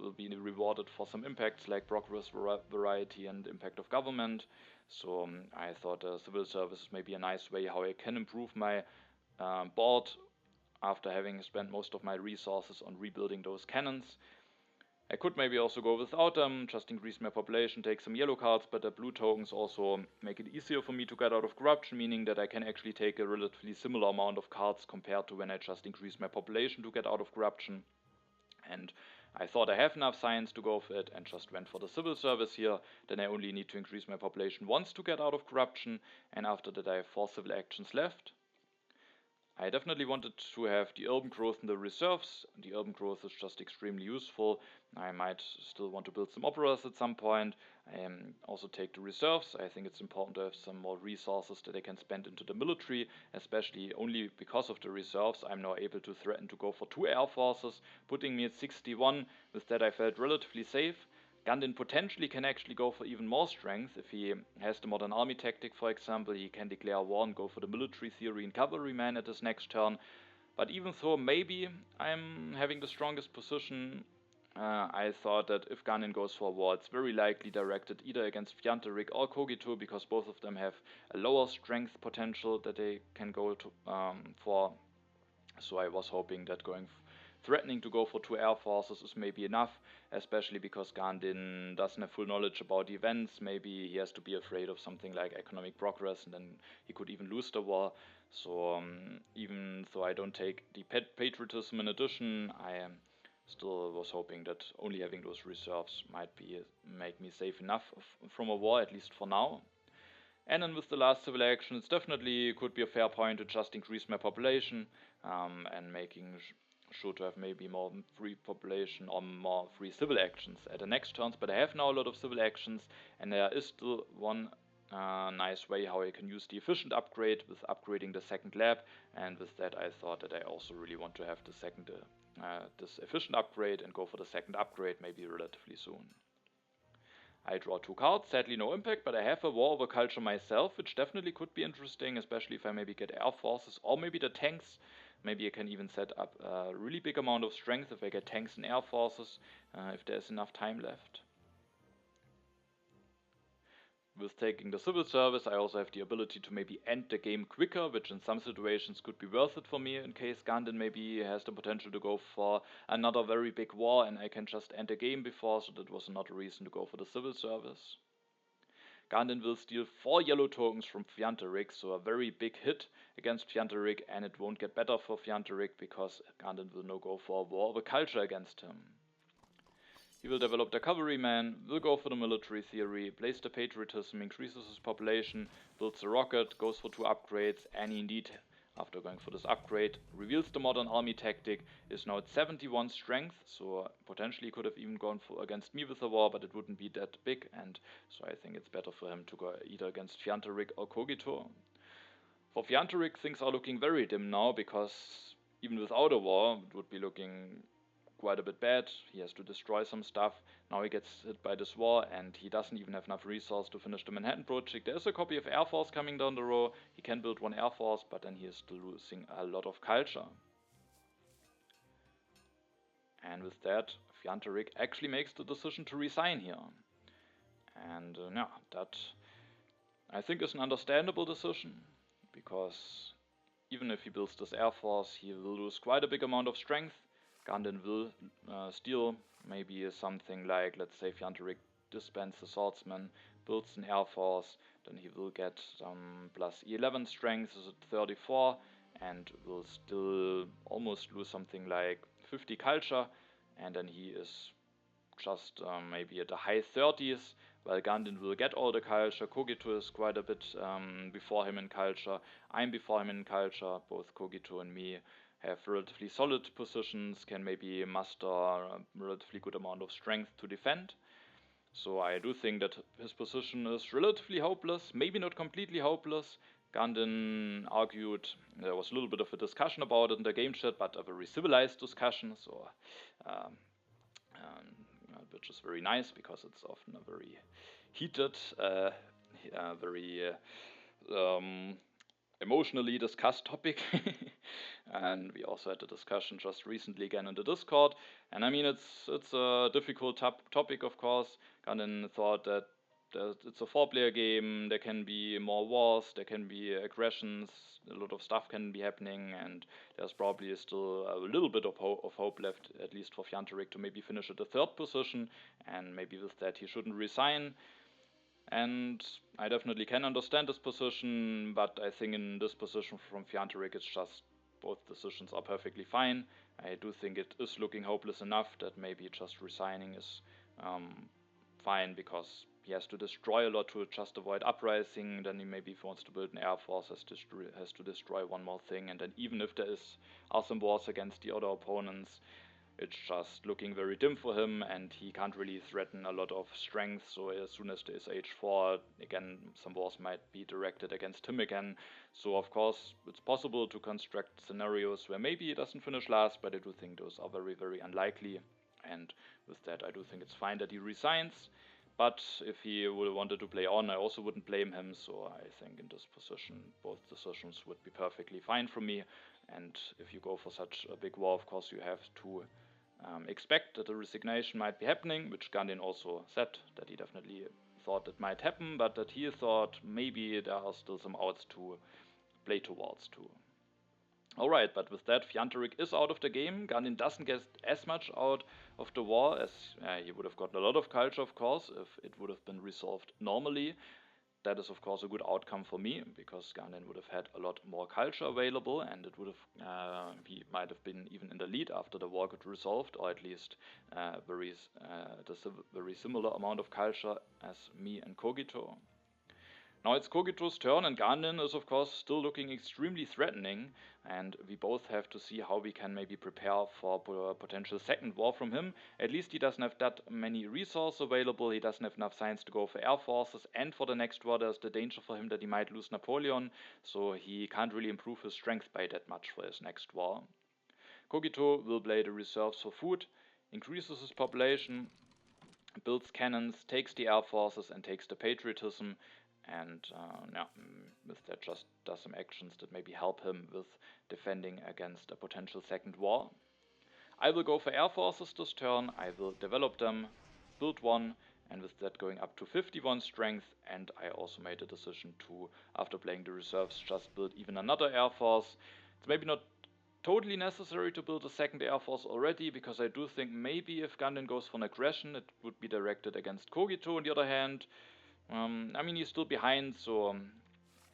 will be rewarded for some impacts like progress, variety, and impact of government. So I thought civil service may be a nice way how I can improve my board after having spent most of my resources on rebuilding those cannons. I could maybe also go without them, just increase my population, take some yellow cards, but the blue tokens also make it easier for me to get out of corruption, meaning that I can actually take a relatively similar amount of cards compared to when I just increase my population to get out of corruption. And I thought I have enough science to go for it, and just went for the civil service here. Then I only need to increase my population once to get out of corruption, and after that I have 4 civil actions left. I definitely wanted to have the urban growth in the reserves. The urban growth is just extremely useful. I might still want to build some operas at some point. Also take the reserves. I think it's important to have some more resources that I can spend into the military, especially only because of the reserves. I'm now able to threaten to go for 2 air forces, putting me at 61. With that I felt relatively safe. Gandin potentially can actually go for even more strength. If he has the modern army tactic, for example, he can declare war and go for the military theory and cavalryman at his next turn. But even though maybe I'm having the strongest position, I thought that if Gandin goes for war, it's very likely directed either against Fjantarik or Cogito, because both of them have a lower strength potential that they can go to, for. So I was hoping that going threatening to go for 2 air forces is maybe enough, especially because Gandin doesn't have full knowledge about the events. Maybe he has to be afraid of something like economic progress, and then he could even lose the war. So even though I don't take the patriotism in addition, I still was hoping that only having those reserves might make me safe enough from a war, at least for now. And then with the last civil action, it's definitely could be a fair point to just increase my population and making sure to have maybe more free population or more free civil actions at the next turns. But I have now a lot of civil actions, and there is still one nice way how I can use the efficient upgrade with upgrading the second lab. And with that, I thought that I also really want to have the second this efficient upgrade and go for the second upgrade maybe relatively soon. I draw 2 cards, sadly no impact, but I have a war over culture myself, which definitely could be interesting, especially if I maybe get air forces or maybe the tanks. Maybe I can even set up a really big amount of strength if I get tanks and air forces, if there's enough time left. With taking the civil service, I also have the ability to maybe end the game quicker, which in some situations could be worth it for me in case Gandin maybe has the potential to go for another very big war and I can just end the game before, so that was not a reason to go for the civil service. Gandin will steal 4 yellow tokens from Fjantarik, so a very big hit against Fjantarik, and it won't get better for Fjantarik because Gandin will now go for a war of a culture against him. He will develop the cavalryman, will go for the military theory, plays the patriotism, increases his population, builds a rocket, goes for 2 upgrades, and indeed, after going for this upgrade, reveals the modern army tactic, is now at 71 strength, so potentially could have even gone for against me with a war, but it wouldn't be that big, and so I think it's better for him to go either against Fjantarik or Cogito. For Fjantarik, things are looking very dim now, because even without a war, it would be looking quite a bit bad. He has to destroy some stuff. Now he gets hit by this war and he doesn't even have enough resource to finish the Manhattan Project. There's a copy of Air Force coming down the road. He can build 1 Air Force, but then he is still losing a lot of culture. And with that, Fjantarik actually makes the decision to resign here. And yeah, that I think is an understandable decision, because even if he builds this Air Force, he will lose quite a big amount of strength. Gandin will steal maybe something like, let's say Fjantarik disbands the swordsman, builds an air force, then he will get plus 11 strength, is at 34, and will still almost lose something like 50 culture, and then he is just maybe at the high 30s, while Gandin will get all the culture. Cogito is quite a bit before him in culture. I'm before him in culture. Both Cogito and me have relatively solid positions, can maybe muster a relatively good amount of strength to defend. So I do think that his position is relatively hopeless, maybe not completely hopeless. Gandin argued, there was a little bit of a discussion about it in the game chat, but a very civilized discussion, so which is very nice because it's often a very heated, very emotionally discussed topic. And we also had a discussion just recently again in the Discord, and I mean it's a difficult topic, of course. Gandin thought that it's a 4-player game, there can be more wars, there can be aggressions, a lot of stuff can be happening, and there's probably still a little bit of hope left, at least for Fjantarik, to maybe finish at the 3rd position, and maybe with that he shouldn't resign. And I definitely can understand this position, but I think in this position from Fjantarik it's just both decisions are perfectly fine. I do think it is looking hopeless enough that maybe just resigning is fine, because he has to destroy a lot to just avoid uprising. Then he maybe wants to build an air force, has to destroy one more thing, and then even if there are some wars against the other opponents, it's just looking very dim for him, and he can't really threaten a lot of strength. So as soon as there is H4, again, some wars might be directed against him again. So of course, it's possible to construct scenarios where maybe he doesn't finish last, but I do think those are very, very unlikely. And with that, I do think it's fine that he resigns. But if he wanted to play on, I also wouldn't blame him. So I think in this position, both decisions would be perfectly fine for me. And if you go for such a big war, of course, you have to expect that a resignation might be happening, which Gandin also said that he definitely thought it might happen, but that he thought maybe there are still some outs to play towards too. Alright, but with that, Fjantarik is out of the game. Gandin doesn't get as much out of the war as he would have gotten a lot of culture, of course, if it would have been resolved normally. That is, of course, a good outcome for me, because Gandin would have had a lot more culture available, and it would have he might have been even in the lead after the war got resolved, or at least very similar amount of culture as me and Cogito. Now it's Cogito's turn, and Gandin is of course still looking extremely threatening, and we both have to see how we can maybe prepare for a potential second war from him. At least he doesn't have that many resources available, he doesn't have enough science to go for air forces, and for the next war there's the danger for him that he might lose Napoleon, so he can't really improve his strength by that much for his next war. Cogito will play the reserves for food, increases his population, builds cannons, takes the air forces and takes the patriotism, and with that just does some actions that maybe help him with defending against a potential second war. I will go for air forces this turn, I will develop them, build one, and with that going up to 51 strength, and I also made a decision to, after playing the reserves, just build even another air force. It's maybe not totally necessary to build a second air force already, because I do think maybe if Gandin goes for an aggression, it would be directed against Cogito. On the other hand, I mean, he's still behind, so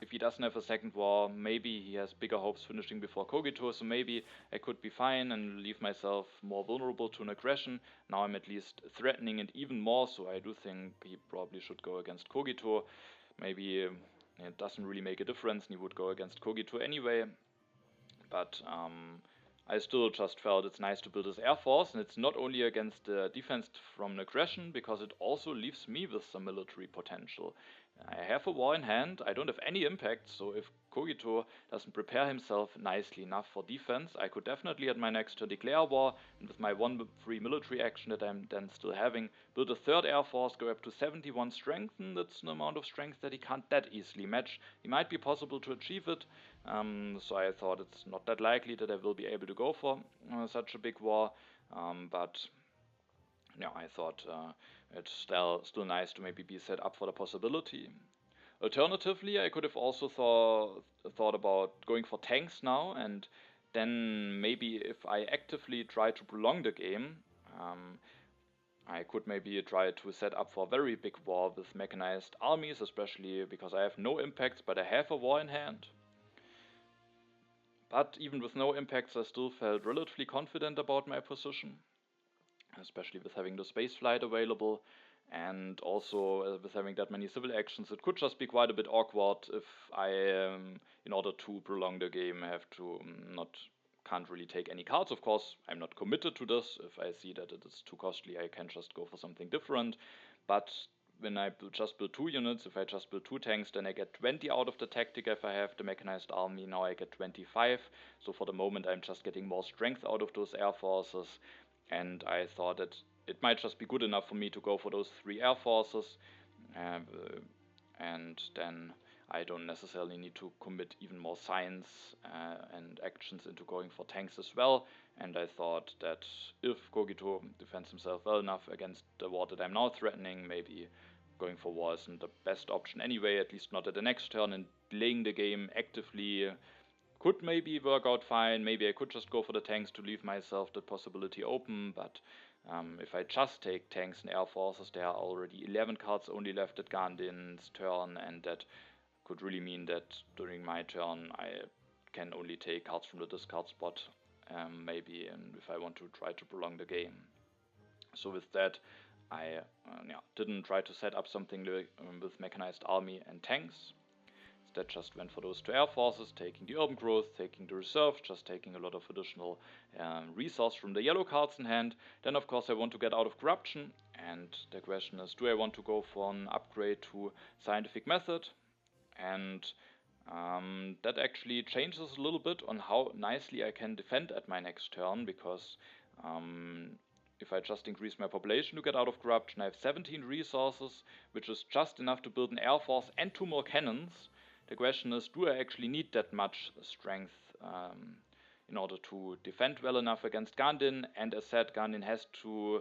if he doesn't have a second war, maybe he has bigger hopes finishing before Cogito, so maybe I could be fine and leave myself more vulnerable to an aggression. Now I'm at least threatening it even more, so I do think he probably should go against Cogito. Maybe it doesn't really make a difference, and he would go against Cogito anyway. But I still just felt it's nice to build this air force, and it's not only against the defense from an aggression, because it also leaves me with some military potential. I have a war in hand, I don't have any impact, so if Cogito doesn't prepare himself nicely enough for defense, I could definitely at my next turn declare war, and with my one free military action that I'm then still having, build a third air force, go up to 71 strength, and that's an amount of strength that he can't that easily match. It might be possible to achieve it, so I thought it's not that likely that I will be able to go for such a big war, but yeah, I thought it's still nice to maybe be set up for the possibility. Alternatively, I could have also thought about going for tanks now, and then maybe if I actively try to prolong the game, I could maybe try to set up for a very big war with mechanized armies, especially because I have no impacts but I have a war in hand. But even with no impacts, I still felt relatively confident about my position, especially with having the space flight available, and also with having that many civil actions. It could just be quite a bit awkward if I, in order to prolong the game, have to can't really take any cards. Of course, I'm not committed to this. If I see that it is too costly, I can just go for something different. But when I just build 2 units, if I just build 2 tanks, then I get 20 out of the tactic if I have the mechanized army. Now I get 25. So for the moment, I'm just getting more strength out of those air forces. And I thought that it might just be good enough for me to go for those 3 air forces, and then I don't necessarily need to commit even more science and actions into going for tanks as well. And I thought that if Cogito defends himself well enough against the war that I'm now threatening, maybe going for war isn't the best option anyway, at least not at the next turn, and playing the game actively could maybe work out fine. Maybe I could just go for the tanks to leave myself the possibility open, but if I just take tanks and air forces, there are already 11 cards only left at Gandin's turn, and that could really mean that during my turn I can only take cards from the discard spot, maybe, and if I want to try to prolong the game. So with that, I didn't try to set up something with mechanized army and tanks. That just went for those 2 air forces, taking the urban growth, taking the reserve, just taking a lot of additional resource from the yellow cards in hand. Then of course I want to get out of corruption, and the question is, do I want to go for an upgrade to scientific method? And that actually changes a little bit on how nicely I can defend at my next turn, because if I just increase my population to get out of corruption, I have 17 resources, which is just enough to build an air force and 2 more cannons. The question is, do I actually need that much strength in order to defend well enough against Gandin? And as said, Gandin has to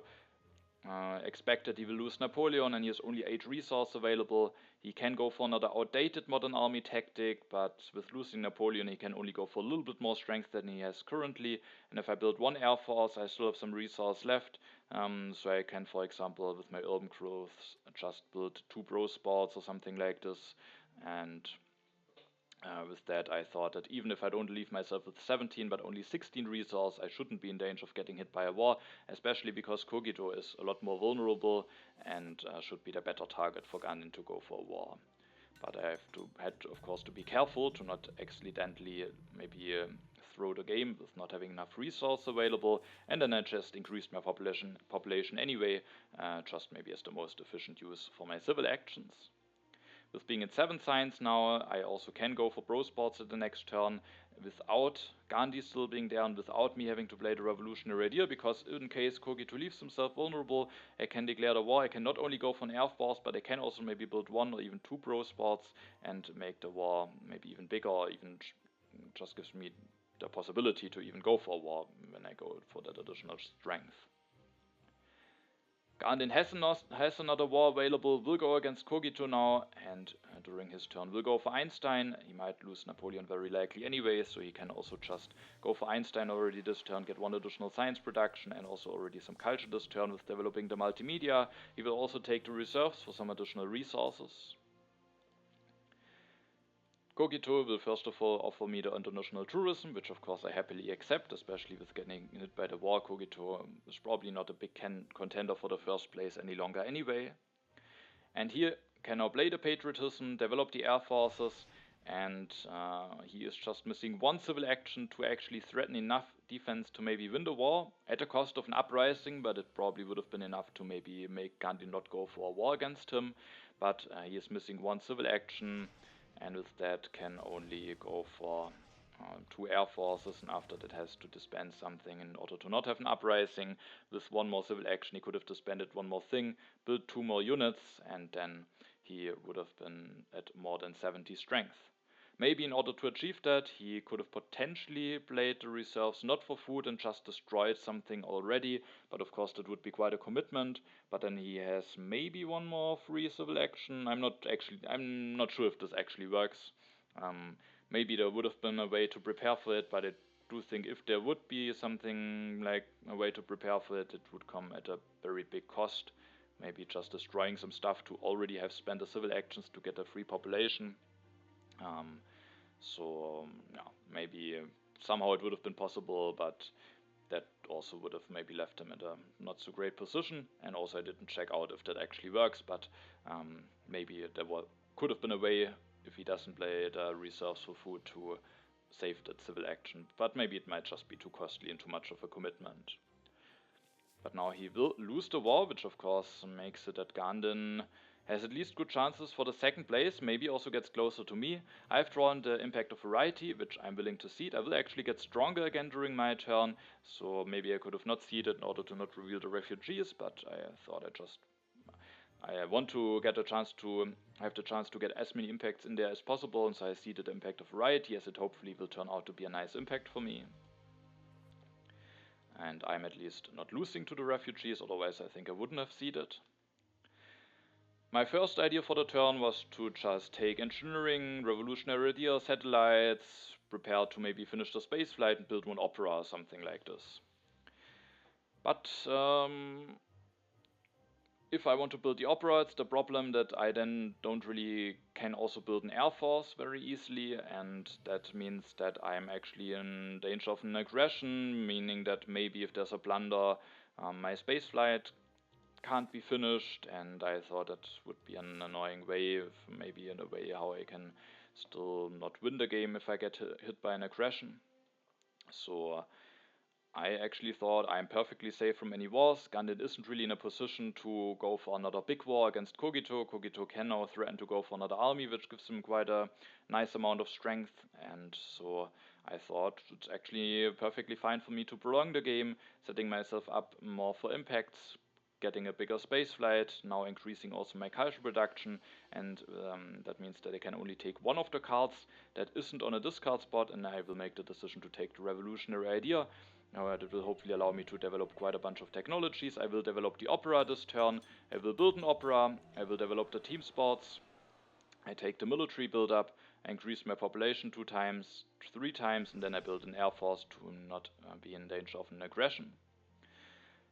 expect that he will lose Napoleon and he has only 8 resources available. He can go for another outdated modern army tactic, but with losing Napoleon he can only go for a little bit more strength than he has currently. And if I build one air force, I still have some resource left, so I can, for example, with my urban growth, just build 2 bro spots or something like this. And with that, I thought that even if I don't leave myself with 17 but only 16 resources, I shouldn't be in danger of getting hit by a war, especially because Cogito is a lot more vulnerable and should be the better target for Gandin to go for a war. But I had of course to be careful to not accidentally maybe throw the game with not having enough resource available, and then I just increased my population anyway, just maybe as the most efficient use for my civil actions. With being in 7 science now, I also can go for bro spots at the next turn without Gandhi still being there and without me having to play the revolutionary idea, because in case Cogito leaves himself vulnerable, I can declare the war. I can not only go for an air force, but I can also maybe build 1 or even 2 bro spots and make the war maybe even bigger, or even just gives me the possibility to even go for a war when I go for that additional strength. Gandin has another war available, will go against Cogito now, and during his turn will go for Einstein. He might lose Napoleon very likely anyway, so he can also just go for Einstein already this turn, get 1 additional science production and also already some culture this turn with developing the multimedia. He will also take the reserves for some additional resources. Cogito will first of all offer me the international tourism, which of course I happily accept, especially with getting hit by the war. Cogito is probably not a big contender for the first place any longer anyway. And here can now play the patriotism, develop the air forces, and he is just missing 1 civil action to actually threaten enough defense to maybe win the war, at the cost of an uprising, but it probably would have been enough to maybe make Gandhi not go for a war against him. But he is missing 1 civil action, and with that can only go for 2 air forces, and after that has to disband something in order to not have an uprising. With 1 more civil action he could have disbanded 1 more thing, built 2 more units, and then he would have been at more than 70 strength. Maybe in order to achieve that, he could have potentially played the reserves not for food and just destroyed something already, but of course that would be quite a commitment. But then he has maybe 1 more free civil action. I'm not sure if this actually works. Maybe there would have been a way to prepare for it, but I do think if there would be something like a way to prepare for it, it would come at a very big cost. Maybe just destroying some stuff to already have spent the civil actions to get a free population. Yeah, maybe somehow it would have been possible, but that also would have maybe left him at a not so great position. And also I didn't check out if that actually works, but maybe there could have been a way, if he doesn't play the reserves for food, to save that civil action, but maybe it might just be too costly and too much of a commitment. But now he will lose the war, which of course makes it that Gandin has at least good chances for the 2nd place, maybe also gets closer to me. I've drawn the impact of variety, which I'm willing to cede. I will actually get stronger again during my turn, so maybe I could have not ceded in order to not reveal the refugees, but I thought I want to get a chance to have the chance to get as many impacts in there as possible, and so I ceded the impact of variety, as it hopefully will turn out to be a nice impact for me. And I'm at least not losing to the refugees, otherwise I think I wouldn't have ceded. My first idea for the turn was to just take engineering, revolutionary idea, satellites, prepare to maybe finish the space flight and build 1 opera or something like this. But if I want to build the opera, it's the problem that I then don't really can also build an air force very easily, and that means that I'm actually in danger of an aggression, meaning that maybe if there's a blunder, my space flight can't be finished, and I thought that would be an annoying way, maybe in a way how I can still not win the game if I get hit by an aggression. So I actually thought I'm perfectly safe from any wars. Gandin isn't really in a position to go for another big war against Cogito. Cogito can now threaten to go for another army, which gives him quite a nice amount of strength, and so I thought it's actually perfectly fine for me to prolong the game, setting myself up more for impacts, getting a bigger space flight, now increasing also my culture production, and that means that I can only take 1 of the cards that isn't on a discard spot, and I will make the decision to take the revolutionary idea. It will hopefully allow me to develop quite a bunch of technologies. I will develop the opera this turn. I will build an opera. I will develop the team sports. I take the military build-up, I increase my population 2 times, 3 times, and then I build an air force to not be in danger of an aggression.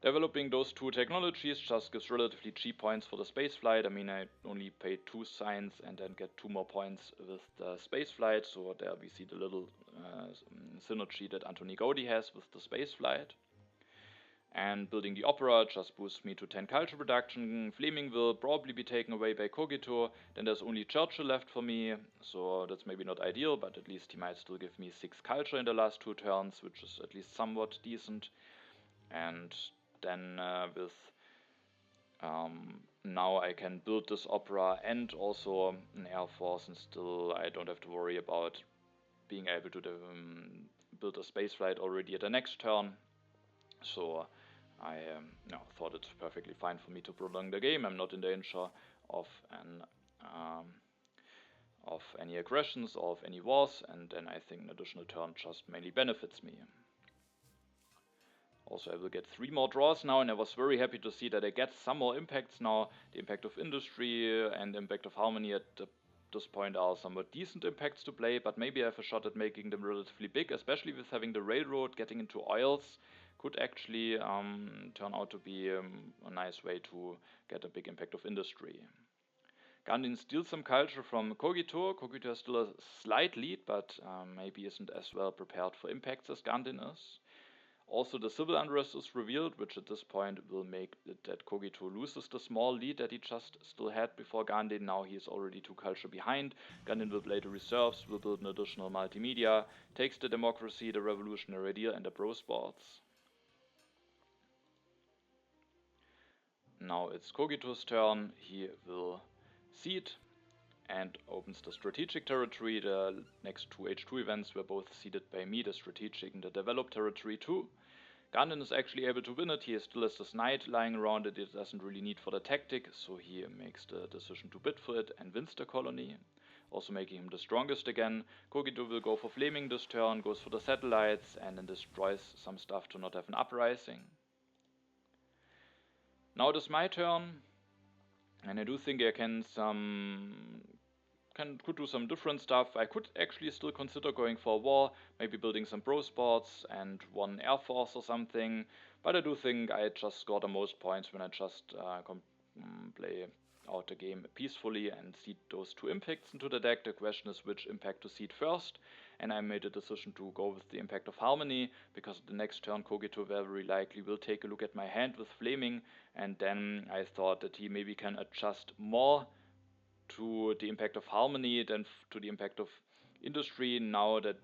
Developing those 2 technologies just gives relatively cheap points for the spaceflight. I mean, I only pay 2 signs and then get 2 more points with the spaceflight. So there we see the little synergy that Anthony Gaudi has with the spaceflight. And building the opera just boosts me to 10 culture production. Fleming will probably be taken away by Cogito. Then there's only Churchill left for me, so that's maybe not ideal, but at least he might still give me 6 culture in the last 2 turns, which is at least somewhat decent. And then with now I can build this opera and also an air force, and still I don't have to worry about being able to build a space flight already at the next turn. So I thought it's perfectly fine for me to prolong the game. I'm not in danger of any aggressions or of any wars, and then I think an additional turn just mainly benefits me. Also, I will get 3 more draws now, and I was very happy to see that I get some more impacts now. The impact of industry and impact of harmony at this point are somewhat decent impacts to play, but maybe I have a shot at making them relatively big, especially with having the railroad. Getting into oils could actually turn out to be a nice way to get a big impact of industry. Gandin steals some culture from Cogito. Cogito has still a slight lead, but maybe isn't as well prepared for impacts as Gandin is. Also, the civil unrest is revealed, which at this point will make it that Cogito loses the small lead that he just still had before Gandin. Now he is already 2 culture behind. Gandin will play the reserves, will build an additional multimedia, takes the democracy, the revolutionary idea, and the pro sports. Now it's Cogito's turn. He will seed and opens the strategic territory. The next 2 H2 events were both seeded by me, the strategic and the developed territory too. Gandin is actually able to win it. He still has this knight lying around it. It doesn't really need for the tactic, so he makes the decision to bid for it and wins the colony, also making him the strongest again. Cogito will go for Fleming this turn, goes for the satellites, and then destroys some stuff to not have an uprising. Now it is my turn, and I do think I could do some different stuff. I could actually still consider going for a war, maybe building some pro sports and 1 air force or something, but I do think I just score the most points when I just play out the game peacefully and seed those 2 impacts into the deck. The question is which impact to seed first, and I made a decision to go with the impact of harmony, because the next turn Cogito very likely will take a look at my hand with Fleming, and then I thought that he maybe can adjust more to the impact of harmony than to the impact of industry. Now that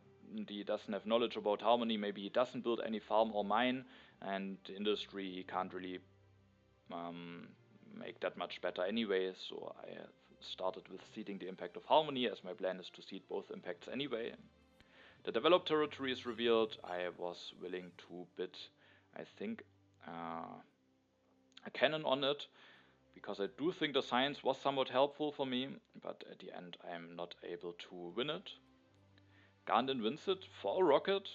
he doesn't have knowledge about harmony, maybe he doesn't build any farm or mine, and industry he can't really make that much better anyway, so I started with seeding the impact of harmony, as my plan is to seed both impacts anyway. The developed territory is revealed. I was willing to bid, I think, a cannon on it, because I do think the science was somewhat helpful for me, but at the end I am not able to win it. Gandin wins it for a rocket.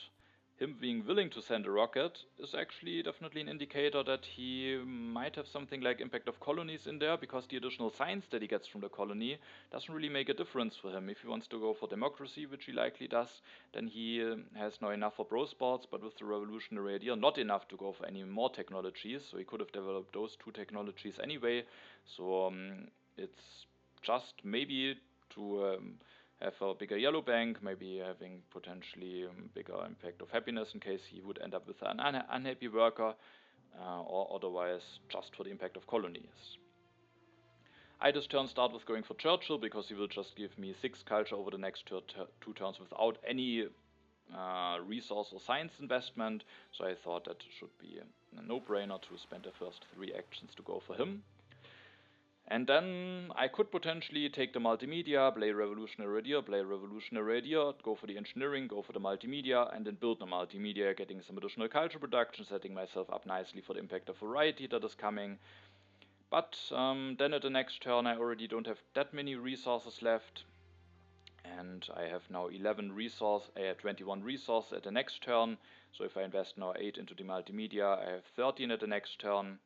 Him being willing to send a rocket is actually definitely an indicator that he might have something like impact of colonies in there, because the additional science that he gets from the colony doesn't really make a difference for him. If he wants to go for democracy, which he likely does, then he has now enough for pro sports, but with the revolutionary idea not enough to go for any more technologies, so he could have developed those 2 technologies anyway. So it's just maybe to have a bigger yellow bank, maybe having potentially bigger impact of happiness in case he would end up with an unhappy worker, or otherwise just for the impact of colonies. I this turn start with going for Churchill, because he will just give me 6 culture over the next 2 turns without any resource or science investment, so I thought that should be a no-brainer to spend the first 3 actions to go for him. And then I could potentially take the multimedia, play revolutionary idea, go for the engineering, go for the multimedia, and then build the multimedia, getting some additional culture production, setting myself up nicely for the impact of variety that is coming. But then at the next turn I already don't have that many resources left, and I have now 21 resources at the next turn. So if I invest now 8 into the multimedia, I have 13 at the next turn,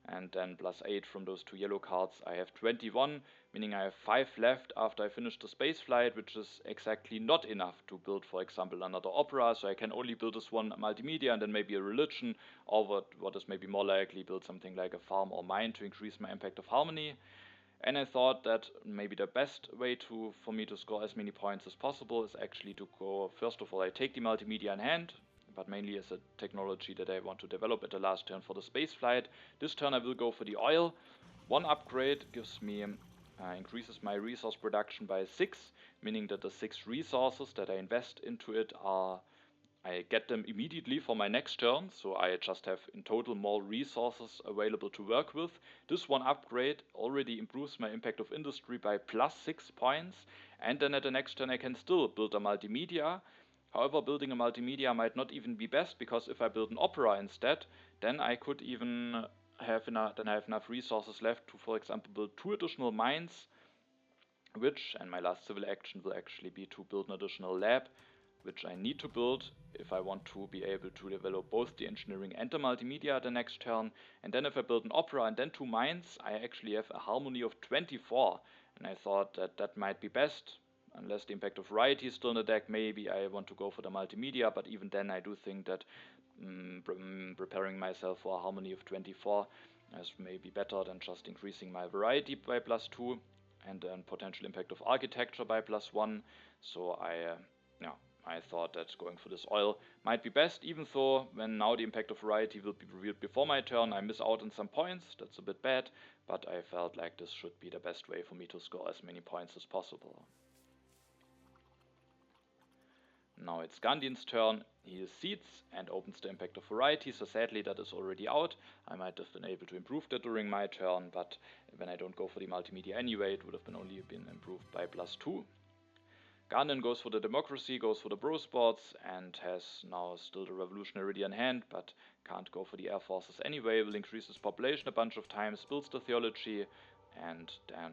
and then plus 8 from those 2 yellow cards, I have 21, meaning I have 5 left after I finish the space flight, which is exactly not enough to build, for example, another opera. So I can only build this one multimedia and then maybe a religion, or what is maybe more likely, build something like a farm or mine to increase my impact of harmony. And I thought that maybe the best way for me to score as many points as possible is actually to go, first of all, I take the multimedia in hand, but mainly as a technology that I want to develop at the last turn for the space flight. This turn I will go for the oil. One upgrade gives me increases my resource production by 6, meaning that the 6 resources that I invest into it I get them immediately for my next turn, so I just have in total more resources available to work with. This one upgrade already improves my impact of industry by plus 6 points, and then at the next turn I can still build a multimedia. However, building a multimedia might not even be best, because if I build an opera instead, then I could even have enough resources left to, for example, build 2 additional mines, and my last civil action will actually be to build an additional lab, which I need to build if I want to be able to develop both the engineering and the multimedia at the next turn. And then if I build an opera and then 2 mines, I actually have a harmony of 24, and I thought that that might be best. Unless the impact of variety is still in the deck, maybe I want to go for the multimedia, but even then I do think that preparing myself for a harmony of 24 is maybe better than just increasing my variety by plus 2 and then potential impact of architecture by plus 1. So I thought that going for this oil might be best, even though when now the impact of variety will be revealed before my turn, I miss out on some points. That's a bit bad, but I felt like this should be the best way for me to score as many points as possible. Now it's Gandin's turn. He seeds and opens the impact of variety, so sadly that is already out. I might have been able to improve that during my turn, but when I don't go for the multimedia anyway, it would have only been improved by plus 2. Gandin goes for the democracy, goes for the bro sports, and has now still the revolutionary in hand, but can't go for the air forces anyway. Will increase his population a bunch of times, builds the theology, and then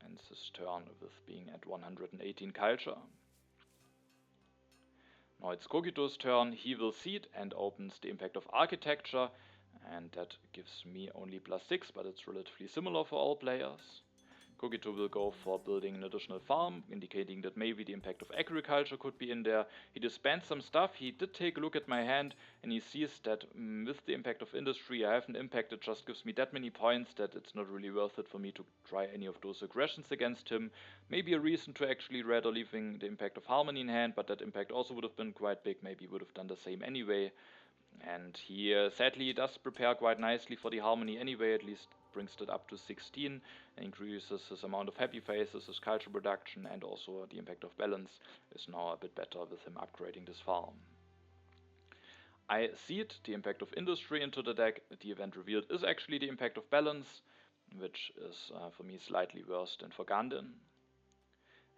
ends his turn with being at 118 culture. Now it's Cogito's turn. He will seed and opens the impact of architecture, and that gives me only plus 6, but it's relatively similar for all players. Cogito will go for building an additional farm, indicating that maybe the impact of agriculture could be in there. He disbands some stuff. He did take a look at my hand, and he sees that with the impact of industry, I have an impact that just gives me that many points that it's not really worth it for me to try any of those aggressions against him. Maybe a reason to actually rather leaving the impact of harmony in hand, but that impact also would have been quite big. Maybe he would have done the same anyway. And he sadly does prepare quite nicely for the harmony anyway, at least brings it up to 16, and increases his amount of happy faces, his culture production, and also the impact of balance is now a bit better with him upgrading this farm. I seed the impact of industry into the deck. The event revealed is actually the impact of balance, which is for me slightly worse than for Gandin.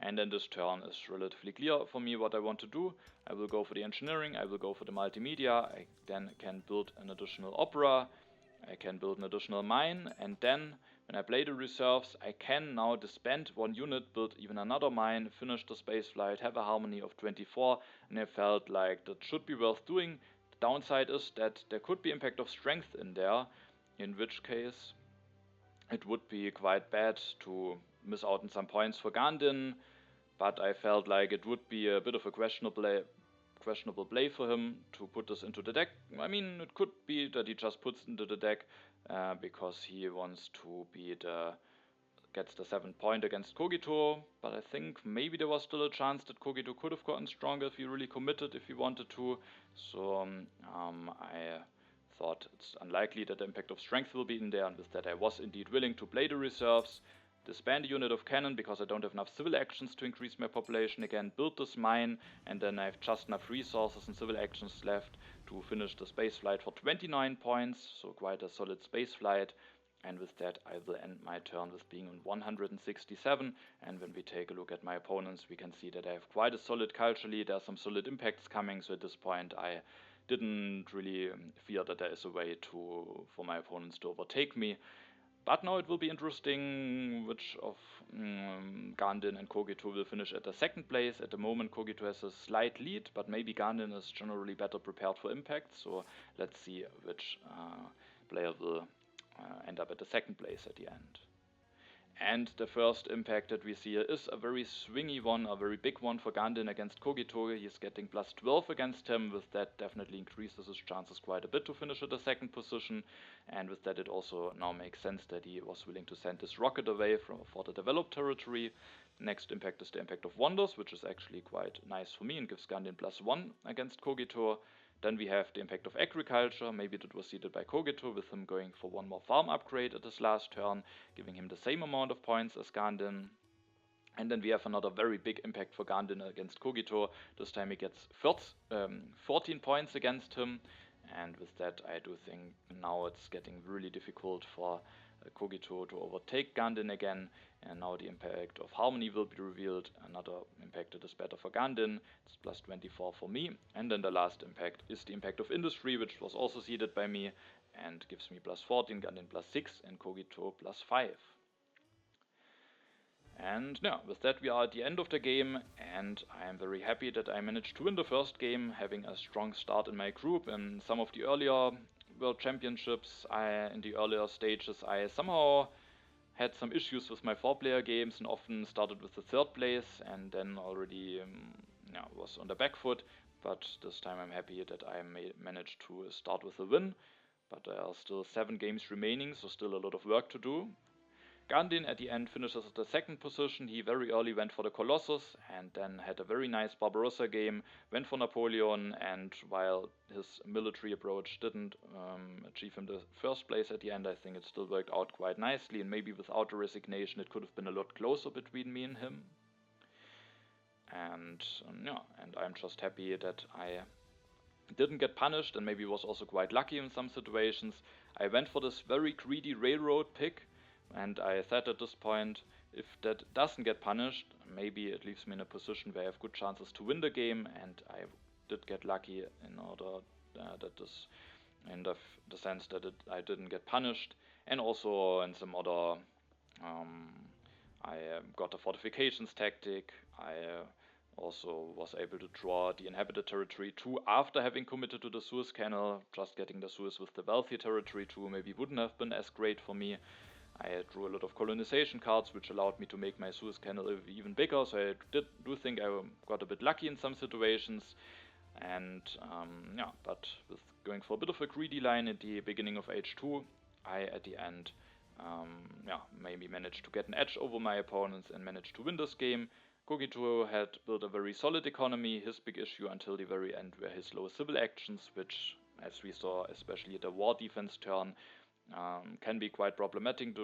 And then this turn is relatively clear for me what I want to do. I will go for the engineering, I will go for the multimedia, I then can build an additional opera, I can build an additional mine, and then when I play the reserves, I can now disband 1 unit, build even another mine, finish the spaceflight, have a harmony of 24, and I felt like that should be worth doing. The downside is that there could be impact of strength in there, in which case it would be quite bad to miss out on some points for Gandin, but I felt like it would be a bit of a questionable play for him to put this into the deck. I mean, it could be that he just puts it into the deck because he wants to gets the 7th point against Cogito, but I think maybe there was still a chance that Cogito could have gotten stronger if he really committed, if he wanted to. So I thought it's unlikely that the impact of strength will be in there, and with that I was indeed willing to play the reserves, disband a unit of cannon because I don't have enough civil actions to increase my population again, build this mine, and then I have just enough resources and civil actions left to finish the space flight for 29 points, so quite a solid space flight. And with that I will end my turn with being on 167, and when we take a look at my opponents, we can see that I have quite a solid culturally, there are some solid impacts coming, so at this point I didn't really fear that there is a way for my opponents to overtake me. But now it will be interesting which of Gandin and Cogito will finish at the second place. At the moment Cogito has a slight lead, but maybe Gandin is generally better prepared for impact, so let's see which player will end up at the second place at the end. And the first impact that we see here is a very swingy one, a very big one for Gandin against Cogito. He's getting plus 12 against him. With that, definitely increases his chances quite a bit to finish at the second position. And with that, it also now makes sense that he was willing to send his rocket away for the developed territory. Next impact is the impact of Wonders, which is actually quite nice for me and gives Gandin plus 1 against Cogito. Then we have the impact of Agriculture. Maybe that was seeded by Cogito, with him going for one more farm upgrade at his last turn, giving him the same amount of points as Gandin. And then we have another very big impact for Gandin against Cogito. This time he gets 14 points against him. And with that, I do think now it's getting really difficult for Cogito to overtake Gandin again. And now the impact of Harmony will be revealed. Another impact that is better for Gandin. It's plus 24 for me. And then the last impact is the impact of Industry, which was also seeded by me and gives me plus 14, Gandin plus 6, and Cogito plus 5. And yeah, with that we are at the end of the game, and I am very happy that I managed to win the first game, having a strong start in my group. In some of the earlier World Championships, in the earlier stages, I somehow had some issues with my 4-player games and often started with the 3rd place and then already was on the back foot. But this time I'm happy that I managed to start with a win. But there are still 7 games remaining, so still a lot of work to do. Gandin at the end finishes at the second position. He very early went for the Colossus and then had a very nice Barbarossa game, went for Napoleon, and while his military approach didn't achieve him the first place at the end, I think it still worked out quite nicely, and maybe without the resignation it could have been a lot closer between me and him. And and I'm just happy that I didn't get punished and maybe was also quite lucky in some situations. I went for this very greedy railroad pick. And I said at this point, if that doesn't get punished, maybe it leaves me in a position where I have good chances to win the game, and I did get lucky in order that this, in the sense that I didn't get punished, and also in some other, I got a fortifications tactic. I also was able to draw the inhabited territory too after having committed to the Suez Canal. Just getting the Suez with the wealthy territory too maybe wouldn't have been as great for me. I drew a lot of colonization cards, which allowed me to make my Suez Canal even bigger, so I do think I got a bit lucky in some situations. And but with going for a bit of a greedy line at the beginning of H2, I at the end maybe managed to get an edge over my opponents and managed to win this game. Cogito had built a very solid economy. His big issue until the very end were his low civil actions, which, as we saw, especially at the war defense turn, can be quite problematic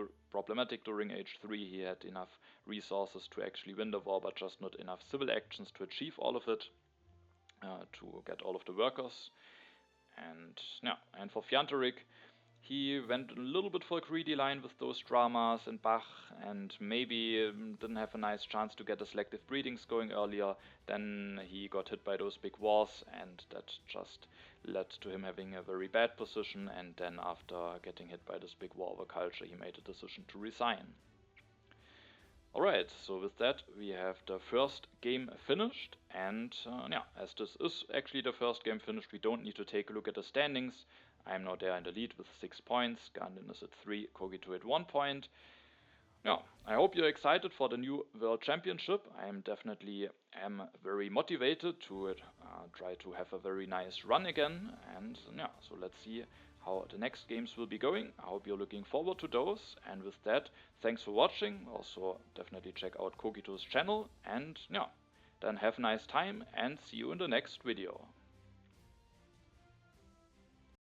during H3. He had enough resources to actually win the war, but just not enough civil actions to achieve all of it, to get all of the workers. And for Fjantarik, he went a little bit for a greedy line with those dramas and Bach, and maybe didn't have a nice chance to get the selective breedings going earlier. Then he got hit by those big wars, and that just led to him having a very bad position, and then after getting hit by this big war over culture, he made a decision to resign. Alright, so with that we have the first game finished, and as this is actually the first game finished, we don't need to take a look at the standings. I am now there in the lead with 6 points, Gandin is at 3, Cogito at 1 point. I hope you're excited for the new World Championship. I am definitely very motivated to try to have a very nice run again, and so let's see how the next games will be going. I hope you're looking forward to those, and with that, thanks for watching. Also definitely check out Cogito's channel, and then have a nice time and see you in the next video.